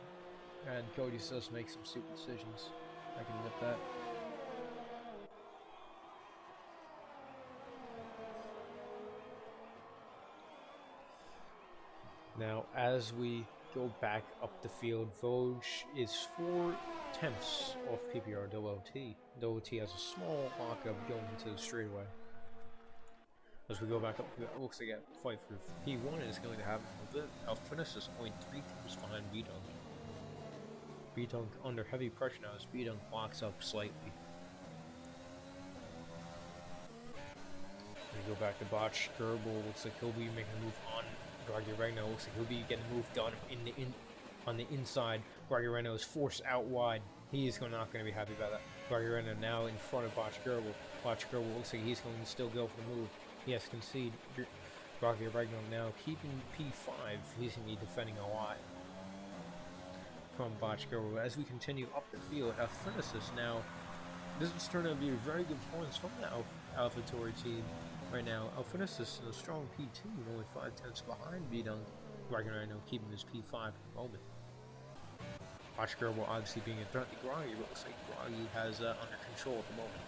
and Cody does make some stupid decisions. I can admit that. Now, as we go back up the field, Vosges is 4 tenths off PBR OOT. OOT has a small lockup going into the straightaway. As we go back up, it looks like a fight for P1 is going to happen a little bit. Alfinis is only 3 tenths behind B-Dunk. B-Dunk under heavy pressure now as B-Dunk locks up slightly. We go back to Botch Gerbil. Looks like he'll be making a move on Groggy Regno. Looks like he'll be getting a move done on the inside. Groggy Regno is forced out wide. He is not going to be happy about that. Groggy Regno now in front of Botch Gerbil. Botch Gerbil looks like he's going to still go for the move. He has to concede. Groggy Regno now keeping P5. He's going to be defending a lot from Botch Gerbil. As we continue up the field, Alphenesis now, this is turning out to be a very good performance from the AlphaTauri team right now. Alphenesis in a strong P2, only 5 tenths behind B-Dunk. Groggy Regno keeping his P5 at the moment. Botch Gerbil obviously being a threat to Groggy, but looks like Groggy has under control at the moment.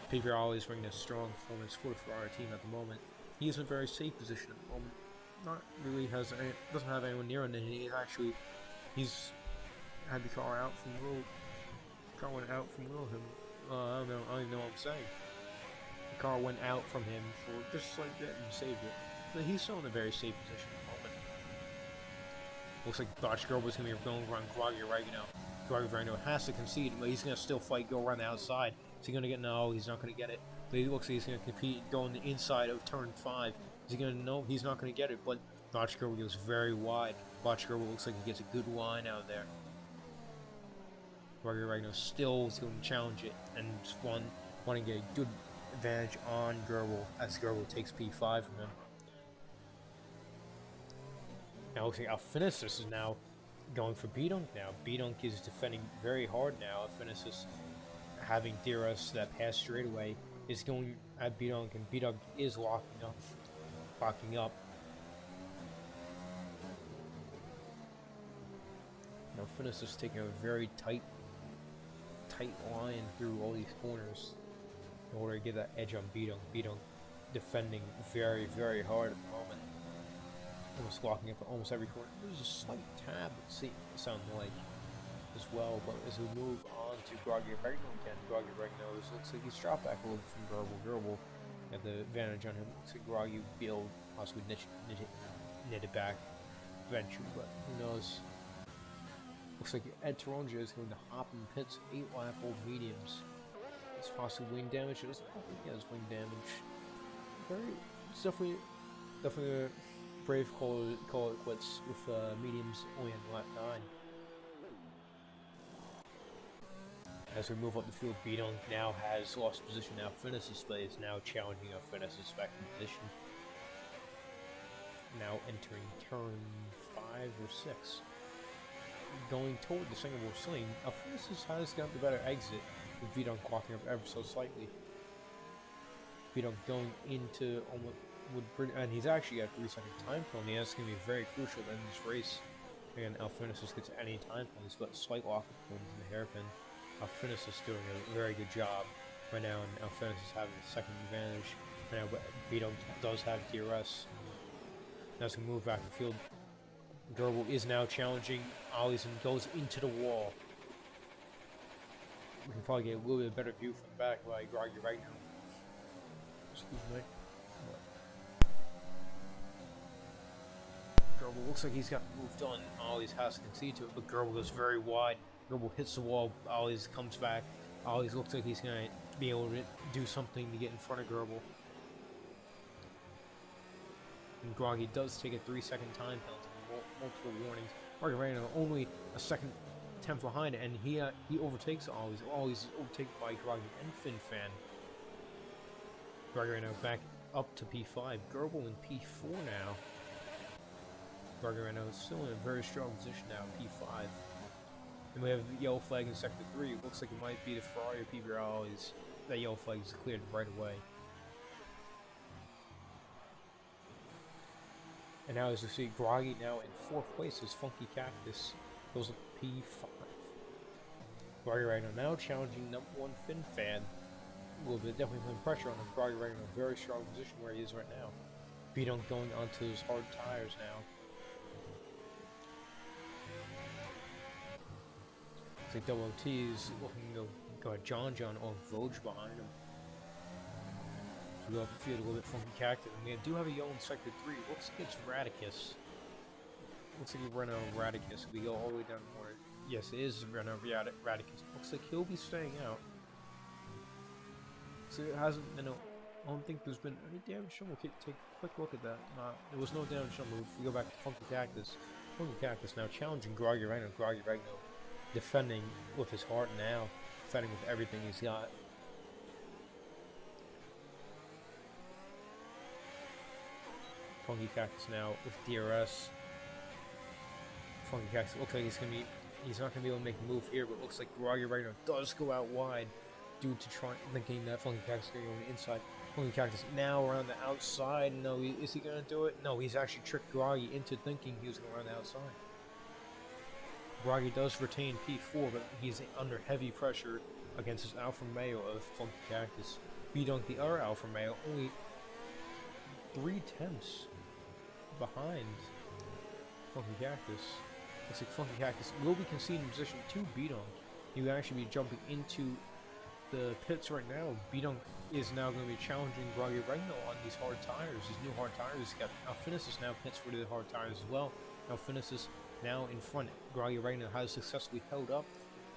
PBR always bringing a strong performance for the Ferrari team at the moment. He is in a very safe position at the moment. Not really doesn't have anyone near him, and he's had the car out from Will. Car went out from Wilhelm. I don't even know what I'm saying. The car went out from him for just like that and saved it. But he's still in a very safe position at the moment. Looks like Botch Gerbil is going to be going around Groggy right now. Groggy right now has to concede, but he's going to still fight, go around the outside. Is he going to get? No, he's not going to get it. But he looks like he's going to compete, go on the inside of turn 5. Is he going to? No, he's not going to get it. But Botch Gerbil goes very wide. Botch Gerbil looks like he gets a good line out there. Groggy Regno still is going to challenge it and wanting to get a good advantage on Gerbil as Gerbil takes P5 from him. Now it looks like Alphenesis is now going for B-Dunk now. B-Dunk is defending very hard now. Alphenesis having DRS that pass straightaway is going at B-Dunk, and B-Dunk is locking up. Now Finis is taking a very tight line through all these corners in order to get that edge on B-Dunk. B-Dunk defending very, very hard at the moment. Almost locking up at almost every corner. There's a slight tab, it sounds like, as well, but as we move on to Groggy Regno again, Groggy Regno looks like he's dropped back a little bit from Gerbil. Gerbil had the advantage on him. Looks like Groggy will be able to possibly knit it back eventually, but who knows. Looks like Ed Toronja is going to hop in pits 8-lap old mediums. It's possibly wing damage. It doesn't look like he has wing damage. It's definitely a brave call it quits with mediums only on lap 9. As we move up the field, B-Dunk now has lost position. Now Finis is now challenging Finis back in position. Now entering turn 5 or 6. Going toward the Singapore Sling, Finis has got the better exit, with B-Dunk walking up ever so slightly. B-Dunk going into almost and he's actually got a 3-second time penalty. That's going to be very crucial in this race. Again, Finis gets any time penalties, but slight lock in the hairpin. Finis is doing a very good job right now, and Finis is having a second advantage. Right now, but B-Dunk does have DRS. Now as we move back in the field, Gerbil is now challenging Ollie's and goes into the wall. We can probably get a little bit better view from the back by Groggy right now. Excuse me. Gerbil looks like he's got moved on. Ollie's has to concede to it, but Gerbil goes very wide. Gerbil hits the wall. Ollie's comes back. Ollie's looks like he's going to be able to do something to get in front of Gerbil. And Groggy does take a 3-second time penalty, multiple warnings. Margarino only a second 10th behind, and he overtakes Ollie's. Ollie's overtaken by Groggy and FinFan. Margarino back up to P5. Gerbil in P4 now. Margarino is still in a very strong position now in P5. And we have the yellow flag in sector 3. It looks like it might be the Ferrari or PBR Ollie's. That yellow flag is cleared right away. And now as you see, Groggy now in 4th place is Funky Cactus. Goes up to P5. Groggy right now challenging #1 FinFan. A little bit, definitely putting pressure on him. Groggy right in a very strong position where he is right now. B-Dunk going onto his hard tires now. It's like Double T is looking to go at John on Vogue behind him. So we go up the field a little bit Funky Cactus. And we do have a yellow in sector 3. Looks like it's Radicus. Looks like we run out of Radicus. We go all the way down more. Yes, it is run out of Radicus. Looks like he'll be staying out. So it hasn't been I don't think there's been any damage done. We'll take a quick look at that. There was no damage done. We go back to Funky Cactus. Funky Cactus now challenging Groggy Regno. Groggy Regno defending with his heart now. Defending with everything he's got. Funky Cactus now with DRS. Funky Cactus looks like he's not gonna be able to make a move here, but it looks like Groggy Regno does go out wide due to thinking that Funky Cactus is gonna go on the inside. Funky Cactus now around the outside. No, is he gonna do it? No, he's actually tricked Groggy into thinking he was gonna run the outside. Groggy does retain P4, but he's under heavy pressure against his Alfa Romeo of Funky Cactus. B-Dunk, the other Alfa Romeo, only 3/10 behind Funky Cactus. Looks like Funky Cactus will be conceding position to B-Dunk. He will actually be jumping into the pits right now. B-Dunk is now going to be challenging Groggy Regno on these hard tires. These new hard tires. He's got Finis is now pits for the hard tires as well. Finis is now in front. Groggy Regno has successfully held up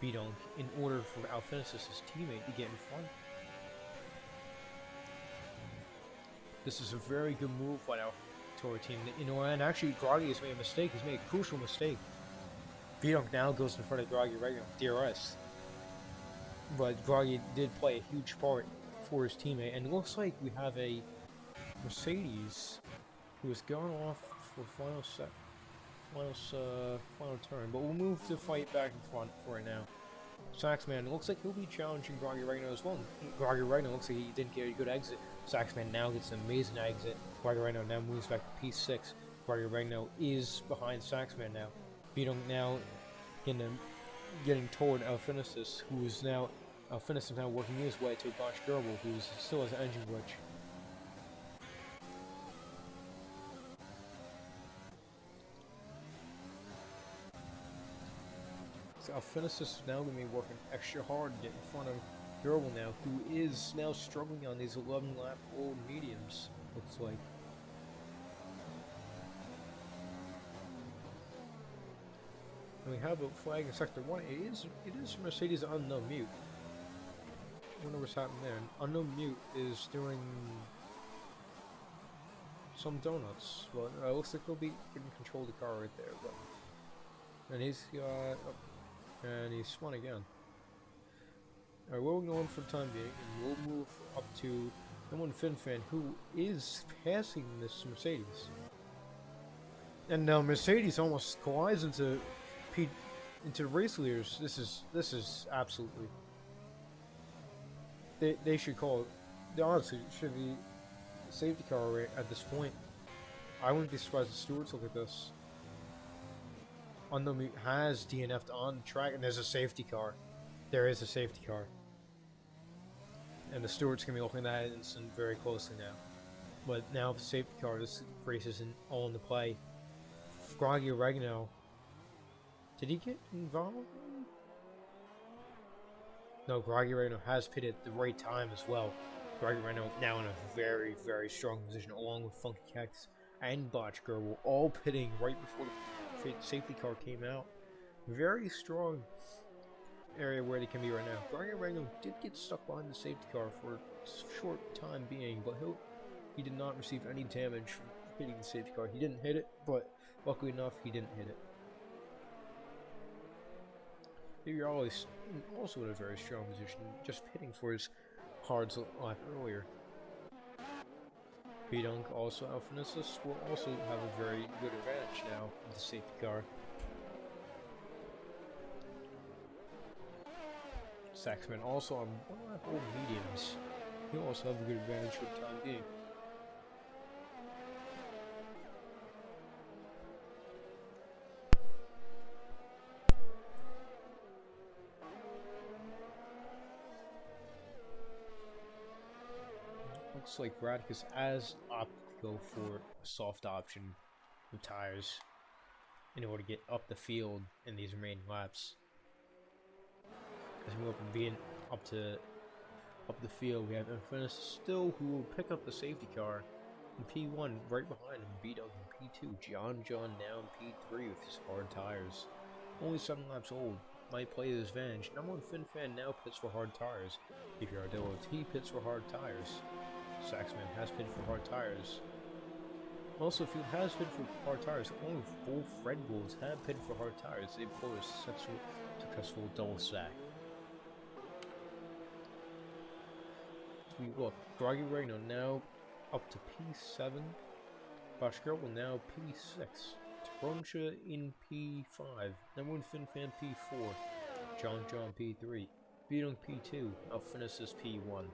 B-Dunk in order for Finis, his teammate, to get in front. This is a very good move by our Tour team. And actually Groggy has made a mistake. He's made a crucial mistake. B-Dunk now goes in front of Groggy Regno with DRS. But Groggy did play a huge part for his teammate. And it looks like we have a Mercedes who is going off for final turn. But we'll move the fight back in front for right now. Saxman looks like he'll be challenging Groggy Rhino as well. Groggy Rhino looks like he didn't get a good exit. Saxman now gets an amazing exit. Groggy Rhino now moves back to P6. Groggy Rhino is behind Saxman now. Beetle now getting toward Alphinisis, who is now working his way to Bosch Gerbil, who still has an engine glitch. So Alphinisis is now going to be working extra hard to get in front of Gerbil now, who is now struggling on these 11-lap old mediums, looks like. And we have a flag in Sector 1. It is Mercedes Unknown Mute. I wonder what's happening there. Unknown Mute is doing some donuts. Well, it looks like he'll be getting control of the car right there. But, and he's got... and he spun again. Alright, we're going for the time being, and we'll move up to number one FinFan, who is passing this Mercedes. And now Mercedes almost collides into the race leaders. This is absolutely... They should call it. Honestly, it should be a safety car at this point. I wouldn't be surprised if Stewart's look at this. Unknown Mute has DNF'd on the track, and there's a safety car. There is a safety car. And the Stewart's going to be looking at that instant very closely now. But now, the safety car, this race isn't all in the play. Groggy Oregano. Did he get involved? No, Groggy Oregano has pitted at the right time as well. Groggy Oregano now in a very, very strong position, along with Funky Cactus and Botch Gerbil, all pitting right before the safety car came out. Very strong area where they can be right now. Groggy Oregano did get stuck behind the safety car for a short time being, but he did not receive any damage from hitting the safety car. He didn't hit it, but luckily enough, he didn't hit it. You're always also in a very strong position, just pitting for his hards lap earlier. B-Dunk, also Alphinisis, will also have a very good advantage now with the safety car. Saxman also on one lap old mediums. He'll also have a good advantage for the time being. Looks like Radicus has opted to go for a soft option with tires in order to get up the field in these remaining laps. As we move from being up the field, we have Infinis still, who will pick up the safety car in P1 right behind him. B-Dog in P2. John now in P3 with his hard tires. Only 7 laps old. Might play to his advantage. Number one FinFan now pits for hard tires. If you're Ardillo, he pits for hard tires. Saxman has pitted for hard tires. Also, if he has pitted for hard tires, only both Red Bulls have pitted for hard tires. They pulled a successful double stack. We look, Groggy Rhino now up to P7. Bosch Gerbil now P6. Troncha in P5. Number one FinFan P4. John P3. Beating P2. Alphinisis P1.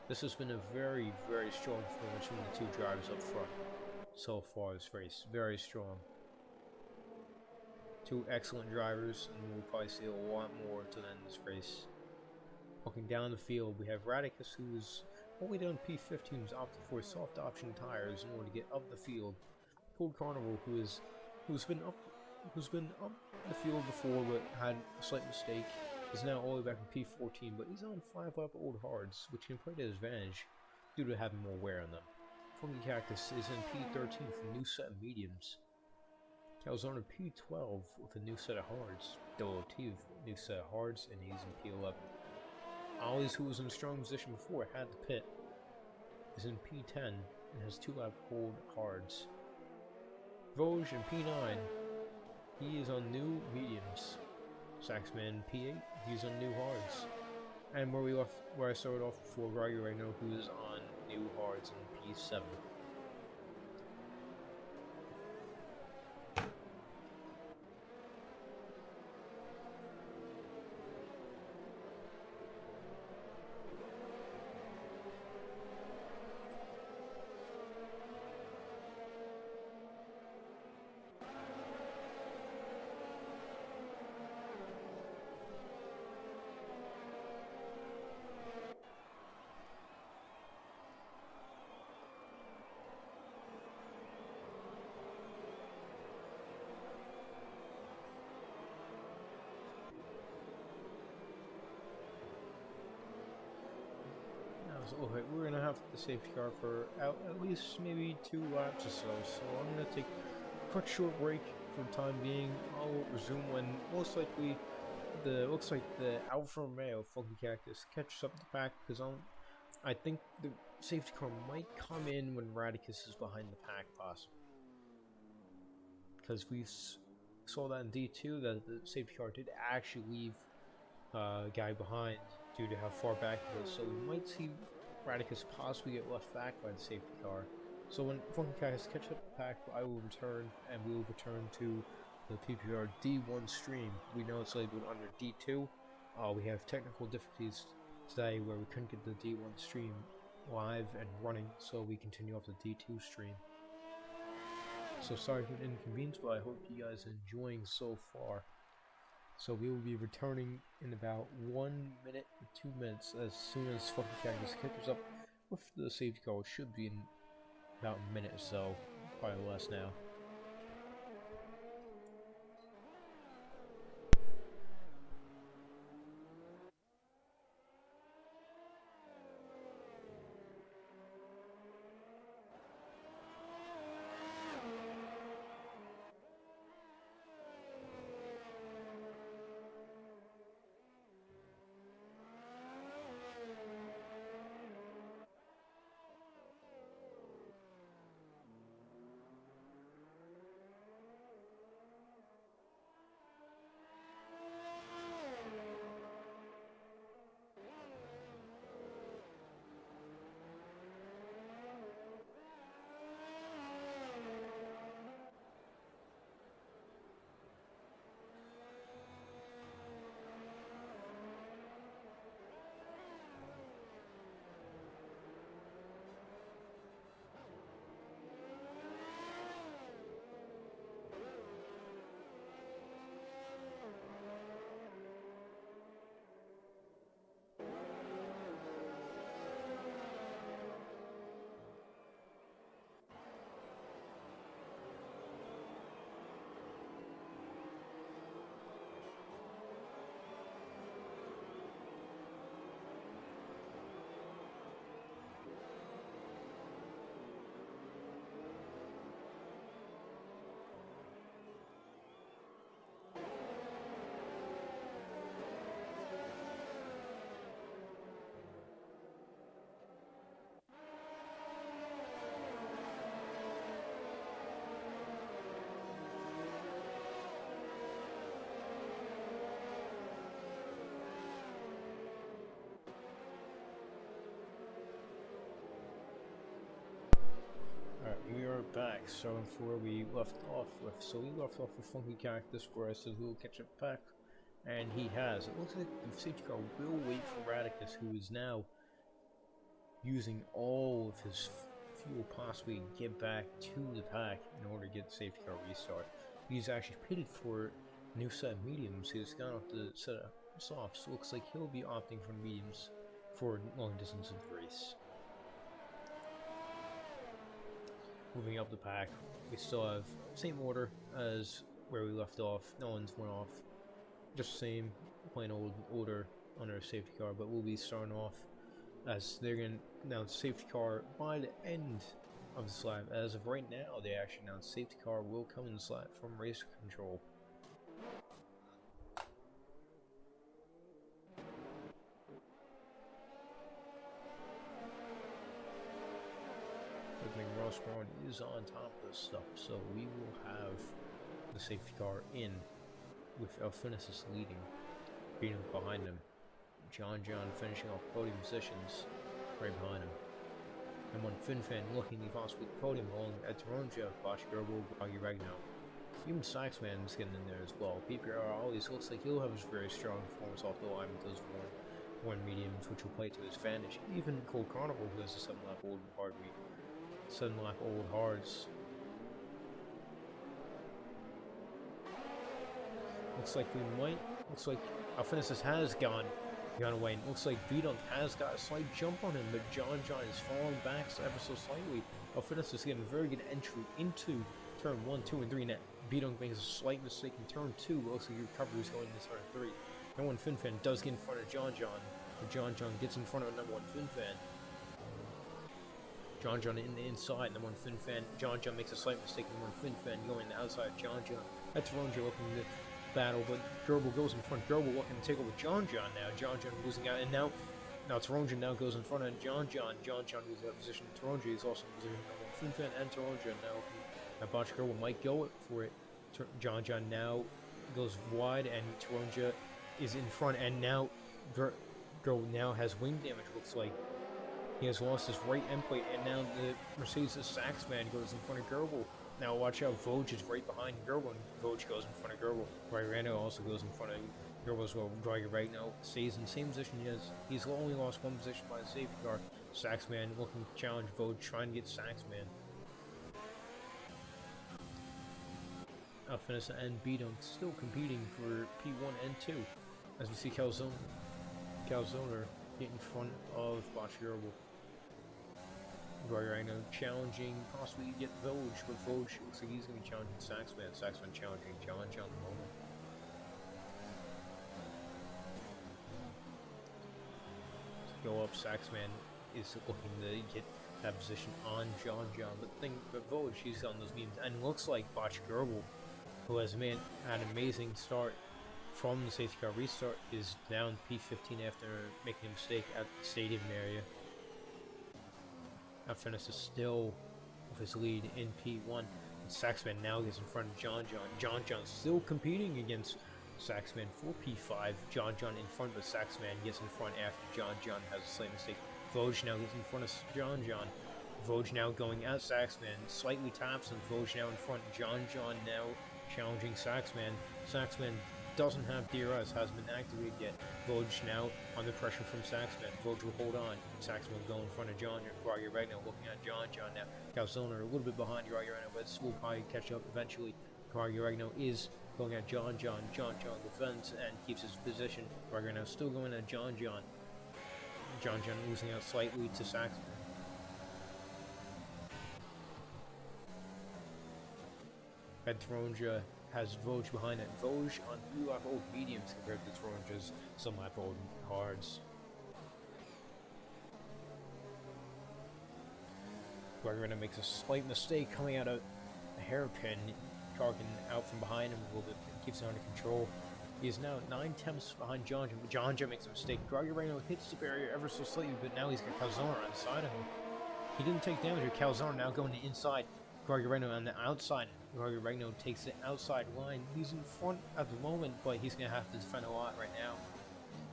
This has been a very, very strong performance from the two drivers up front so far this race. Very strong. Two excellent drivers, and we'll probably see a lot more to end this race. Looking down the field, we have Radicus, who's only down P15, who's opted for soft option tires in order to get up the field. Cold Carnival, who's been up the field before but had a slight mistake, is now all the way back in P14, but he's on 5 lap old hards, which can play to his advantage due to having more wear on them. Funky Cactus is in P13 with a new set of mediums. Calzone in P12 with a new set of hards. Dolo T with a new set of hards, and he's in P11. Ollie's, who was in a strong position before, had to pit, is in P10 and has 2 lap old hards. Vosge in P9, he is on new mediums. Saxman P8, he's on new hards. And where I started off before, Groggy Rhino, who is on new hards in P7. okay, we're gonna have the safety car for at least maybe 2 laps or so. So I'm gonna take a quick short break for the time being. I'll resume when most likely looks like the Alfa Romeo Funky Cactus catches up the pack, because I think the safety car might come in when Radicus is behind the pack, possibly. Because we saw that in D2 that the safety car did actually leave a guy behind due to how far back he was, so we might see Radicus possibly get left back by the safety car. So when Funky Cactus catches up the pack, I will return, and we will return to the PPR D1 stream. We know it's labeled under D2. We have technical difficulties today where we couldn't get the D1 stream live and running, so we continue off the D2 stream. So sorry for the inconvenience, but I hope you guys are enjoying so far. So we will be returning in about 1 minute or 2 minutes as soon as Funky Cactus catches up with the safety car. It should be in about a minute or so, probably less now. Alright, we are back, starting from where we left off with. So we left off with Funky Cactus, where I said we will catch up back, and he has. It looks like the safety car will wait for Radicus, who is now using all of his fuel possibly to get back to the pack in order to get the safety car restart. He's actually pitted for a new set of mediums. He's gone off the set of softs. Looks like he'll be opting for mediums for long distance of the race. Moving up the pack, we still have same order as where we left off. No one's went off. Just same, plain old order on our safety car, but we'll be starting off as they're going to announce safety car by the end of this lap. As of right now, they actually announced safety car will come in this lap from race control. Ross Brown is on top of this stuff, so we will have the safety car in with Alphinis leading, being behind him. John finishing off podium positions right behind him. And when FinFan looking to possibly podium along at Toronto, Bashgerbo, Boggy Ragnow. Even Saxman is getting in there as well. PPR always looks like he'll have his very strong performance off the line with those one mediums, which will play to his advantage. Even Cold Carnival, who has a 7-lap old hard week. 7-lap old hards. Looks like Alphinis has gone away, and looks like B-Dunk has got a slight jump on him, but John is falling back ever so slightly. Alphinis is getting a very good entry into turn 1, 2, and 3. Now B-Dunk makes a slight mistake in turn 2, but looks like he recovers going into turn 3. Number 1 FinFan does get in front of John, but John gets in front of number 1 FinFan. John John in the inside, and then one FinFan. John John makes a slight mistake, and one FinFan going the outside. John John. That's Toronjo looking to battle, but Gerbil goes in front. Gerbil looking to take over John John now. John John losing out, and now Toronjo now goes in front of John John. John John moves out of position. Toronjo is also in position. FinFan and Toronjo now Botch Gerbil might go for it. John John now goes wide, and Toronjo is in front, and now Gerbil now has wing damage. Looks like he has lost his right end plate, and now the Mercedes Saxman goes in front of Gerbil. Now watch out, Voj is right behind Gerbil, and Voj goes in front of Gerbil. Ryrano also goes in front of Gerbil as well. Dragger right now stays in the same position he is. He's only lost one position by the safety car. Saxman looking to challenge Voj, trying to get Saxman. Alfinus and Beatum still competing for P1 and 2. As we see Calzone get in front of Botch Gerbil. Right now challenging, possibly get Voj, but Voj looks like he's going to be challenging Saxman. Saxman challenging John John the moment. To go up, Saxman is looking to get that position on John John, but Voj, he's on those beams, and looks like Botch Gerbil, who has had an amazing start from the safety car restart, is down P15 after making a mistake at the stadium area. Alfinus is still with his lead in P1. And Saxman now gets in front of John John. John John still competing against Saxman for P5. John John in front, but Saxman gets in front after John John has a slight mistake. Voj now gets in front of John John. Voj now going at Saxman, slightly taps him. Voj now in front. John John now challenging Saxman. Saxman doesn't have DRS, hasn't been activated yet. Voj now under pressure from Saxman. Voj will hold on. Saxman will go in front of John. Roger right now looking at John John now. Calzone a little bit behind Roger right now, but will probably catch up eventually. Roger right now is going at John John. John John defends and keeps his position. Roger now still going at John John. John John losing out slightly to Saxman. And Toronjo has Voj behind it. Voj on 3-lap old mediums compared to Toronjo's some lap old hards. Guardiana makes a slight mistake coming out of a hairpin. Tarkin out from behind him a little bit, keeps it under control. He is now 9/10 behind John John. John John makes a mistake. Guardiana hits the barrier ever so slightly, but now he's got Calzone on the side of him. He didn't take damage with Calzone now going to inside. Guardiana on the outside. Guardiana takes the outside line. He's in front at the moment, but he's going to have to defend a lot right now.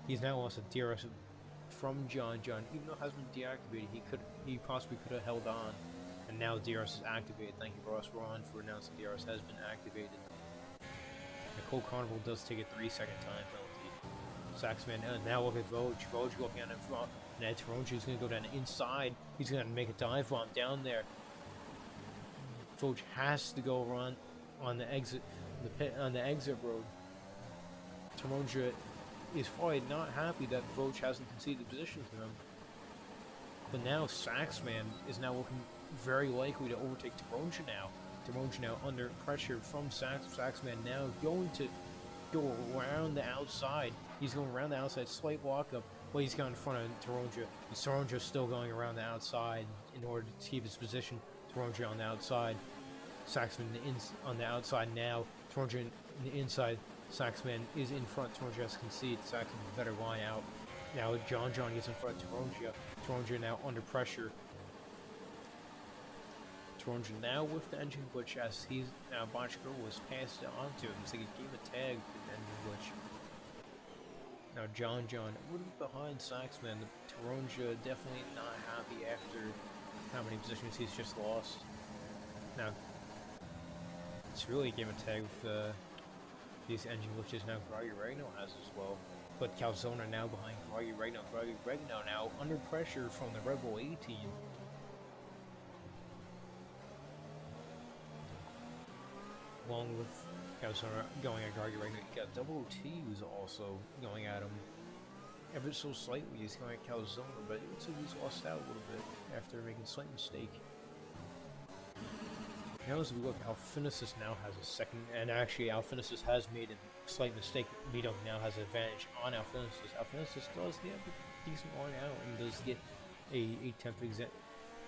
He's now lost a DRS from John John. Even though it has been deactivated, he possibly could have held on. And now DRS is activated. Thank you, Ross Ron, for announcing DRS has been activated. Nicole Carnival does take a 3-second time penalty. Saxman now look at Voj. Voj looking at him from Ned Toronjo is going to go down inside. He's going to make a dive bomb down there. Voj has to go run on the exit, on the exit road. Toronjo is probably not happy that Voj hasn't conceded position to him. But now Saxman is now looking very likely to overtake Toronjo now. Toronjo now under pressure from Saxman now going to go around the outside. He's going around the outside, slight walk up. Well, he's got in front of Toronjo. Toronjo's still going around the outside in order to keep his position. Toronjo on the outside. Saxman on the outside now. Toronjo in the inside. Saxman is in front. Toronjo has conceded. Saxman better line out. Now John John gets in front of Toronjo. Toronjo now under pressure. Toronjo now with the engine glitch as he's now Botch Gerbil was passed on to him. It's like a game of tag with the engine glitch. Now John John a little bit behind Saxman. Toronjo definitely not happy after how many positions he's just lost. Now it's really a game of tag with these engine glitches now Groggy Regno has as well. But Calzone now behind Groggy Regno. Groggy Regno now under pressure from the Red Bull A team. Along with Calzone going at Groggy Regno, you got Double T's also going at him. Ever so slightly, he's going at Calzone, but it looks like he's lost out a little bit after making a slight mistake. Now as we look, Alfinus now has a second, and actually Alfinus has made a slight mistake. Vito now has an advantage on Alfinus. Alfinus does get a decent line out and does get a 10th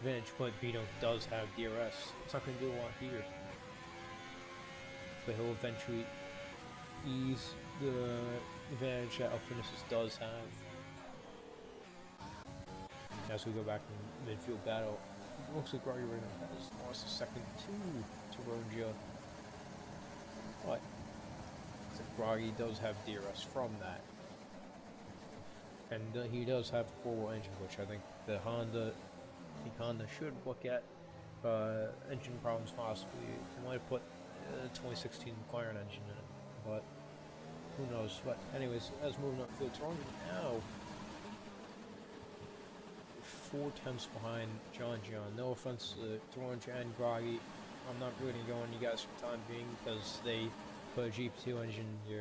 advantage, but Beato does have DRS. It's not going to do a lot here. But he'll eventually ease the advantage that Alphinius does have. As we go back in midfield battle, it looks like Rocky right now has lost a second to Toronja. But Groggy does have DRS from that. And he does have a 4-wheel engine, which I think Honda should look at. Engine problems possibly. They might have put a 2016 McLaren engine in it, but who knows. But anyways, as moving up field, Toronja now 4 tenths behind John. No offense to Toronja and Groggy. I'm not really going to go on you guys for the time being because they put a GP2 engine in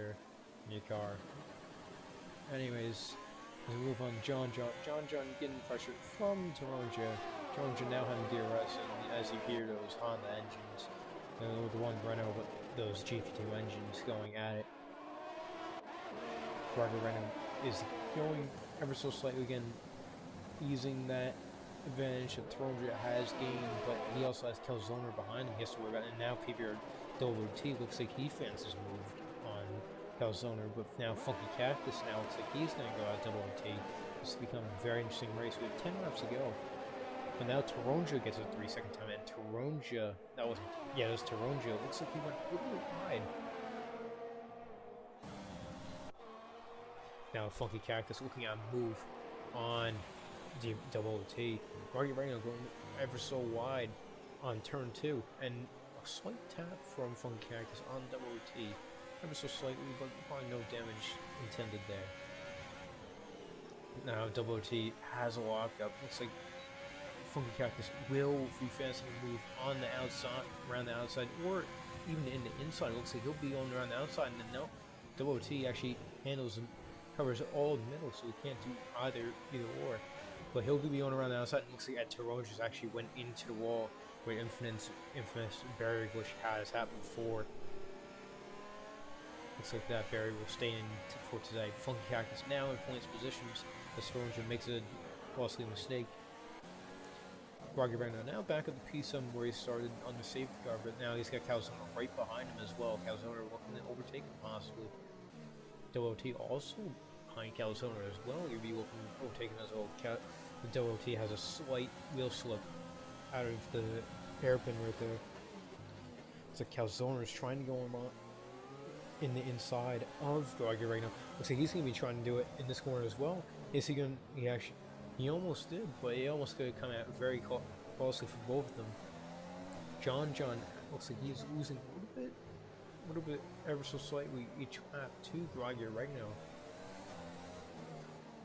your car. Anyways, as we move on, John getting pressure from Toronja. Toronja now having DRS, and as you hear those Honda engines, the one Renault with those GP2 engines going at it. Roger Renault is going ever so slightly again, easing that advantage that Toronja has gained, but he also has Calzone behind him. He has to worry about it. And now PBR WT looks like he fancies moved on Calzone, but now Funky Cactus now looks like he's going to go out WT. This has become a very interesting race. We have 10 laps to go. But now Toronja gets a 3-second time, and Toronja, that wasn't, yeah, it was Toronja. It looks like he went a little bit wide. Now Funky Cactus looking at a move on WT. Rocky Rhino going ever so wide on turn 2, and a slight tap from Funky Cactus on WT. Ever so slightly, but probably no damage intended there. Now WT has a lockup. Looks like Funky Cactus will be fancy move on the outside, around the outside, or even in the inside. It looks like he'll be going around the outside, and then no, WT actually handles and covers all the middle, so he can't do either or. But he'll be going around the outside. It looks like Toronja's actually went into the wall where infamous barrier glitch has happened before. Looks like that barrier will stay in for today. Funky Cactus now in points positions as Toronja makes a costly mistake. Rocky Rhino now back at the P7 where he started on the safety car, but now he's got Calzone right behind him as well. Calzone looking to overtake him possibly. WT also behind Calzone as well. You'll be looking to overtake him as well. The WT has a slight wheel slip out of the hairpin right there. So Calzone is trying to go him on in the inside of Rocky Rhino. Looks like he's going to be trying to do it in this corner as well. Is he going to, he almost did, but he almost could have come out very closely for both of them. John looks like he's losing a little bit ever so slightly each lap to Rocky Rhino.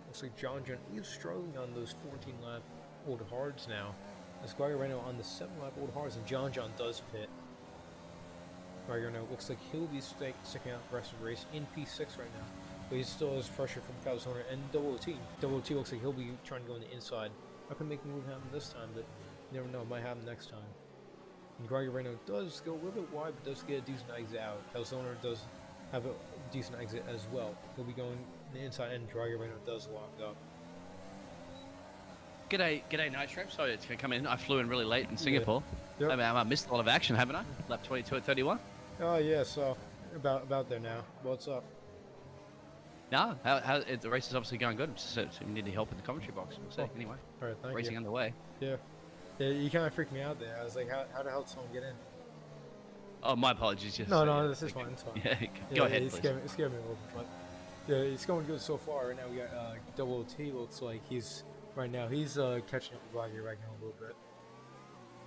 Looks like John is struggling on those 14 lap old hards now. As Rocky Rhino on the 7 lap old hards, and John does pit. Rocky Rhino looks like he'll be sticking out the rest of the race in P6 right now. But he still has pressure from Calzone and WT. WT looks like he'll be trying to go on the inside. Not going to make the move happen this time, but you never know, it might happen next time. And Rocky Rhino does go a little bit wide, but does get a decent exit out. Calzone does have a decent exit as well. He'll be going the inside, and Rocky Rhino does lock up. G'day, Nitro. Sorry it's going to come in. I flew in really late in Singapore. Yeah. Yep. I missed a lot of action, haven't I? Lap 22 at 31. Oh yeah, so about there now. What's up? No, the race is obviously going good. So you need any help in the commentary box. We'll see. Anyway, all right, thank racing you. underway. Yeah, you kind of freaked me out there. I was like, how the hell did someone get in? Oh, my apologies. Yes, No, this is fine. It's fine. Yeah, go ahead, it please. scared me a little bit, but yeah, it's going good so far. Right now we got WT. Looks like he's catching up with Rocky right now a little bit.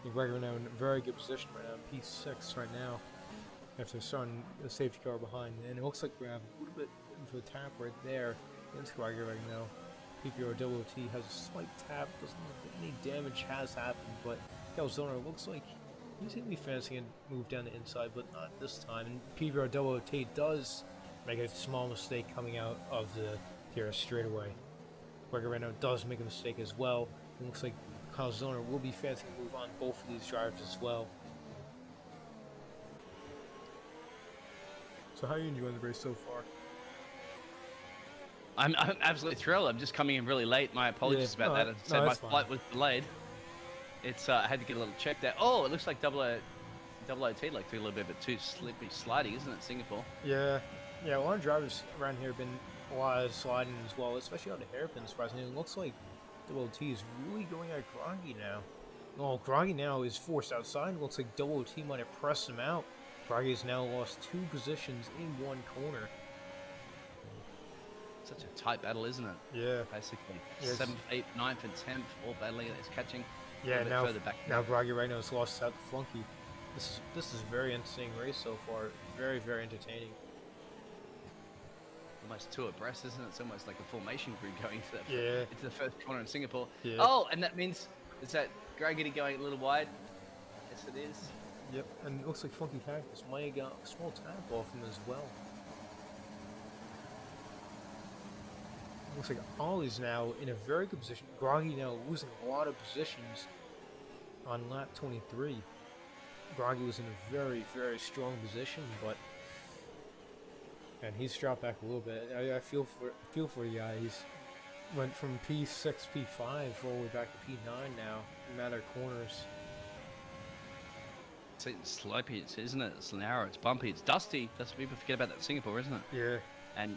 I think Rocky right now in a very good position right now, P6 right now. After starting the safety car behind, and it looks like we have a little bit of a tap right there into Rocky right now. PPR WT has a slight tap, doesn't look like any damage has happened, but Calzone looks like he's going to be fancying a move down the inside, but not this time. And PPR WT does make a small mistake coming out of the here straightaway. Rocky right now does make a mistake as well. It looks like Calzone will be fancying a move on both of these drivers as well. So how are you enjoying the race so far? I'm absolutely thrilled. I'm just coming in really late. My apologies about that. As I said, my flight was delayed. It's I had to get a little check there. Oh, it looks like double OT like through a little bit, but too slippy, slidey, isn't it, Singapore? Yeah, yeah. A lot of drivers around here have been a lot of sliding as well, especially on the hairpin. Surprisingly, it looks like Double T is really going at Groggy now. Well, Groggy now is forced outside. Looks like Double T might have pressed him out. Groggy has now lost 2 positions in one corner. Such a tight battle, isn't it? Yeah. Basically, Yes. 7th, 8th, 9th, and 10th all battling it. It's catching. Yeah. Now, further back. now Groggy right now has lost out to Flunky. This is a very entertaining race so far. Very, very entertaining. Almost 2 abreast, isn't it? It's almost like a formation group going into that. Yeah. Into the first corner in Singapore. Yeah. Oh, and that means is that Graggedy going a little wide? Yes, it is. Yep. And it looks like Funky Cactus might have got a small tap off him as well. Looks like Ollie's now in a very good position. Groggy now losing a lot of positions on lap 23. Groggy was in a very, very strong position, but and he's dropped back a little bit. I feel for the guy. He's went from P6, P5 all the way back to P9 now. No matter corners. It's slopey, isn't it? It's narrow, it's bumpy, it's dusty. That's what people forget about that in Singapore, isn't it? Yeah. And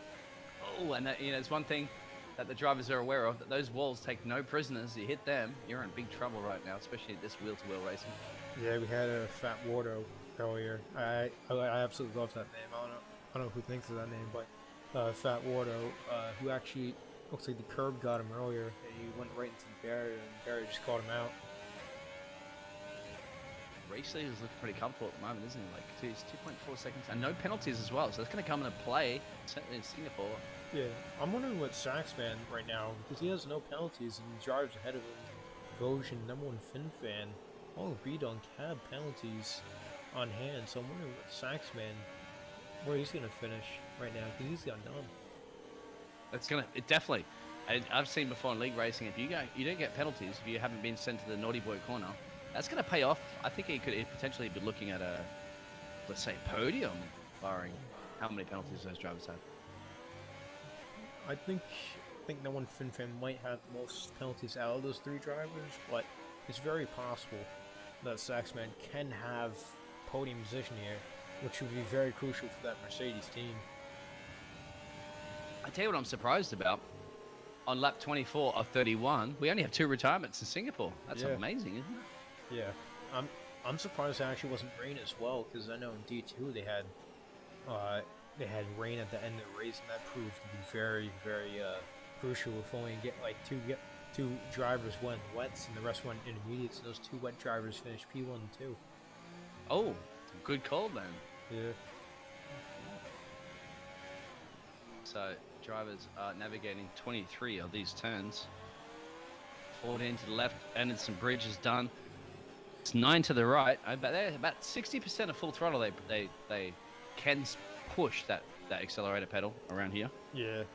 that, it's one thing that the drivers are aware of, that those walls take no prisoners. You hit them, you're in big trouble right now, especially at this wheel-to-wheel racing. Yeah, we had a Fat Wardo earlier. I absolutely love that name. I don't know who thinks of that name, but Fat Wardo, who actually looks like the curb got him earlier. He went right into the barrier, and the barrier just caught him out. Race leader's looking pretty comfortable at the moment, isn't he? Like, it's 2.4 seconds, and no penalties as well, so that's going to come into play, certainly in Singapore. Yeah, I'm wondering what Saxman right now, because he has no penalties and he drives ahead of him. Votion, #1 Fin fan. All of Bdunk have penalties on hand, so I'm wondering what Saxman, where he's going to finish right now, because he's got none. That's definitely. I've seen before in league racing, if you don't get penalties if you haven't been sent to the naughty boy corner, that's going to pay off. I think he could potentially be looking at a, let's say, podium, barring how many penalties those drivers have. I think #1 Fin fan might have the most penalties out of those 3 drivers, but it's very possible that Saxman can have podium position here, which would be very crucial for that Mercedes team. I tell you what I'm surprised about. On lap 24 of 31, we only have 2 retirements in Singapore. That's amazing, isn't it? Yeah, I'm surprised it actually wasn't rain as well, because I know in D2 they had rain at the end of the race, and that proved to be very, very crucial. If only get two drivers went wets and the rest went intermediates, and those 2 wet drivers finished P1 and 2. Oh, good call then. Yeah. So drivers are navigating 23 of these turns. 14 to the left, Anderson Bridge is done. It's 9 to the right. About 60% of full throttle. They can push that accelerator pedal around here. Yeah,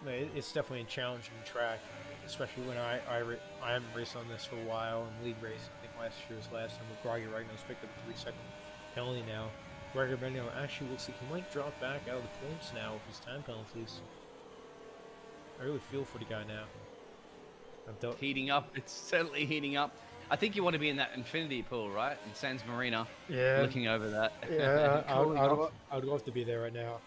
no, it's definitely a challenging track, especially when I haven't raced on this for a while in league racing. I think last year was last time with Groggy Ragnar's picked up a 3-second penalty now. Groggy Ragnar actually looks like he might drop back out of the points now with his time penalties. I really feel for the guy now. Heating up. It's certainly heating up. I think you want to be in that infinity pool, right? In Sands Marina. Yeah. Looking over that. Yeah, I'd love to be there right now.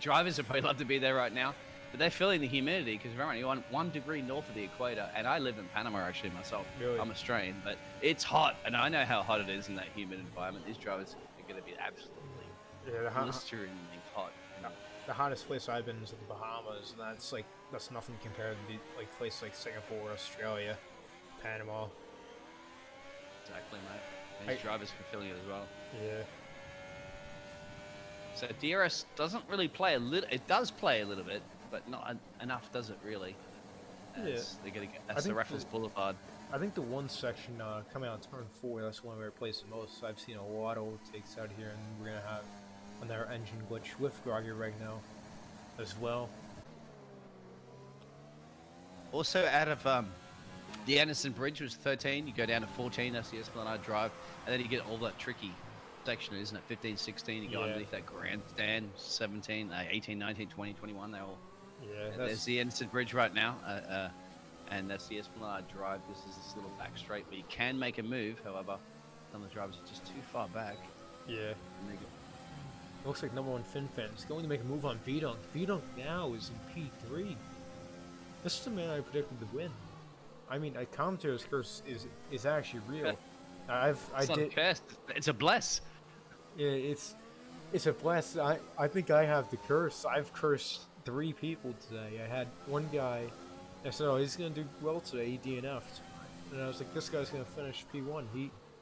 Drivers would probably love to be there right now, but they're feeling the humidity because we're only 1 degree north of the equator, and I live in Panama actually myself. Really? I'm Australian, but it's hot, and I know how hot it is in that humid environment. These drivers are going to be absolutely blisteringly hot. The hottest place I've been is in the Bahamas, and that's nothing compared to the places like Singapore, Australia, Panama. Exactly, mate. These drivers can feel you as well. Yeah. So DRS doesn't really play a little. It does play a little bit, but not enough, does it really? They're gonna get. That's the Raffles Boulevard. I think the one section coming out of turn 4, that's one where it plays the most. I've seen a lot of overtakes out here, and we're gonna have another engine glitch with Groggy Regno as well. Also, out of the Anderson Bridge was 13. You go down to 14. That's the Esplanade Drive, and then you get all that tricky section, isn't it? 15, 16. You go underneath that grandstand. 17, 18, 19, 20, 21. They all. Yeah. There's the Anderson Bridge right now. and that's the Esplanade Drive. This is this little back straight where you can make a move. However, some of the drivers are just too far back. Yeah. And they go, Looks like number one FinFan is going to make a move on B-Dunk. B-Dunk now is in P3. This is the man I predicted to win. I mean, a commentator's curse is actually real. it's not a curse. It's a bless. Yeah, it's a bless. I think I have the curse. I've cursed 3 people today. I had one guy that said, "Oh, he's gonna do well today." He DNF'd, and I was like, "This guy's gonna finish P1."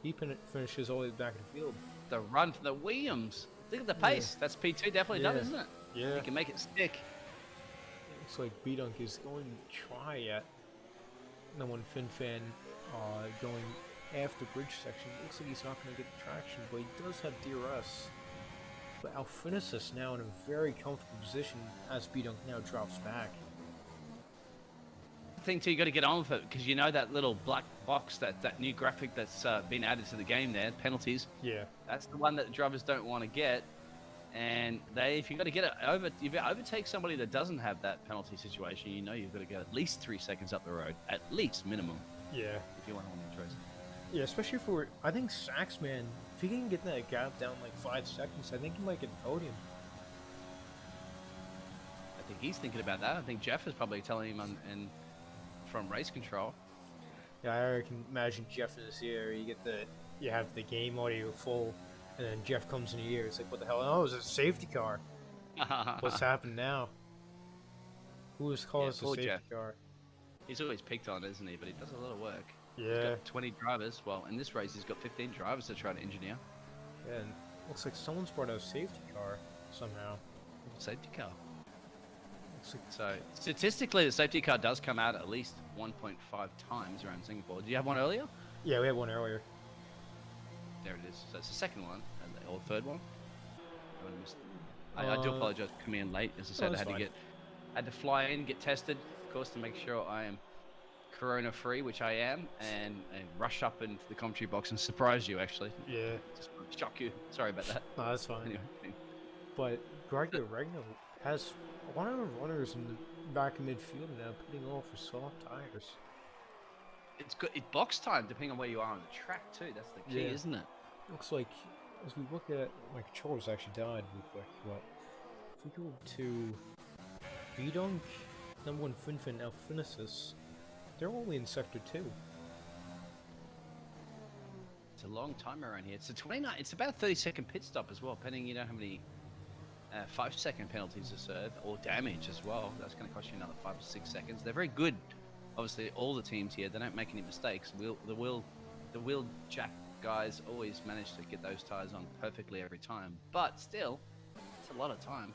He finishes all the way back in the field. The run for the Williams. Look at the pace. Yeah. That's P2 definitely done, isn't it? Yeah. You can make it stick. Looks like B-Dunk is going to try at number one FinFan going after bridge section. Looks like he's not going to get the traction, but he does have DRS. But Alphinicis now in a very comfortable position as B-Dunk now drops back. I think too, you got to get on with it because you know that little black box, that new graphic that's been added to the game there, penalties. Yeah. That's the one that the drivers don't want to get. And if you've got to get it over, if you overtake somebody that doesn't have that penalty situation, you know you've got to go at least 3 seconds up the road, at least minimum. Yeah. If you want to win the race. Yeah, especially for, I think Saxman, if he can get that gap down like 5 seconds, I think he might get the podium. I think he's thinking about that. I think Jeff is probably telling him from race control. Yeah, I can imagine Jeff in this year. You have the game audio full, and then Jeff comes in the ear. It's like, what the hell? Oh, it's a safety car. What's happened now? Who was called as a safety Jeff. car? He's always picked on, isn't he? But he does a lot of work. Yeah. He's got 20 drivers. Well, in this race, he's got 15 drivers to try to engineer. Yeah, and looks like someone's brought out a safety car somehow. Safety car. Looks like, So statistically, the safety car does come out at least 1.5 times around Singapore. Did you have one earlier? yeah, we had one earlier. There it is. So it's the second one, or third one. I do apologize for coming in late. As I said, I had to fly in, get tested, of course, to make sure I am corona free, which I am, and rush up into the commentary box and surprise you. Actually, Yeah. just shock you. Sorry about that. No, that's fine. Anyway, But Gregor Regno has one of the runners in the back of midfield now, putting all for soft tires. it's good. It's box time, depending on where you are on the track too. That's the key, Yeah. isn't it? Looks like, as we look at, my controller's actually died real quick, but if we go to B-Dunk, number one FinFin Alphinicis, they're only in Sector 2. It's a long time around here. It's a 29. It's about a 30-second pit stop as well, depending how many 5-second penalties are served or damage as well. That's going to cost you another 5 or 6 seconds. They're very good. Obviously, all the teams here, they don't make any mistakes. The wheel jack guys always manage to get those tires on perfectly every time. But still, it's a lot of time.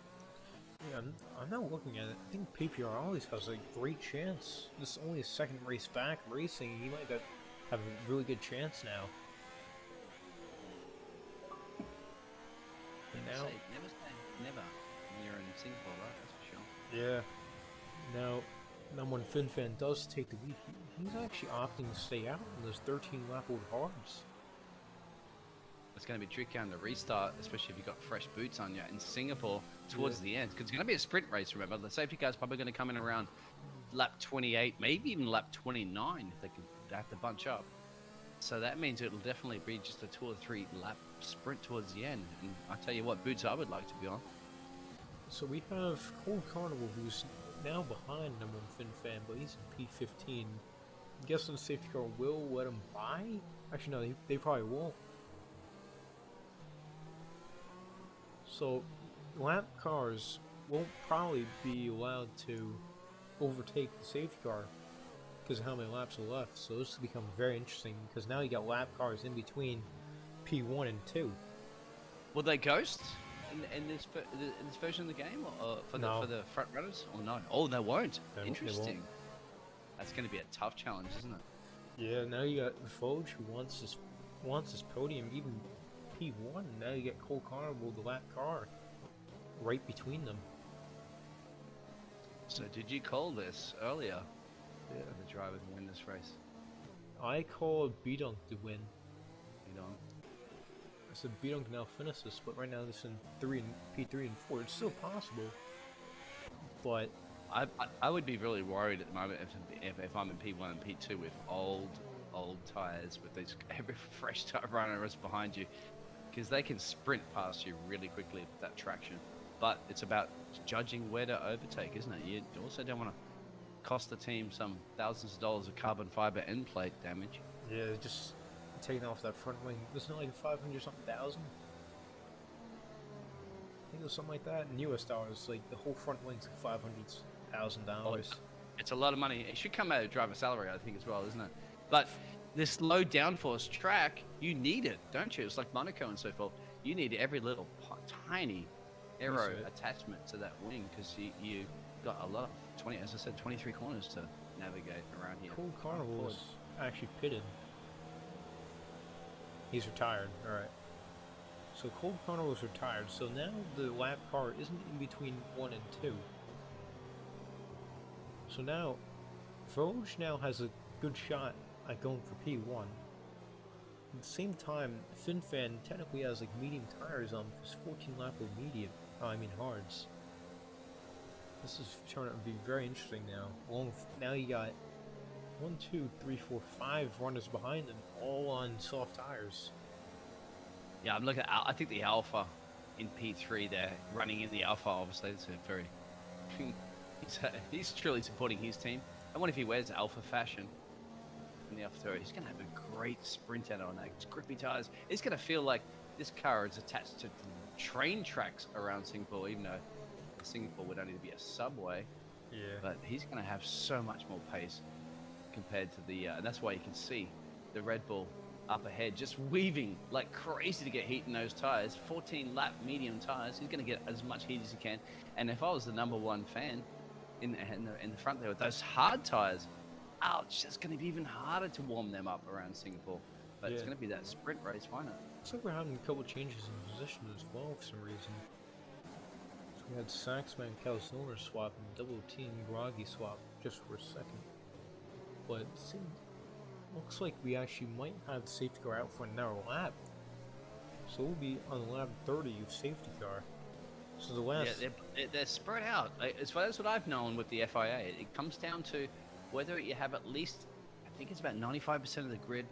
Yeah, I'm now looking at it. I think PPR always has a great chance. This is only his second race back racing. He might have a really good chance now. And now, Never say never when you're in Singapore, right? That's for sure. yeah. Now, number one FinFan does take the lead. He's actually opting to stay out in those 13-lap old hards. It's going to be tricky on the restart, especially if you've got fresh boots on you in Singapore towards the end. Because it's going to be a sprint race, remember. The safety car's probably going to come in around lap 28, maybe even lap 29 if they have to bunch up. So that means it'll definitely be just a 2 or 3 lap sprint towards the end. And I tell you what, boots I would like to be on. So we have Cold Carnival, who's now behind number one FinFan, but he's in P15. I'm guessing the safety car will let him by? Actually, no, they probably won't. So, lap cars won't probably be allowed to overtake the safety car because of how many laps are left. So this will become very interesting because now you got lap cars in between P1 and 2. Will they ghost in this version of the game or for the front runners? Or no? Oh, they won't. They Interesting. won't. That's going to be a tough challenge, isn't it? Yeah, now you got Foge who wants his podium even P1. Now you get Cold Carnival, the lap car, right between them. So did you call this earlier? Yeah. The driver to win this race. I called B-Dunk to win. You know. I said B-Dunk now finishes, but right now this in P3 and 4. It's still possible, but I would be really worried at the moment if I'm in P1 and P2 with old tires with these every fresh tire runners behind you, because they can sprint past you really quickly with that traction. But it's about judging where to overtake, isn't it? You also don't want to cost the team some thousands of dollars of carbon fiber end plate damage. Yeah, just taking off that front wing. Wasn't it like 500 something thousand? I think it was something like that. In US dollars, like the whole front wing's like $500,000. It's a lot of money. It should come out of driver salary, I think, as well, isn't it? But this low downforce track, you need it, don't you? It's like Monaco and so forth. You need every little tiny aero attachment to that wing, because you got a lot of 20, as I said, 23 corners to navigate around here. Cool Carnival is actually pitted. He's retired. All right. So Cold Carnival's retired. So now the lap car isn't in between 1 and 2. So now, Vogue now has a good shot at going for P1. At the same time, FinFan technically has like medium tires on his 14 lap of medium. Hards. This is turning out to be very interesting now. Now you got 1, 2, 3, 4, 5 runners behind him, all on soft tires. Yeah, I'm looking at, I think the Alpha in P3 there, running in the Alpha, obviously, it's a very, he's truly supporting his team. I wonder if he wears Alpha fashion in the Alpha 3. He's going to have a great sprint out on that. It's grippy tires. It's going to feel like this car is attached to train tracks around Singapore, even though Singapore would only be a subway. Yeah. But he's going to have so much more pace compared to the, and that's why you can see the Red Bull up ahead, just weaving like crazy to get heat in those tires. 14 lap medium tires. He's going to get as much heat as he can. And if I was the #1 fan in the front there with those hard tires, ouch, it's going to be even harder to warm them up around Singapore. But it's going to be that sprint race, why not? Looks like we're having a couple changes in position as well for some reason. So we had Saxman and Calzone swap and double team Groggy swap just for a second. But looks like we actually might have the safety car out for another lap. So we'll be on lap 30 of safety car. So the last... Yeah, they're spread out. As far as what I've known with the FIA, it comes down to whether you have at least, I think it's about 95% of the grid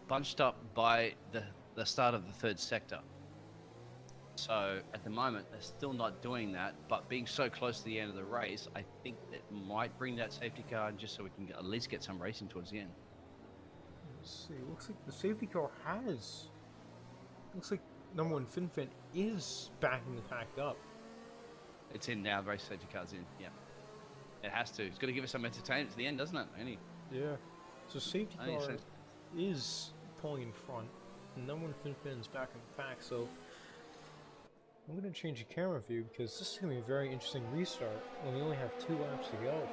bunched up by the start of the third sector. So at the moment, they're still not doing that, but being so close to the end of the race, I think that might bring that safety car just so we can at least get some racing towards the end. Let's see, looks like the safety car has... Looks like #1 FinFan is backing the pack up. It's in now, the race safety car's in, yeah. It has to. It's got to give us some entertainment to the end, doesn't it? Yeah. So safety car is pulling in front. #1 FinFan's back in the pack, so... I'm going to change the camera view because this is going to be a very interesting restart when we only have 2 laps to go.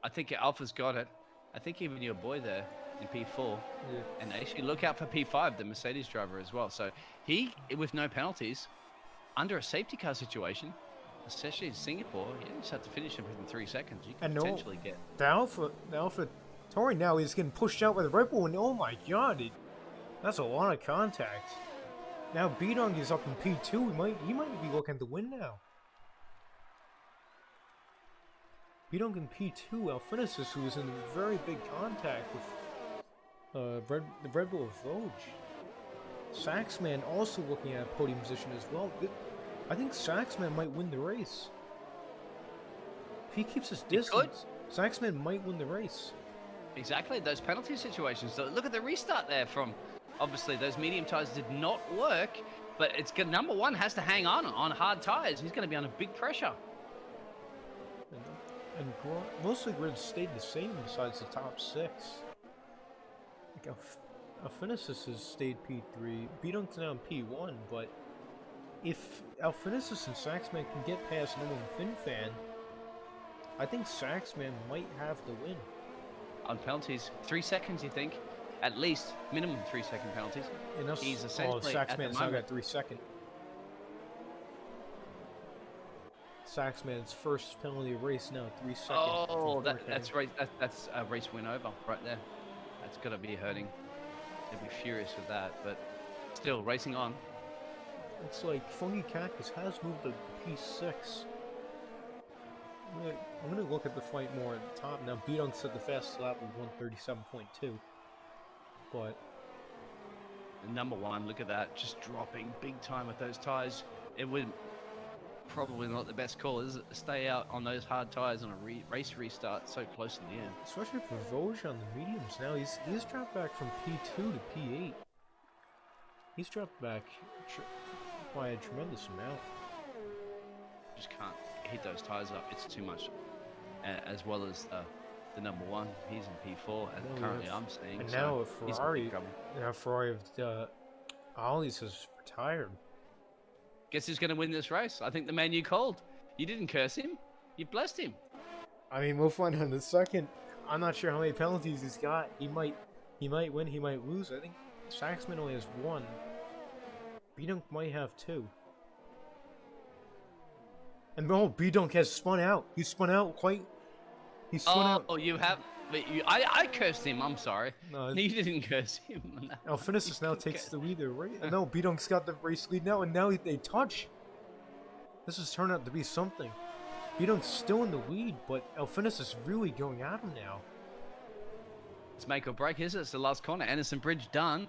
I think Alpha's got it. I think even your boy there in P4. Yeah. And actually look out for P5, the Mercedes driver as well. So he, with no penalties, under a safety car situation, especially in Singapore, you just have to finish it within 3 seconds. You can potentially get... The Alpha Tauri now is getting pushed out by the Red Bull, and oh my god, that's a lot of contact. Now Bidong is up in P2. He might be looking at the win now. Bidong in P2. Alphinicis, who was in very big contact with the Red Bull of Vogue. Saxman also looking at a podium position as well. I think Saxman might win the race. If he keeps his distance, Saxman might win the race. Exactly, those penalty situations. So look at the restart there from... Obviously, those medium tires did not work, but it's good. #1 has to hang on hard tires. He's going to be under big pressure. And most of the grid stayed the same besides the top 6. Like Alphinicis has stayed P3. Bidong's now in P1, but if Alphinicis and Saxman can get past #1 FinFan, I think Saxman might have the win. On penalties, 3 seconds, you think? At least minimum 3 second penalties. He's essentially Saxman's now got 3 seconds. Saxman's first penalty race now 3 seconds. Oh, that's a race win over right there. That's got to be hurting. They'll be furious with that, but still racing on. It's like Funky Cactus has moved to P6. I'm gonna look at the fight more at the top now. Bidong said the fastest lap was 137.2, but And number one, look at that, just dropping big time with those tires. It would probably not the best call, is it? Stay out on those hard tires on a race restart so close to the end. especially for Vosge on the mediums now, he's dropped back from P2 to P8. He's dropped back by a tremendous amount. Just can't hit those tires up. It's too much. As well as the number one, he's in P4, and currently I'm seeing. And so now Ferrari of Ollie's has retired. Guess who's going to win this race? I think the man you called. You didn't curse him. You blessed him. I mean, we'll find out in a second. I'm not sure how many penalties he's got. He might win, he might lose. I think Saxman only has one. Bidunk might have two. And Bidunk has spun out. He spun out quite. He spun out. Oh, you have. I cursed him. I'm sorry. No, you didn't curse him. Alphinius now takes the lead there, right? No, Bidunk's got the race lead now, and now they touch. This has turned out to be something. Bidunk's still in the lead, but Alphinius is really going at him now. It's make or break, is it? It's the last corner. Anderson Bridge done.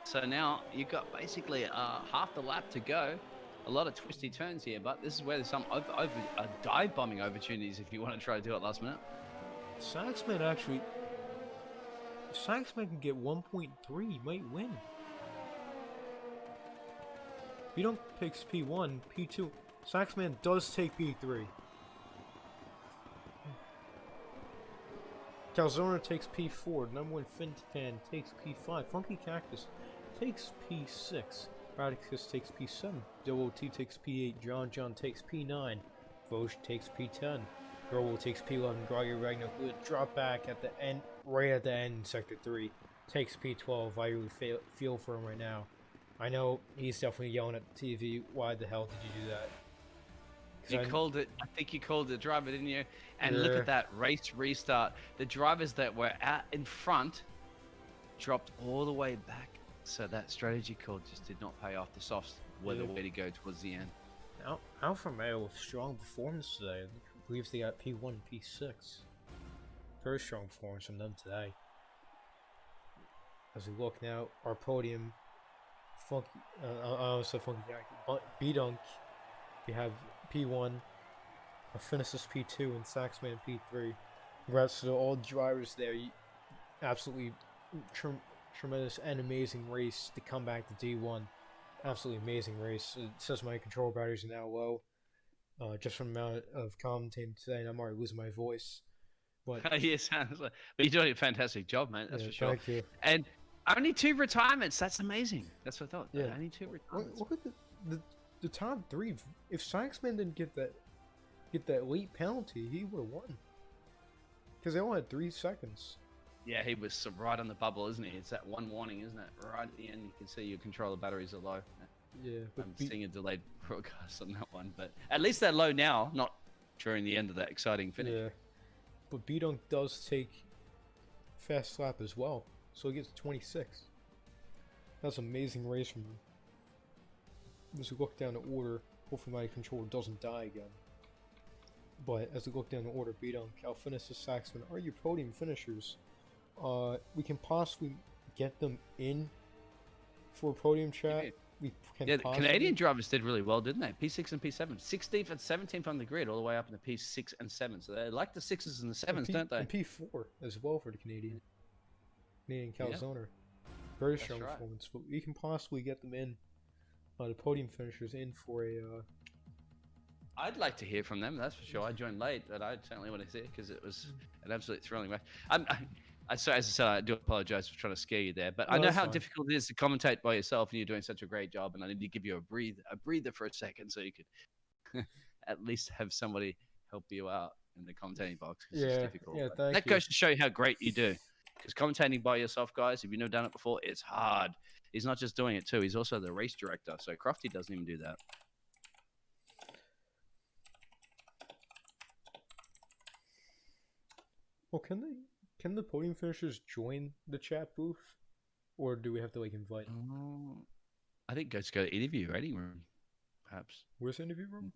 So now you've got basically half the lap to go. A lot of twisty turns here, but this is where there's some dive bombing opportunities if you want to try to do it last minute. Saxman can get 1.3, he might win. Bidunk takes P1, P2. Saxman does take P3. Calzona takes P4. Number one Fintan takes P5. Funky Cactus takes P6. Radicus takes P7. DOT takes P8. John takes P9. Vosge takes P10. Gerwell takes P11. Groggy Ragnar would drop back at the end, right at the end in Sector 3. Takes P12. I really feel for him right now. I know he's definitely yelling at the TV. Why the hell did you do that? You called it. I think you called the driver, didn't you? And look at that race restart. The drivers that were out in front dropped all the way back. So that strategy call just did not pay off. The softs were the way to go towards the end. Alfa Romeo with strong performance today. I believe they got P1 and P6. Very strong performance from them today. As we look now, our podium, Funky, Funky Jack, Bidunk, we have P1, Alphinius P2, and Saxman P3. Congrats to all drivers there. Absolutely tremendous and amazing race to come back to D1. Absolutely amazing race. It says my control batteries are now low. Just from the amount of commentating today, and I'm already losing my voice. But yes, but you're doing a fantastic job, mate. That's for sure. Thank you. And only 2 retirements. That's amazing. That's what I thought. Yeah. Only 2 retirements. Look at the top 3. If Saxman didn't get that late penalty, he would have won. Because they only had 3 seconds. Yeah, he was right on the bubble, isn't he? It's that one warning, isn't it? Right at the end, you can see your controller batteries are low. Yeah, I'm seeing a delayed broadcast on that one, but at least they're low now, not during the end of that exciting finish. Yeah, but Bidunk does take fast lap as well, so he gets 26. That's an amazing race from him. As we look down the order, hopefully my controller doesn't die again. But as we look down the order, Bidunk, Alphinius, Saxman are your podium finishers. We can possibly get them in for a podium chat. Yeah, the Canadian drivers did really well, didn't they? P6 and P7. 16th and 17th on the grid, all the way up into P6 and 7. So they like the 6s and the 7s, don't they? And P4 as well for the Canadian Calzona. Yeah. Very strong performance. But we can possibly get them in, the podium finishers in for a... I'd like to hear from them, that's for sure. I joined late, but I certainly want to see it because it was an absolutely thrilling race. So as I said, I do apologize for trying to scare you there, but I know how difficult it is to commentate by yourself, and you're doing such a great job. And I need to give you a breather for a second, so you could at least have somebody help you out in the commentating box. It's difficult. Yeah, that goes to show you how great you do. Because commentating by yourself, guys, if you've never done it before, it's hard. He's not just doing it too; he's also the race director. So Crofty doesn't even do that. Well, can the podium finishers join the chat booth, or do we have to invite them? I think go to interview rating room, perhaps. Where's the interview room?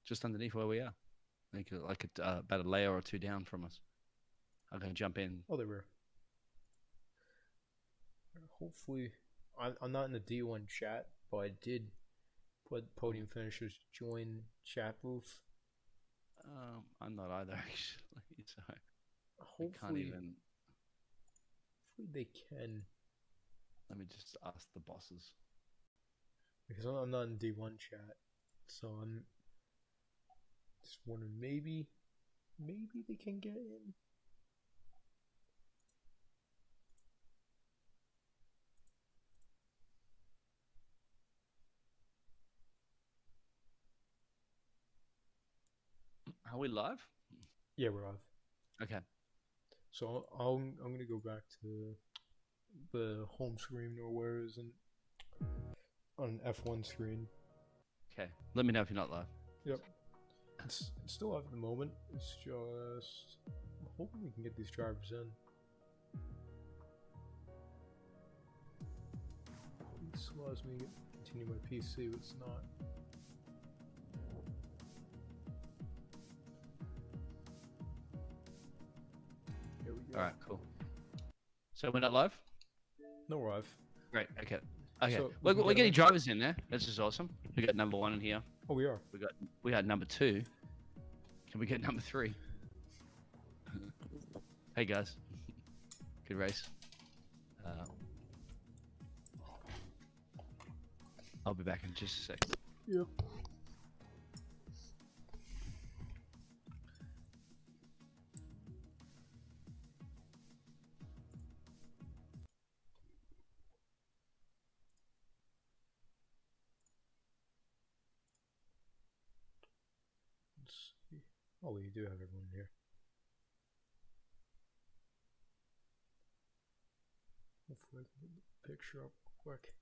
Just underneath where we are. About a layer or two down from us. I'm gonna jump in. Oh, they were. Hopefully, I'm not in the D1 chat, but I did put podium finishers join chat booth. I'm not either actually, so I can't Hopefully, even. hopefully they can, Let me just ask the bosses. because I'm not in D1 chat, so I'm just wondering maybe they can get in. Are we live? Yeah, we're off. Okay. So I'm gonna go back to the home screen, or where is it on F1 screen. Okay. Let me know if you're not live. Yep. It's still off at the moment. It's just I'm hoping we can get these drivers in. This allows me to continue my PC, but it's not. Here we go. All right. Cool. So we're not live. No, we're live. Great. Okay. Okay. So we're we can we're get getting them drivers in there. This is awesome. We got number 1 in here. Oh, we are. We got number 2. Can we get number 3? Hey guys. Good race. I'll be back in just a sec. Yep. Let's see. Oh, we do have everyone here. Hopefully, I can get the picture up quick.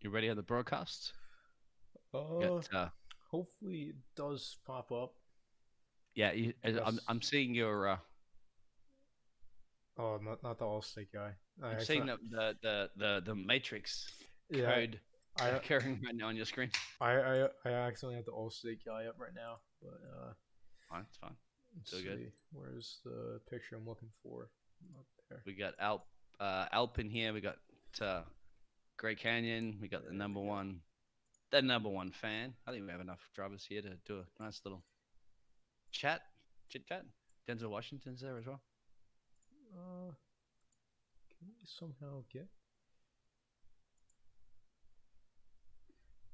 You ready on the broadcast? Hopefully it does pop up. Yeah, Yes. I'm seeing your. Oh, not the Allstate guy. I'm seeing the matrix Yeah, code occurring right now on your screen. I accidentally have the Allstate guy up right now, but Fine, it's fine. let's So see. good. Where's the picture I'm looking for? Not there. We got Alp in here. We got Great Canyon. We got the number one fan. I think we have enough drivers here to do a nice little chit chat. Denzel Washington's there as well. Can we somehow get?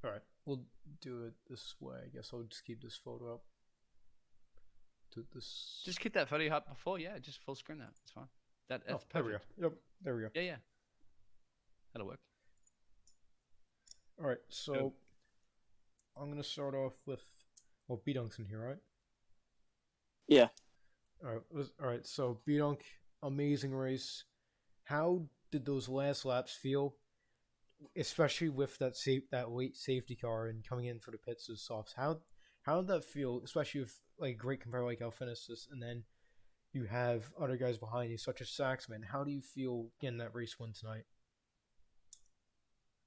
All right, we'll do it this way. I guess I'll just keep this photo up. Do this. Just keep that photo up before, yeah. Just full screen that. It's fine. That's perfect. There we go. Yep, there we go. Yeah. That'll work. All right, so I'm gonna start off with B-Dunk's in here, right? Yeah. All right. So B-Dunk, amazing race. How did those last laps feel, especially with that late safety car and coming in for the pits as softs? How did that feel, especially with like a great competitor like Alfinistis, and then you have other guys behind you, such as Saxman? How do you feel getting that race win tonight?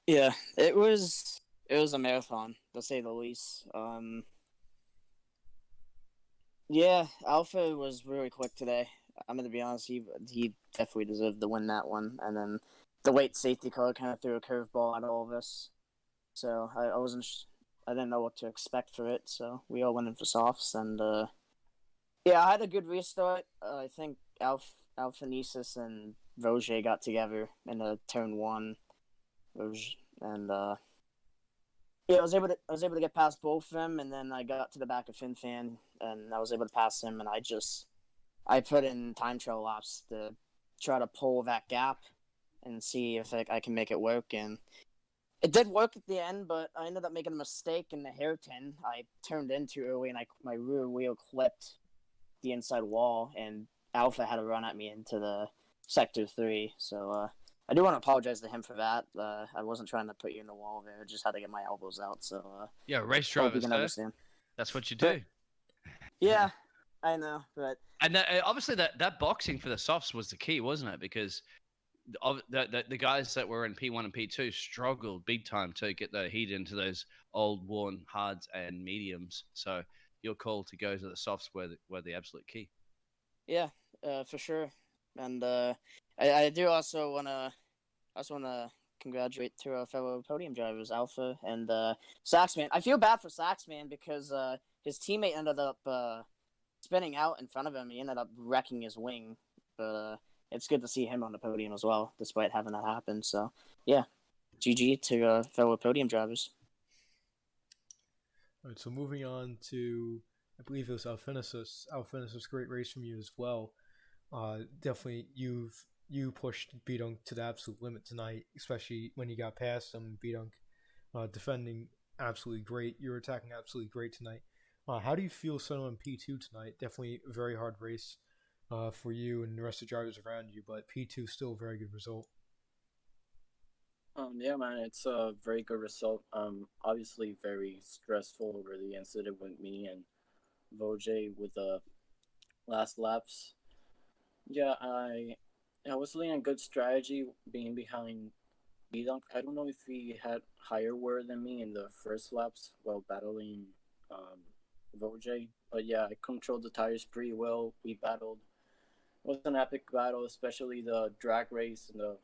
Yeah, it was a marathon, to say the least. Yeah, Alpha was really quick today. I'm gonna be honest, he definitely deserved to win that one. And then the late safety car kind of threw a curveball at all of us, so I didn't know what to expect for it. So we all went in for softs, and yeah, I had a good restart. I think Alphanesis and Roger got together in a turn 1. And yeah, I was able to get past both of them, and then I got to the back of FinFan, and I was able to pass him, and I put in time trial laps to try to pull that gap and see if I can make it work, and it did work at the end, but I ended up making a mistake in the hairpin. I turned in too early, and my rear wheel clipped the inside wall, and Alpha had to run at me into the sector 3, so I do want to apologize to him for that. I wasn't trying to put you in the wall there. I just had to get my elbows out. So yeah, race hope you drivers. can understand. That's what you do. Yeah, I know, but And obviously that boxing for the softs was the key, wasn't it? Because the guys that were in P1 and P2 struggled big time to get the heat into those old worn hards and mediums. So your call to go to the softs were the absolute key. yeah, for sure. And I do also wanna congratulate to our fellow podium drivers, Alpha and Saxman. I feel bad for Saxman because his teammate ended up spinning out in front of him. He ended up wrecking his wing, but it's good to see him on the podium as well, despite having that happen. So yeah, GG to fellow podium drivers. All right, so moving on to, I believe it was Alphinesis. Alphinesis, great race from you as well. Definitely, you pushed Bdunk to the absolute limit tonight, especially when you got past him. Bdunk defending absolutely great. You were attacking absolutely great tonight. How do you feel settling P2 tonight? Definitely a very hard race for you and the rest of the drivers around you, but P2 still a very good result. Yeah, man, it's a very good result. Obviously very stressful over the incident with me and Voj with the last laps. Yeah, I was leading a good strategy being behind Bidonk. I don't know if he had higher wear than me in the first laps while battling um, Voj, but yeah, I controlled the tires pretty well. We battled. It was an epic battle, especially the drag race and the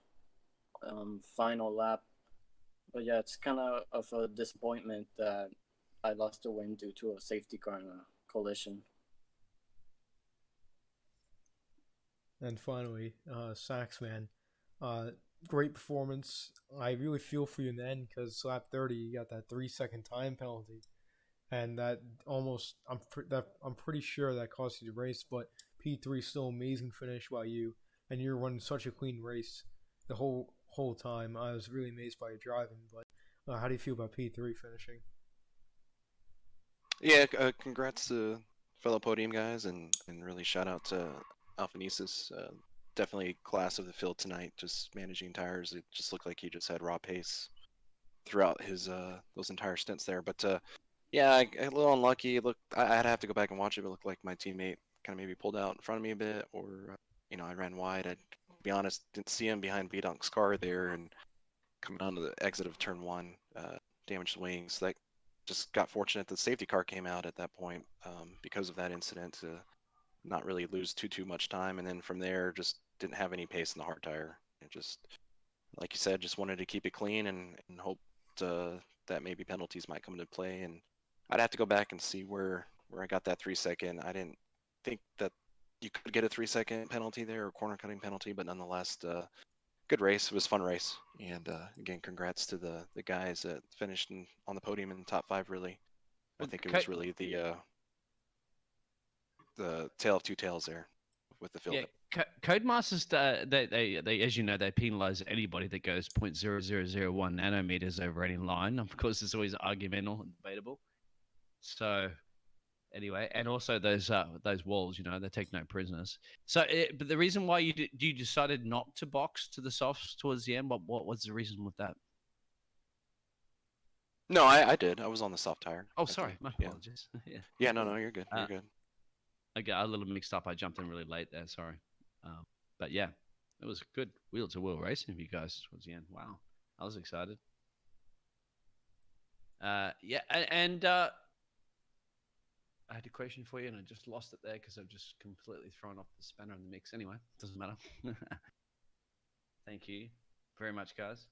final lap. But yeah, it's kind of a disappointment that I lost the win due to a safety car and a collision. And finally, Saxman, uh, great performance. I really feel for you in the end because lap 30 you got that 3 second time penalty, and that almost I'm pretty sure that cost you the race. But P3 still amazing finish by you, and you're running such a clean race the whole time. I was really amazed by your driving. But how do you feel about P3 finishing? Yeah, congrats to fellow podium guys, and really shout out to Alphanesis. Definitely class of the field tonight. Just managing tires, it just looked like he just had raw pace throughout his those entire stints there. But yeah, a little unlucky. Look, I'd have to go back and watch it. But it looked like my teammate kind of maybe pulled out in front of me a bit, or I ran wide. I, to be honest, didn't see him behind Bdunk's car there, and coming onto the exit of turn one, damaged wings. That just got fortunate that the safety car came out at that point because of that incident to not really lose too much time. And then from there, just didn't have any pace in the hard tire. It just, like you said, just wanted to keep it clean and hope that maybe penalties might come into play. And I'd have to go back and see where I got that 3 second. I didn't think that you could get a 3 second penalty there or corner cutting penalty, but nonetheless, good race. It was a fun race, and again, congrats to the guys that finished on the podium in the top five. Really, I think it was really the tale of two tales there with the field. Yeah, Codemasters, they as you know, they penalize anybody that goes 0.0001 nanometers over any line. Of course, it's always argumental and debatable. So anyway, and also those walls, they take no prisoners. So, but the reason why you decided not to box to the softs towards the end, what was the reason with that? No, I did. I was on the soft tire. Oh, sorry, my apologies. Yeah. Yeah, no, you're good. You're good. I got a little mixed up. I jumped in really late there. Sorry, but yeah, it was good wheel-to-wheel racing for you guys towards the end. Wow, I was excited. Yeah, and I had a question for you, and I just lost it there because I've just completely thrown off the spanner in the mix. Anyway, doesn't matter. Thank you very much, guys.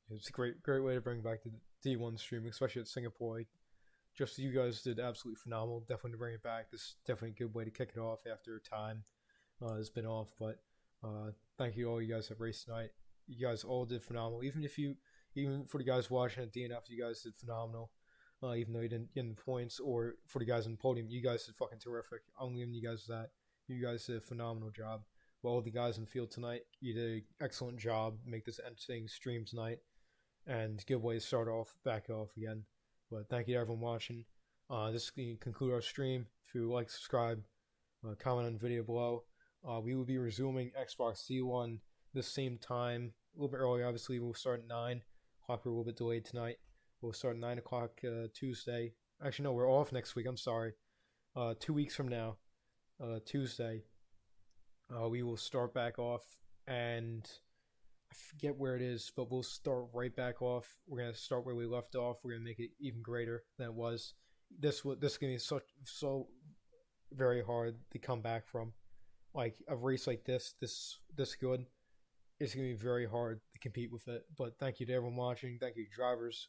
It's a great way to bring back the D1 stream, especially at Singapore. Just you guys did absolutely phenomenal. Definitely to bring it back. This is definitely a good way to kick it off after time has been off. But thank you all you guys have raced tonight. You guys all did phenomenal. Even for the guys watching at DNF, you guys did phenomenal. Even though you didn't get any points, or for the guys on the podium, you guys did fucking terrific. I'm giving you guys that. You guys did a phenomenal job. Well, all the guys in the field tonight, you did an excellent job. Make this entertaining stream tonight, and giveaways start back off again. But thank you to everyone watching. This can conclude our stream. If you like, subscribe, comment on the video below. We will be resuming Xbox C1 this same time, a little bit early. Obviously, we'll start at 9 o'clock. We're a little bit delayed tonight. We'll start at 9 o'clock Tuesday. Actually, no, we're off next week. I'm sorry. 2 weeks from now, Tuesday, we will start back off, and I forget where it is, but we'll start right back off. We're gonna start where we left off. We're gonna make it even greater than it was. This is gonna be so very hard to come back from. Like a race like this good, it's gonna be very hard to compete with it. But thank you to everyone watching. Thank you, drivers,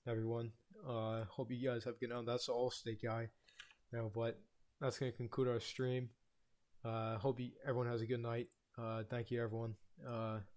everyone. Hope you guys have a good night. That's the All-State guy. But that's gonna conclude our stream. Hope everyone has a good night. Thank you, everyone.